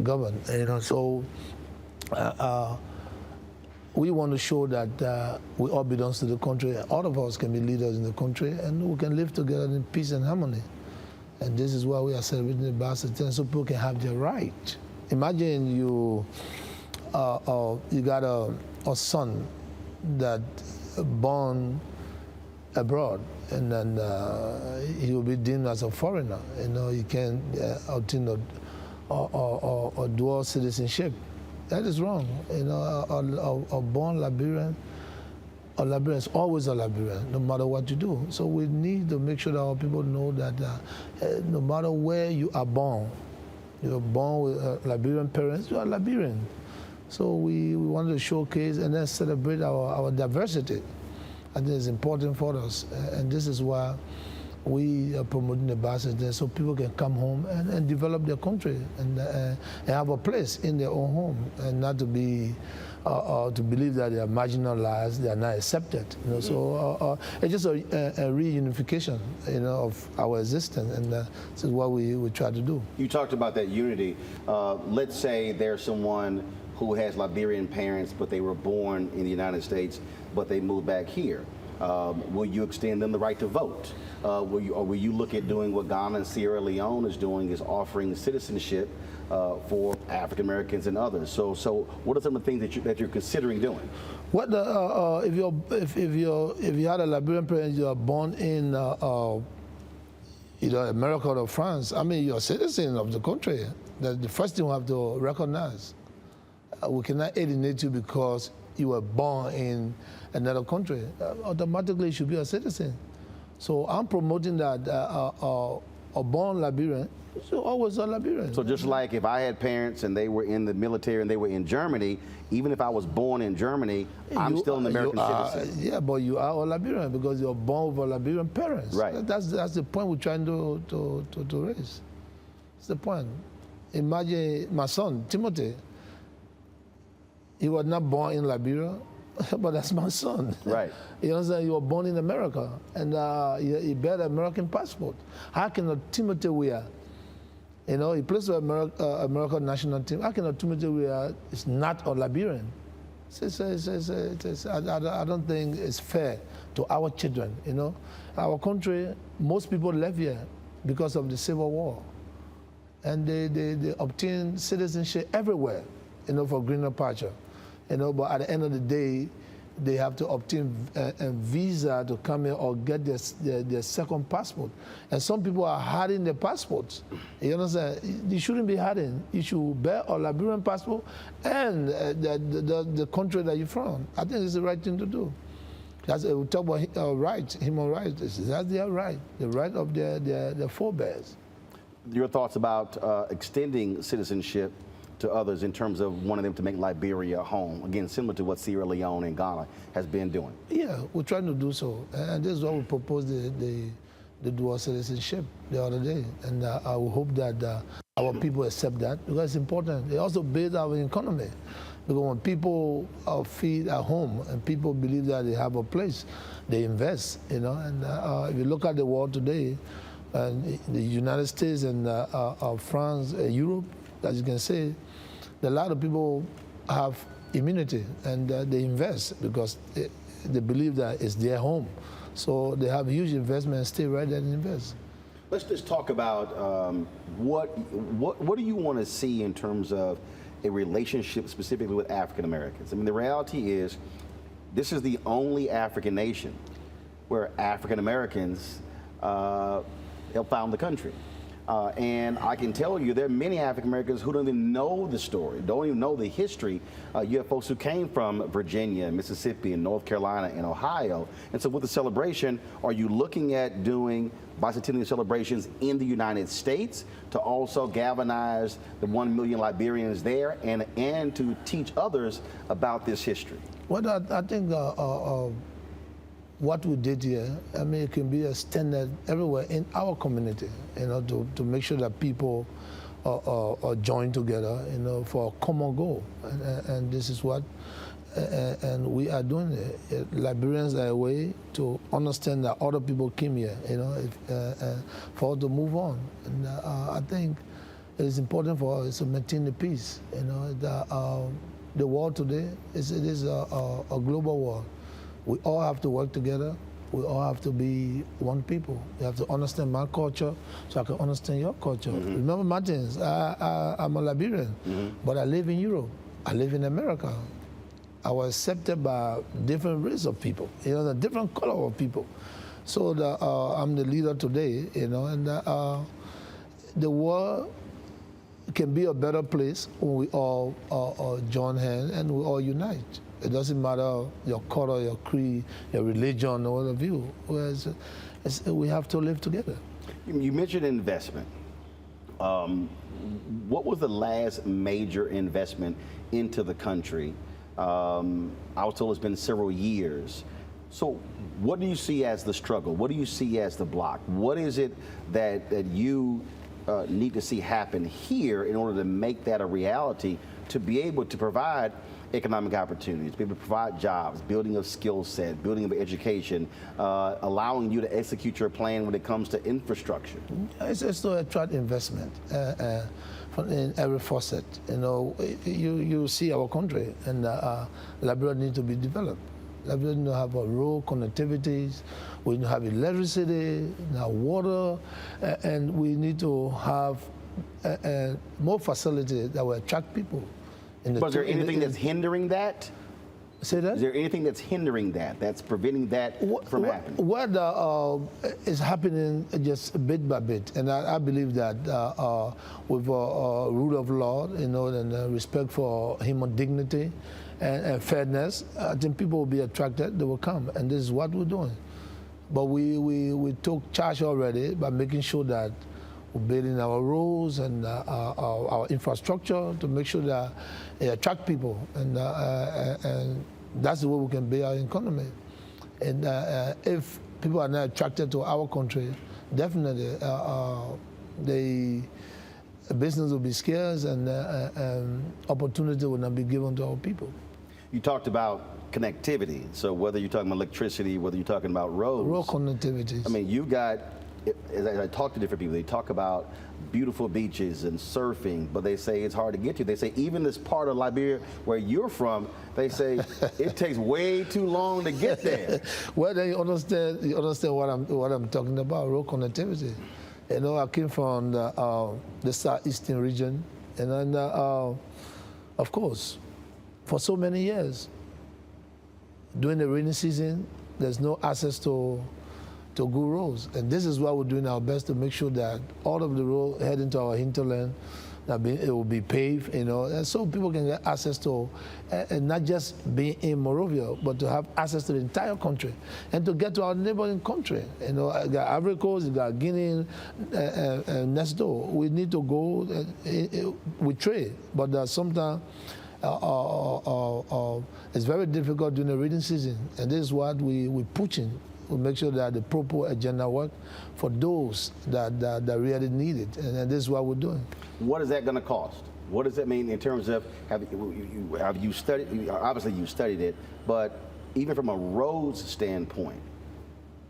governed. You know, so we want to show that we all belong to the country. All of us can be leaders in the country, and we can live together in peace and harmony. And this is why we are celebrating the bicentennial, so people can have their right. Imagine you got a son that born abroad, and then he will be deemed as a foreigner. You know, he can obtain a dual citizenship. That is wrong. You know, a born Liberian, a Liberian is always a Liberian, no matter what you do. So we need to make sure that our people know that no matter where you are born with Liberian parents, you are Liberian. So we wanted to showcase and then celebrate our diversity. I think it's important for us, and this is why we are promoting the bicentennial, so people can come home and develop their country and have a place in their own home, and not to be to believe that they are marginalized, they are not accepted. You know, so it's just a reunification, you know, of our existence, and this is what we try to do. You talked about that unity. Let's say there's someone who has Liberian parents, but they were born in the United States, but they moved back here. Will you extend them the right to vote? Will you look at doing what Ghana and Sierra Leone is doing, is offering citizenship for African Americans and others? So what are some of the things that you're considering doing? What if you had a Liberian parent, you are born in either America or France, I mean, you're a citizen of the country. That's the first thing we have to recognize. We cannot alienate you because you were born in another country. Automatically, you should be a citizen. So I'm promoting that a born Liberian is always a Liberian. So just like if I had parents and they were in the military and they were in Germany, even if I was born in Germany, I'm still an American citizen. Yeah, but you are a Liberian because you're born with a Liberian parents. Right. That's the point we're trying to raise. That's the point. Imagine my son, Timothy. He was not born in Liberia, but that's my son. Right. You understand? You were born in America, and he bear an American passport. How can a Timothy Weah, You know, he plays for American national team. How can a Timothy is not a Liberian? I don't think it's fair to our children, you know. Our country, most people left here because of the Civil War. And they obtain citizenship everywhere, you know, for greener pasture. You know, but at the end of the day, they have to obtain a visa to come here or get their second passport. And some people are hiding their passports. You understand? You shouldn't be hiding. You should bear a Liberian passport and the country that you're from. I think it's the right thing to do. That's, we talk about rights, human rights. That's their right, the right of their forebears. Your thoughts about extending citizenship to others in terms of wanting them to make Liberia home, again, similar to what Sierra Leone and Ghana has been doing? Yeah, we're trying to do so. And this is why we proposed the dual citizenship the other day. And I will hope that our people accept that, because it's important. It also builds our economy. Because when people feed at home and people believe that they have a place, they invest, you know. And if you look at the world today, and the United States and France, Europe, as you can see, a lot of people have immunity and they invest because they believe that it's their home. So they have huge investment and stay right there and invest. Let's just talk about what do you want to see in terms of a relationship specifically with African Americans? I mean, the reality is this is the only African nation where African Americans helped found the country. And I can tell you there are many African Americans who don't even know the story, don't even know the history. You have folks who came from Virginia, Mississippi, and North Carolina, and Ohio. And so with the celebration, are you looking at doing bicentennial celebrations in the United States to also galvanize the 1 million Liberians there and to teach others about this history? Well, I think what we did here, I mean, it can be a standard everywhere in our community, you know, to make sure that people are joined together, you know, for a common goal. And this is what, and we are doing it. Liberians are a way to understand that other people came here, you know, for us to move on. And I think it is important for us to maintain the peace, you know. The world today, it is a global world. We all have to work together. We all have to be one people. You have to understand my culture so I can understand your culture. Mm-hmm. Remember, Martins, I'm a Liberian, but I live in Europe. I live in America. I was accepted by different race of people, you know, the different color of people. So I'm the leader today, you know, and the world can be a better place when we all join hands and we all unite. It doesn't matter your color, your creed, your religion, or whatever view. Whereas we have to live together. You mentioned investment. What was the last major investment into the country? I was told it's been several years. So what do you see as the struggle? What do you see as the block? What is it that you need to see happen here in order to make that a reality, to be able to provide economic opportunities, be able to provide jobs, building of skill set, building of education, allowing you to execute your plan when it comes to infrastructure? It's to attract investment in every facet. You know, you see our country, and Liberia needs to be developed. Liberia needs to have a rural connectivities. We need to have electricity, water, and we need to have more facilities that will attract people. But is there anything that's hindering that? Say that? Is there anything that's hindering that, that's preventing that from happening? What is happening just bit by bit, and I believe that with a rule of law, you know, and respect for human dignity and fairness, I think people will be attracted, they will come, and this is what we're doing. But we took charge already by making sure that we're building our roads and our infrastructure to make sure that it attract people, and that's the way we can build our economy. And if people are not attracted to our country, definitely the business will be scarce and opportunity will not be given to our people. You talked about connectivity. So whether you're talking about electricity, whether you're talking about roads. Road connectivity. I mean, you've got as I talk to different people, they talk about beautiful beaches and surfing, but they say it's hard to get to. They say even this part of Liberia where you're from, they say it takes way too long to get there. Well, then you understand what I'm talking about, road connectivity. You know, I came from the southeastern region, and then, of course, for so many years, during the rainy season, there's no access to good roads. And this is why we're doing our best to make sure that all of the road heading to our hinterland, it will be paved, you know, and so people can get access to, and not just being in Monrovia, but to have access to the entire country and to get to our neighboring country. You know, you got Ivory Coast, you got Guinea, next door. We need to go, we trade, but sometimes it's very difficult during the reading season, and this is what we're pushing. We make sure that the proper agenda work for those that really need it, and this is what we're doing. What is that going to cost? What does that mean in terms of, have you studied, obviously you studied it, but even from a roads standpoint,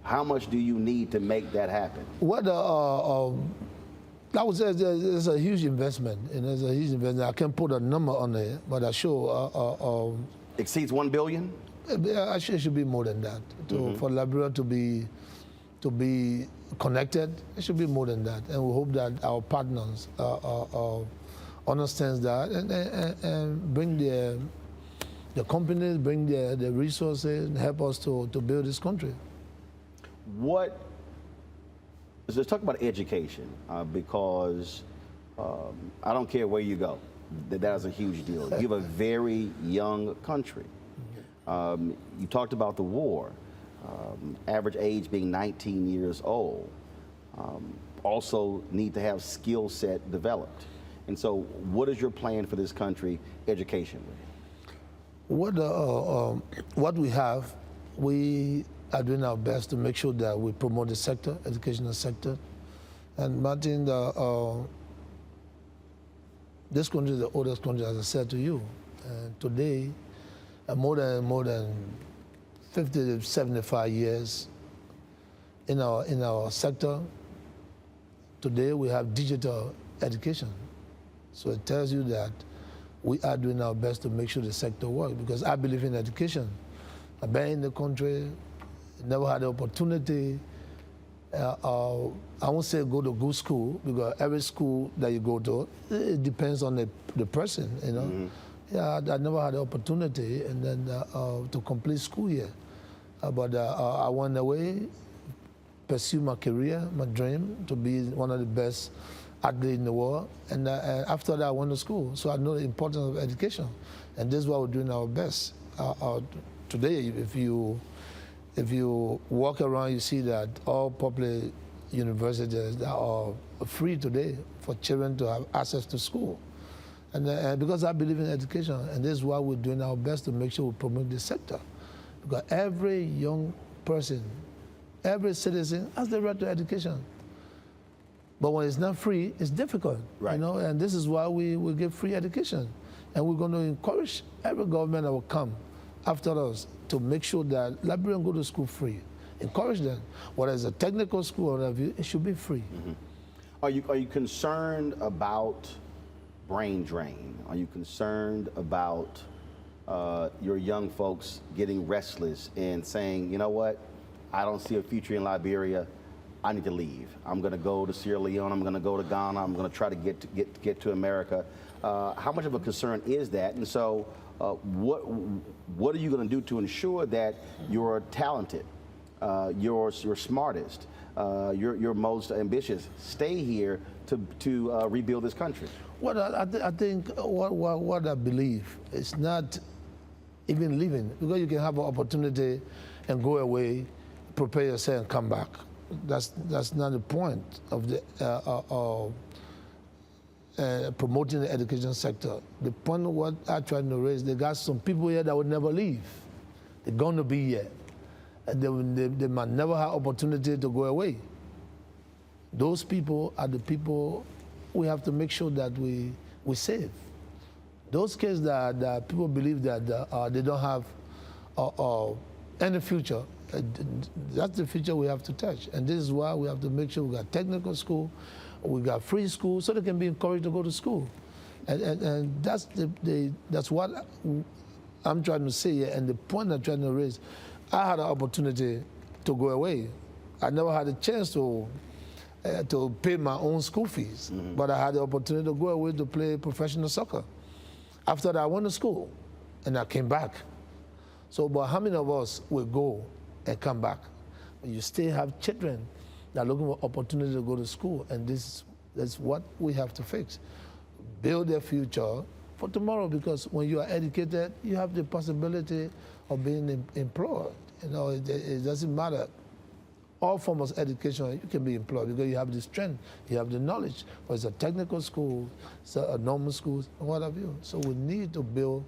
how much do you need to make that happen? What I would say it's a huge investment, and it's a huge investment. I can't put a number on it, but I sure exceeds $1 billion. It should be more than that. For Liberia to be connected, it should be more than that. And we hope that our partners understand that and bring the companies, bring the resources, and help us to build this country. Let's talk about education, because I don't care where you go. That is a huge deal. You have a very young country. You talked about the war, average age being 19 years old. Also need to have skill set developed. And so what is your plan for this country educationally? What we have, we are doing our best to make sure that we promote the sector, educational sector. And Martin, this country is the oldest country, as I said to you. And today, more than 50 to 75 years in our sector. Today we have digital education. So it tells you that we are doing our best to make sure the sector works, because I believe in education. I've been in the country, never had the opportunity. I won't say go to good school, because every school that you go to, it depends on the person, you know. Mm-hmm. Yeah, I never had the opportunity and then to complete school year. But I went away, pursue my career, my dream to be one of the best athletes in the world. And after that, I went to school. So I know the importance of education. And this is what we're doing our best. Today, if you walk around, you see that all public universities are free today for children to have access to school. And because I believe in education, and this is why we're doing our best to make sure we promote this sector. Because every young person, every citizen has the right to education. But when it's not free, it's difficult, right. You know, and this is why we give free education. And we're going to encourage every government that will come after us to make sure that Liberians go to school free. Encourage them. Whether it's a technical school or whatever, it should be free. Mm-hmm. Are you concerned about brain drain? Are you concerned about your young folks getting restless and saying, you know what, I don't see a future in Liberia, I need to leave. I'm going to go to Sierra Leone, I'm going to go to Ghana, I'm going to try to get to America. How much of a concern is that? And so what are you going to do to ensure that you're talented, you're smartest, you're most ambitious stay here to rebuild this country? Well, I think what I believe is not even leaving, because you can have an opportunity and go away, prepare yourself and come back. That's not the point of the promoting the education sector. The point of what I try to raise, they got some people here that will never leave. They're going to be here. And they might never have opportunity to go away. Those people are the people we have to make sure that we save. Those kids that people believe that they don't have and the future. That's the future we have to touch. And this is why we have to make sure we got technical school, we got free school, so they can be encouraged to go to school. And that's that's what I'm trying to say here, and the point I'm trying to raise. I had an opportunity to go away. I never had a chance to pay my own school fees, but I had the opportunity to go away to play professional soccer. After that, I went to school, and I came back. So, but how many of us will go and come back? You still have children that are looking for opportunity to go to school, and that's what we have to fix. Build their future for tomorrow, because when you are educated, you have the possibility of being employed. You know, it doesn't matter. All forms of education, you can be employed because you have the strength, you have the knowledge. Whether it's a technical school, it's a normal schools, what have you. So we need to build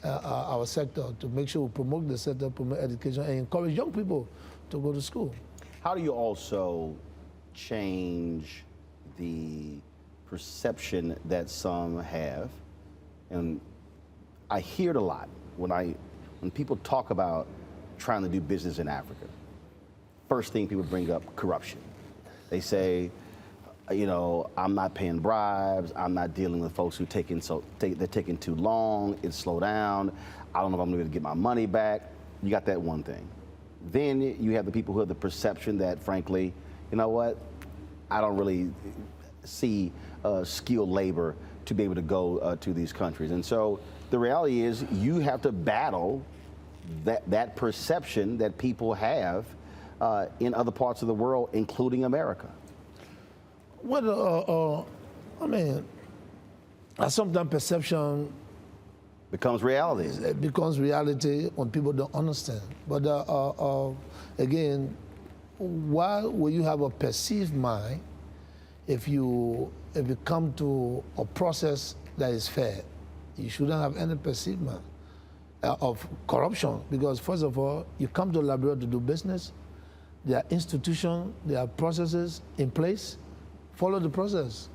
our sector to make sure we promote the sector, promote education, and encourage young people to go to school. How do you also change the perception that some have? And I hear it a lot when people talk about trying to do business in Africa. First thing people bring up, corruption. They say, you know, I'm not paying bribes. I'm not dealing with folks who they're taking too long. It's slow down. I don't know if I'm going to get my money back. You got that one thing. Then you have the people who have the perception that, frankly, you know what? I don't really see skilled labor to be able to go to these countries. And so the reality is you have to battle that perception that people have in other parts of the world, including America. Well, I mean, sometimes perception becomes reality. It becomes reality when people don't understand. But again, why will you have a perceived mind if you come to a process that is fair? You shouldn't have any perceived mind of corruption, because first of all, you come to Liberia to do business. There are institutions, there are processes in place. Follow the process.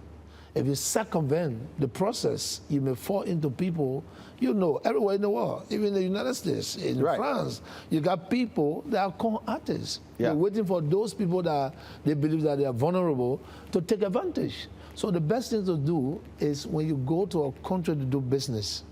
If you circumvent the process, you may fall into people, you know, everywhere in the world, even in the United States, in France, you got people that are con artists. Yeah. They're waiting for those people that they believe that they are vulnerable to take advantage. So the best thing to do is when you go to a country to do business,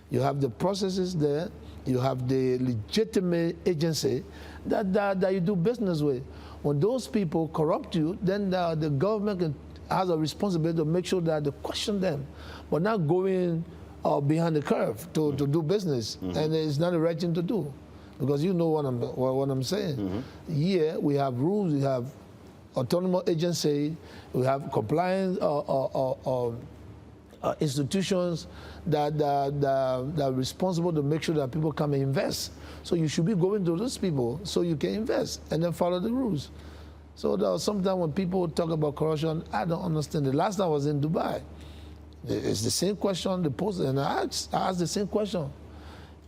you have the processes there, you have the legitimate agency that you do business with. When those people corrupt you, then the government has a responsibility to make sure that they question them, but not going behind the curve to do business. And it's not the right thing to do, because you know what I'm saying. Here we have rules, we have autonomous agency, we have compliance institutions that are responsible to make sure that people come and invest. So you should be going to those people so you can invest and then follow the rules. So sometimes when people talk about corruption, I don't understand. The last time I was in Dubai, it's the same question they posed, and I asked the same question.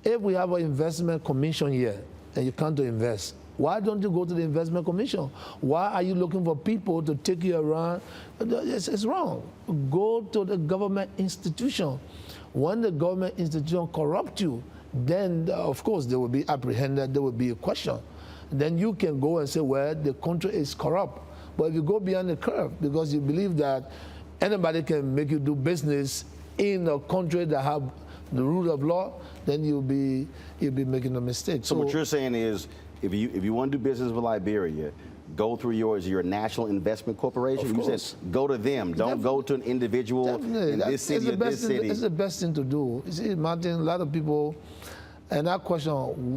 If we have an investment commission here and you come to invest, why don't you go to the investment commission? Why are you looking for people to take you around? It's wrong. Go to the government institution. When the government institution corrupt you, then of course they will be apprehended, there will be a question. Then you can go and say, well, the country is corrupt. But if you go beyond the curve because you believe that anybody can make you do business in a country that have the rule of law, then you'll be making a mistake. So what you're saying is, if you want to do business with Liberia, go through your National Investment Corporation. You said go to them. Don't go to an individual in this city or this city. It's the best thing to do. You see, Martin, a lot of people, and I question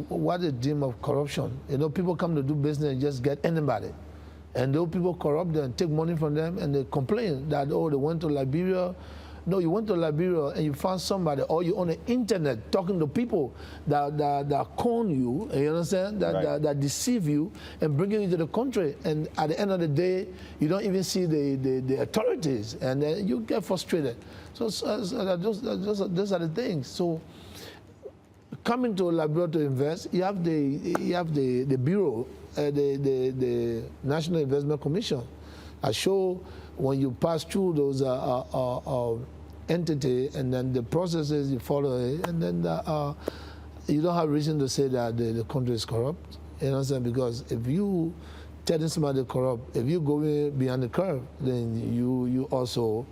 what is the dream of corruption. You know, people come to do business and just get anybody. And those people corrupt them and take money from them, and they complain that, oh, they went to Liberia. No, you went to Liberia and you found somebody, or you on the internet talking to people that con you, you understand, that deceive you and bring you into the country. And at the end of the day, you don't even see the authorities, and then you get frustrated. So those are the things. So coming to Liberia to invest, you have the bureau, the National Investment Commission. I show when you pass through those entity, and then the processes you follow, and then you don't have reason to say that the country is corrupt. You know what I'm saying? Because if you telling somebody corrupt, if you go beyond the curve, then you also,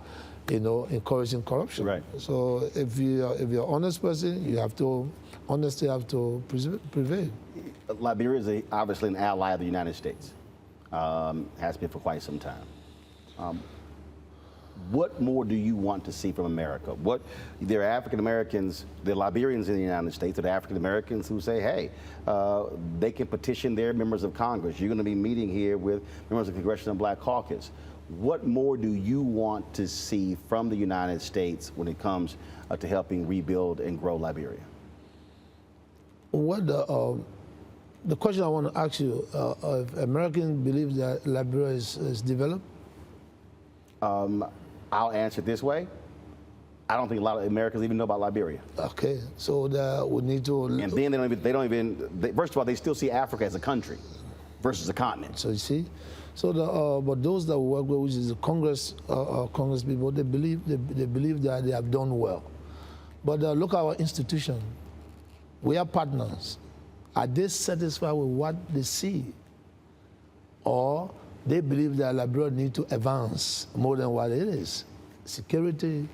encouraging corruption. Right. So if you're an honest person, you have to honesty have to prevail. Liberia is obviously an ally of the United States. Has been for quite some time. What more do you want to see from America? There are African Americans, there are Liberians in the United States, there are African Americans who say, hey, they can petition their members of Congress. You're going to be meeting here with members of the Congressional Black Caucus. What more do you want to see from the United States when it comes to helping rebuild and grow Liberia? What the question I want to ask you, if Americans believe that Liberia is developed? I'll answer it this way. I don't think a lot of Americans even know about Liberia. Okay, so we need to. And then they don't even. First of all, they still see Africa as a country versus a continent. So you see, so but those that we work with, which is the Congress people, they believe that they have done well. But look at our institution. We are partners. Are they satisfied with what they see, or they believe that Liberia needs to advance more than what it is? Security,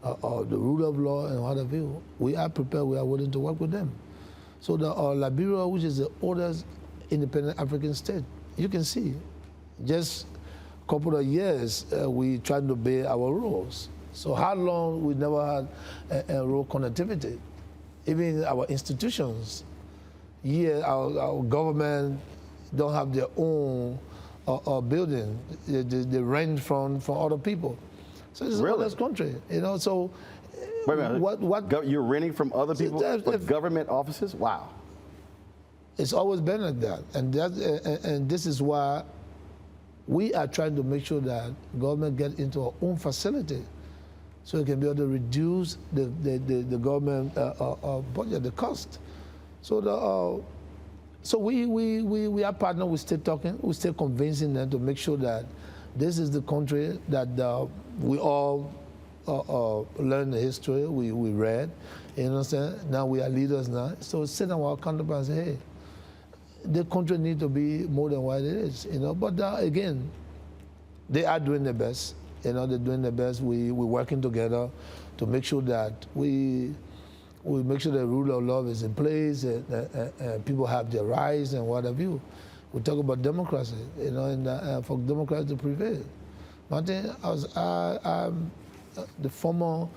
the rule of law, and what have you. We are prepared, we are willing to work with them. So the Liberia, which is the oldest independent African state, you can see, just a couple of years, we tried to obey our rules. So how long we never had a road connectivity? Even our institutions, our government don't have their own building. They rent from other people. So it's a honest country, So wait a minute. You're renting from other people for government offices? Wow. It's always been like that, and this is why we are trying to make sure that government get into our own facility, so it can be able to reduce the government budget, the cost. So we are partners. We stay talking. We stay convincing them to make sure that this is the country that we all learn the history. We read. You understand? Now we are leaders now. So sit down with our counterparts and say, hey, the country needs to be more than what it is. But again, they are doing their best. They're doing their best. We're working together to make sure that we make sure the rule of law is in place, and people have their rights and what have you. We talk about democracy, and for democracy to prevail. Martin, I'm the former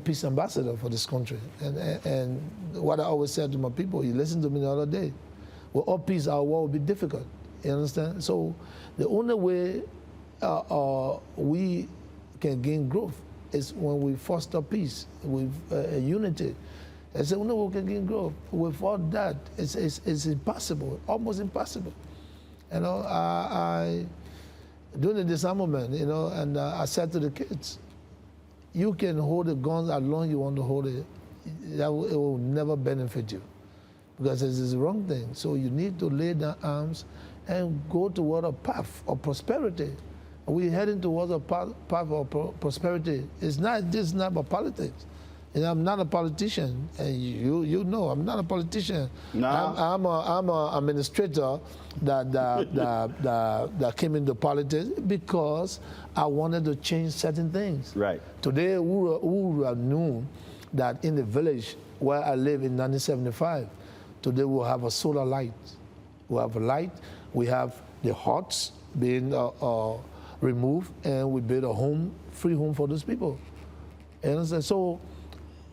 peace ambassador for this country, and what I always said to my people, you listened to me the other day, without peace, our war will be difficult. You understand? So the only way we can gain growth is when we foster peace with unity. It's the only way we can gain growth. Without that, it's impossible, almost impossible. During the disarmament, and I said to the kids, you can hold the guns as long as you want to hold it. It will never benefit you, because this is the wrong thing. So you need to lay down arms and go toward a path of prosperity. We're heading towards a path of prosperity. It's not about politics. I'm not a politician, and you know I'm not a politician. No. I'm an administrator that came into politics because I wanted to change certain things. Right. Today, we would have known that in the village where I live in 1975, today we'll have a solar light. We have a light. We have the huts being removed, and we build a free home for those people. And so,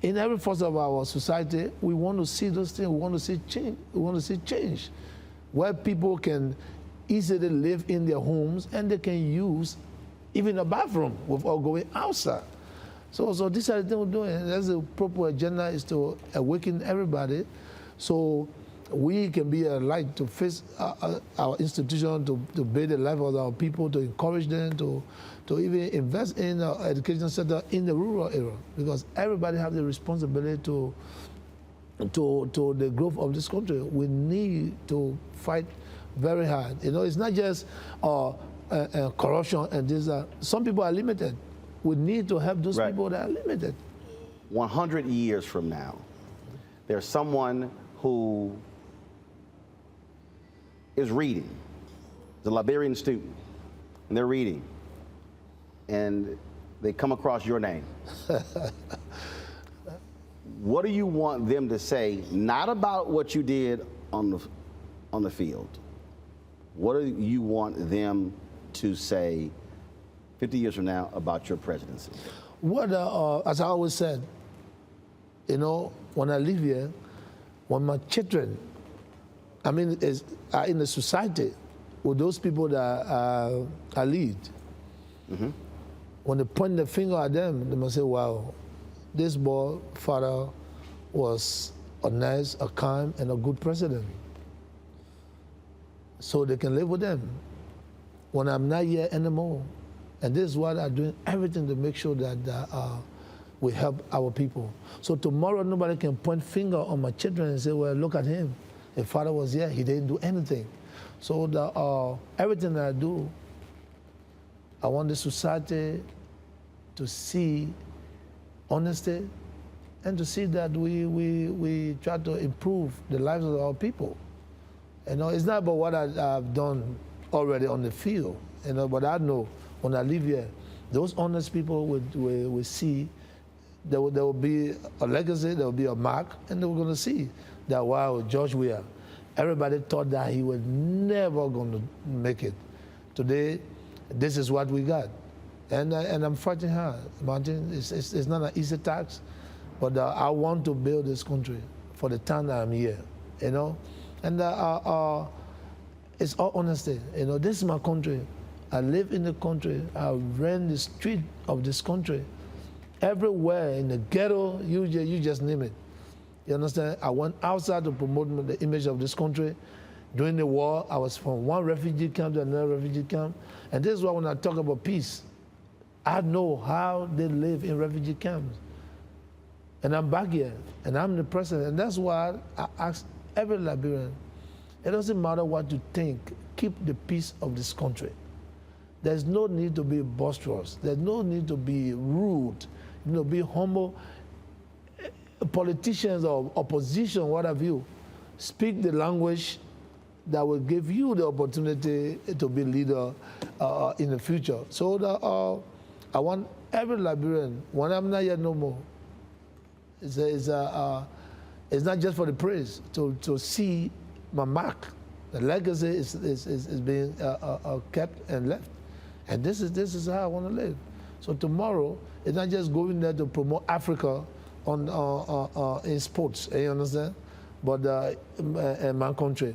in every facet of our society, we want to see those things. We want to see change. We want to see change, where people can easily live in their homes and they can use even a bathroom without going outside. So these are the things we're doing. That's the proper agenda, is to awaken everybody, so we can be a light to face our institution, to build the life of our people, to encourage them to even invest in our education center in the rural area, because everybody has the responsibility to the growth of this country. We need to fight very hard. It's not just corruption and this. Some people are limited. We need to help those people that are limited. 100 years from now, there's someone who is reading, the Liberian student, and they're reading, and they come across your name. What do you want them to say, not about what you did on the field? What do you want them to say 50 years from now about your presidency? What, as I always said, you know, when I live here, when my children, I mean, are in the society with those people that I lead, when they point the finger at them, they must say, wow, this boy, father, was a nice, a kind, and a good president. So they can live with them when I'm not here anymore. And this is what I'm doing, everything to make sure that we help our people. So tomorrow, nobody can point finger on my children and say, well, look at him. If father was here, he didn't do anything. So everything that I do, I want the society to see honesty and to see that we try to improve the lives of our people. You know, it's not about what I've done already on the field, you know, but I know when I live here, those honest people will see there will be a legacy, there will be a mark, and they're going to see that, wow, George Weah, everybody thought that he was never going to make it. Today, this is what we got. And I'm fighting hard, Martin. It's not an easy task, but I want to build this country for the time that I'm here, you know? And it's all honesty. You know, this is my country. I live in the country. I ran the street of this country. Everywhere, in the ghetto, you just name it. You understand? I went outside to promote the image of this country. During the war, I was from one refugee camp to another refugee camp. And this is why when I talk about peace, I know how they live in refugee camps. And I'm back here, and I'm the president. And that's why I ask every Liberian, it doesn't matter what you think, keep the peace of this country. There's no need to be boisterous. There's no need to be rude, you know, be humble. Politicians or opposition, what have you, speak the language that will give you the opportunity to be leader in the future. So I want every Liberian, when I'm not here no more, it's not just for the praise, to see my mark. The legacy is being kept and left. And this is how I want to live. So tomorrow, it's not just going there to promote Africa in sports, you understand? But in my country.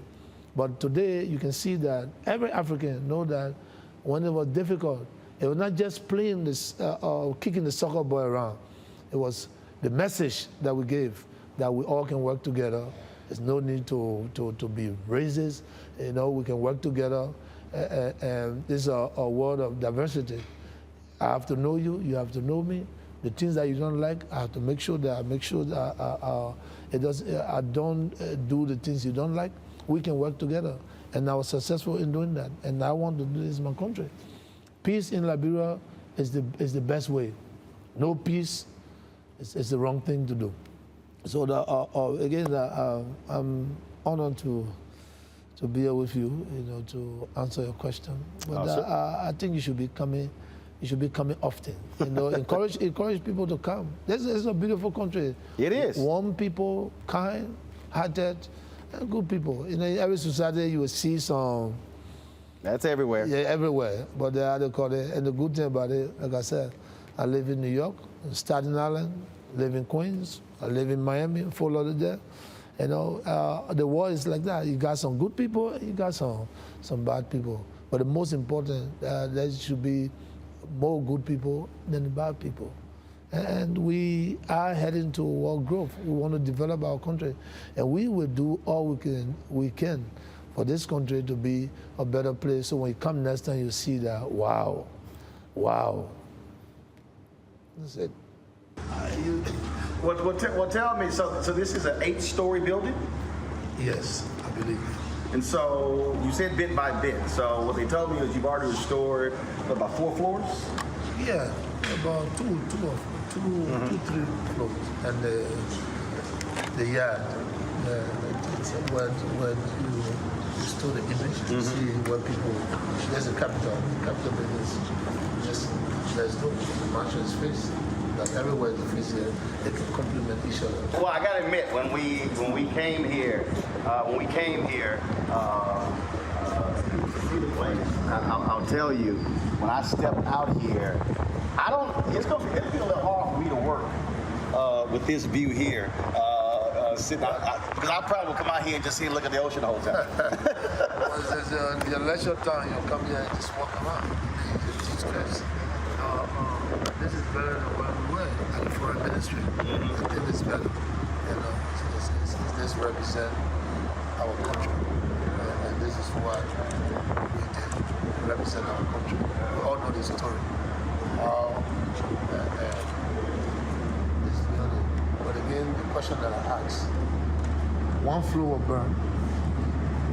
But today, you can see that every African know that when it was difficult, it was not just playing this, kicking the soccer ball around. It was the message that we gave, that we all can work together. There's no need to be racist. You know, we can work together. And this is a world of diversity. I have to know you, you have to know me. The things that you don't like, I have to make sure that I don't do the things you don't like. We can work together. And I was successful in doing that. And I want to do this in my country. Peace in Liberia is the best way. No peace is the wrong thing to do. So again, I'm honored to be here with you, you know, to answer your question. But I think you should be coming. You should be coming often. You know, encourage people to come. This is a beautiful country. It is. Warm people, kind, hearted, and good people. You know, in every society you will see some. That's everywhere. Yeah, everywhere. But they call it. And the good thing about it, like I said, I live in New York, Staten Island, live in Queens, I live in Miami, Fort Lauderdale. You know, the world is like that. You got some good people, you got some bad people. But the most important, there should be more good people than the bad people. And we are heading to world growth. We want to develop our country. And we will do all we can for this country to be a better place. So when you come next time, you see that, wow. That's it. Well, tell me, so this is an 8-story building? Yes, I believe. And so you said bit by bit. So what they told me is you've already restored about 4 floors? Yeah, about two, 3 floors. And the yard. When you restore the image, you see where people, there's a Capitol building, there's no Marshall's face. But everywhere the face here, they can complement each other. Well, I gotta admit, when we came here, see the place, I'll tell you, when I stepped out here, it'll be a little hard for me to work with this view here. Because I probably will come out here and just see and look at the ocean the whole time. Well, your leisure time, you'll come here and just walk around. You teach class. This is better than what we were at the foreign ministry. I think it's better. This represents our country. And this is what we did. Represent our country. We all know the story. But again, the question that I asked, one floor will burn,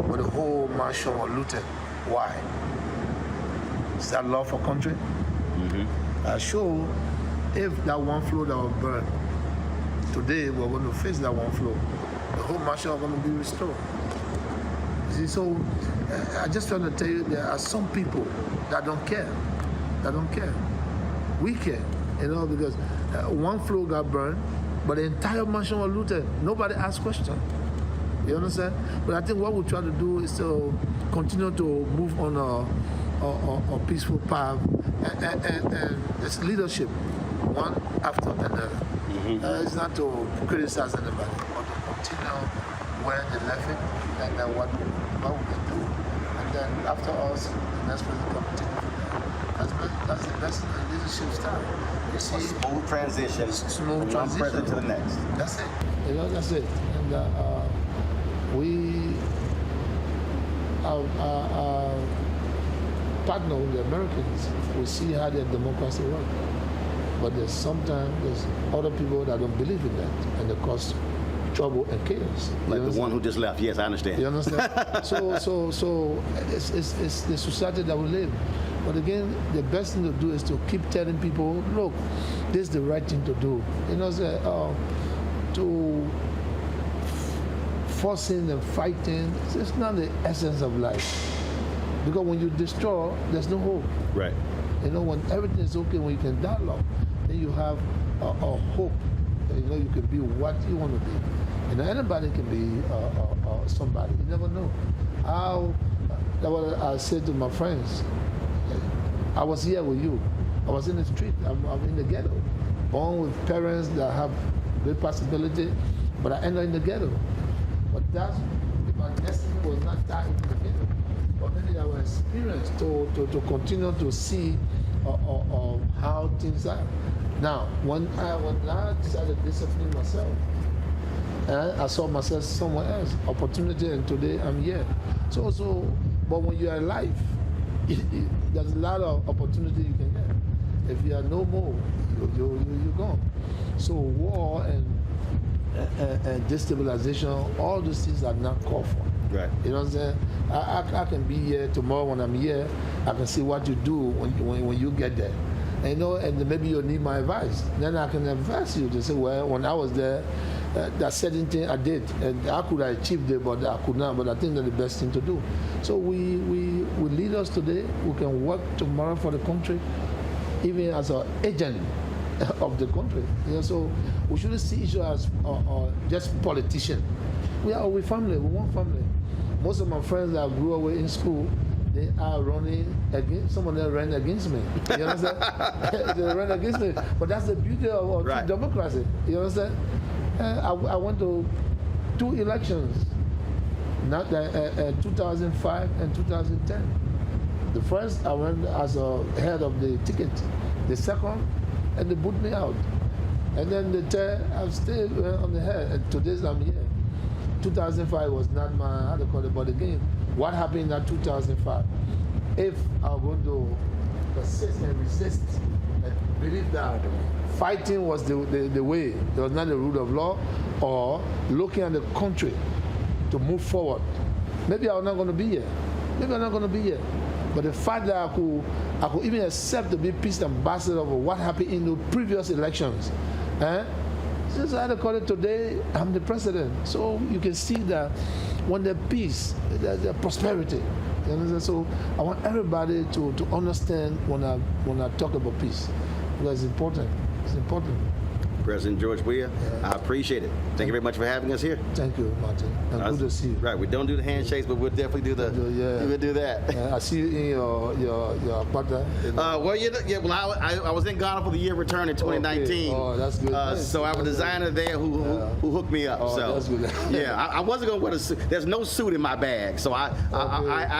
but the whole mansion was looted. Why? Is that love for country? Sure, if that one floor that will burn, today we're going to face that one floor, the whole mansion is going to be restored. You see, so I just want to tell you, there are some people that don't care. We care, because one floor got burned, but the entire mansion was looted. Nobody asked questions. You understand? But I think what we try to do is to continue to move on a peaceful path, and it's leadership, one after another. It's not to criticize anybody, but to continue where they left it, and then what we can do. And then after us, the next person can continue from there. That's the best leadership style. You see, a smooth transition from one president to the next. That's it. That's it. And we partner with the Americans. We see how their democracy works. But there's other people that don't believe in that, and they cause trouble and chaos. Like the one who just left. Yes, I understand. You understand? So it's the society that we live. But again, the best thing to do is to keep telling people, look, this is the right thing to do. To forcing and fighting, it's not the essence of life. Because when you destroy, there's no hope. Right. When everything is okay, when you can dialogue, then you have a hope. You can be what you want to be. Anybody can be somebody. You never know. That's what I said to my friends. I was here with you. I was in the street. I'm in the ghetto. Born with parents that have great possibility, but I ended in the ghetto. But my destiny was not that in the ghetto. But maybe our experience to continue to see how things are. Now, when I decided to discipline myself, I saw myself somewhere else, opportunity, and today I'm here. But when you're alive, there's a lot of opportunity you can get. If you are no more, you're gone. So war and destabilization, all those things are not called for. Right. You know what I'm saying? I can be here tomorrow when I'm here. I can see what you do when you get there. And maybe you need my advice. Then I can advise you to say, well, when I was there, that certain thing I did, and I could have achieved it, but I could not. But I think that's the best thing to do. So we lead us today. We can work tomorrow for the country, even as an agent of the country. So we shouldn't see each other as just politicians. We family. We want family. Most of my friends that grew up in school, they are running against, some of them ran against me. You understand? They ran against me. But that's the beauty of right. Democracy. You understand? I went to 2 elections, 2005 and 2010. The first, I went as a head of the ticket. The second, and they put me out. And then the third, I'm still on the head. And today I'm here. 2005 was not my, but again, what happened in 2005? If I were going to persist and resist and believe that fighting was the way, it was not the rule of law, or looking at the country to move forward, maybe I'm not going to be here. But the fact that I could even accept to be peace ambassador of what happened in the previous elections, Since I had a call today, I'm the president. So you can see that when there's peace, there's prosperity. You understand? So I want everybody to understand when I talk about peace, because it's important. It's important. President George Weah, I appreciate it. Thank you very much for having us here. Thank you, Martin. Good to see you. Right, we don't do the handshakes, but we'll definitely do we'll do that. I see you in your partner. Well, I was in Ghana for the year return in 2019. Okay. Oh, that's good. So I have a designer there who hooked me up. Oh, so that's good. yeah, I wasn't gonna wear a suit. There's no suit in my bag, so I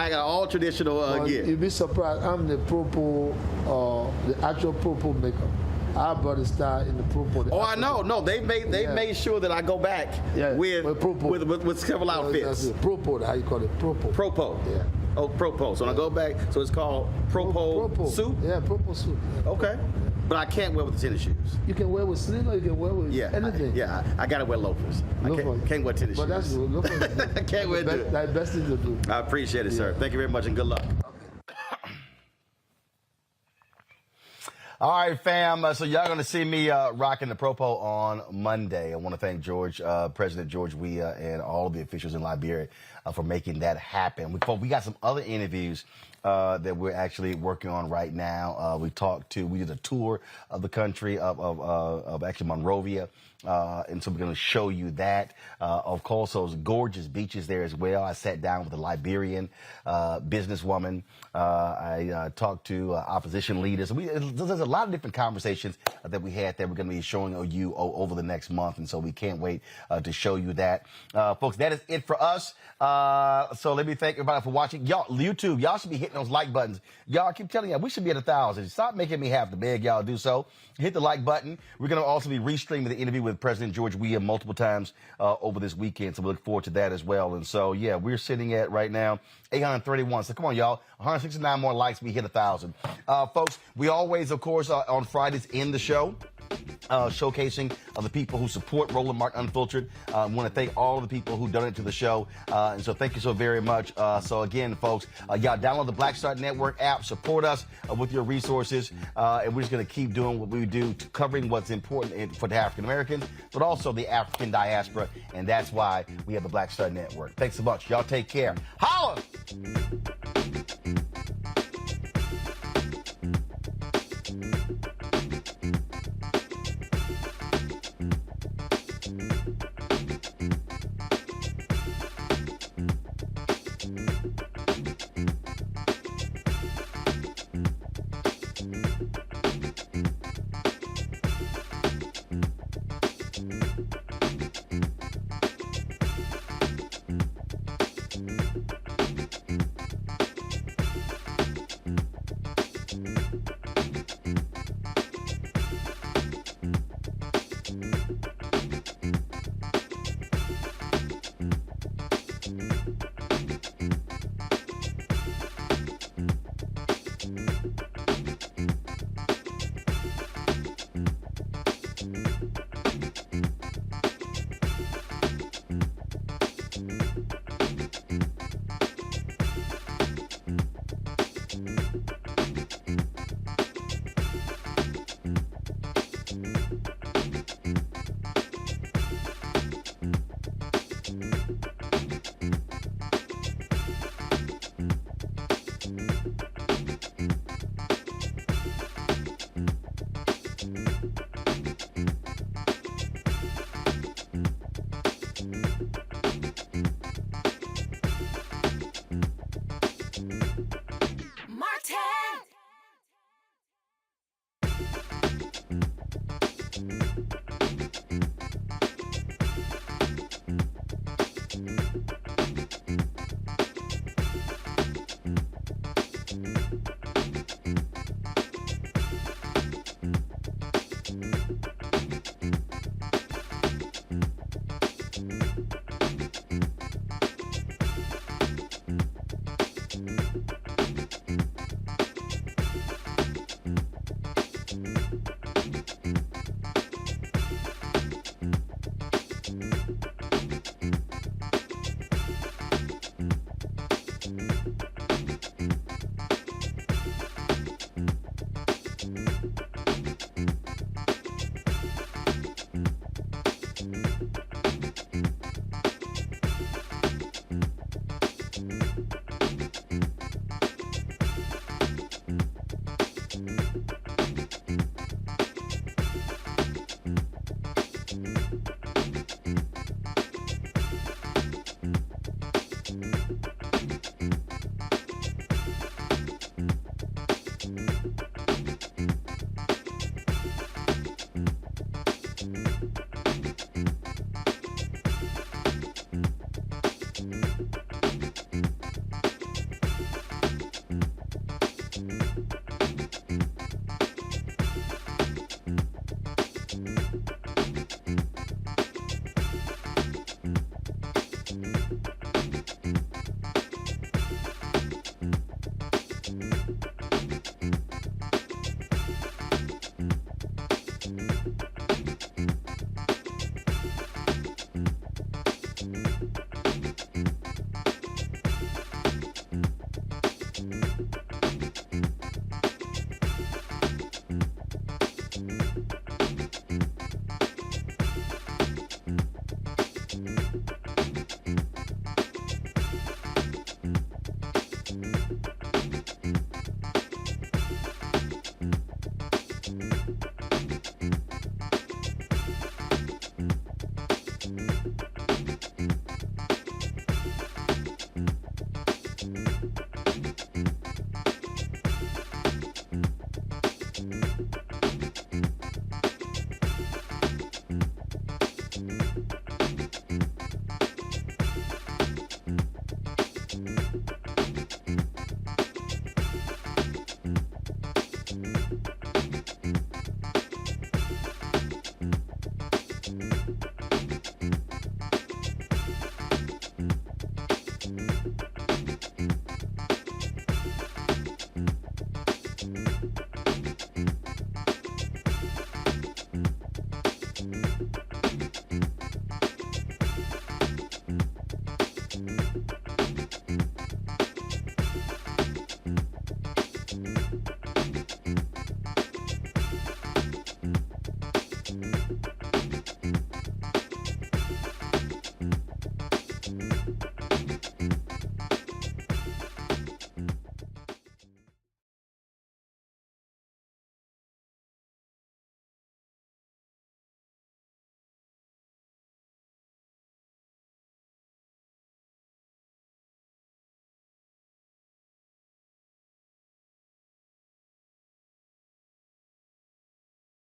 got all traditional gear. You'd be surprised. I'm the the actual purple makeup. I brought the style in the purple. Oh, I know. No, they made sure that I go back with several outfits. That's purple. How you call it? Purple. Propo. Yeah. Oh, Propo. So when I go back, so it's called Propo suit? Yeah, Propo suit. Yeah. Okay. But I can't wear with the tennis shoes. You can wear with sneakers, you can wear with anything. I gotta wear loafers. I can't wear tennis shoes. But that's good. Loafers. I can't wear it. That's the best thing to do. I appreciate it, sir. Thank you very much and good luck. All right, fam. So y'all going to see me rocking the Propo on Monday. I want to thank President George Weah and all of the officials in Liberia for making that happen. We got some other interviews that we're actually working on right now. We did a tour of the country of actually Monrovia. And so we're going to show you that. Of course, those gorgeous beaches there as well. I sat down with a Liberian businesswoman. I talked to opposition leaders. There's a lot of different conversations that we had that we're going to be showing you over the next month. And so we can't wait to show you that. Folks, that is it for us. So let me thank everybody for watching. Y'all, YouTube, y'all should be hitting those like buttons. Y'all, I keep telling you, we should be at 1,000. Stop making me have to beg y'all do so. Hit the like button. We're going to also be restreaming the interview with President George Weah multiple times over this weekend. So we look forward to that as well. And so, yeah, we're sitting at right now 831. So come on, y'all. 169 more likes. We hit 1,000. Folks, we always, of course, on Fridays end the show. Showcasing the people who support Roland Martin Unfiltered. I want to thank all of the people who donate to the show. And so thank you so very much. So again, folks, y'all download the Black Star Network app. Support us with your resources. And we're just going to keep doing what we do, covering what's important for the African Americans, but also the African diaspora. And that's why we have the Black Star Network. Thanks so much. Y'all take care. Holla!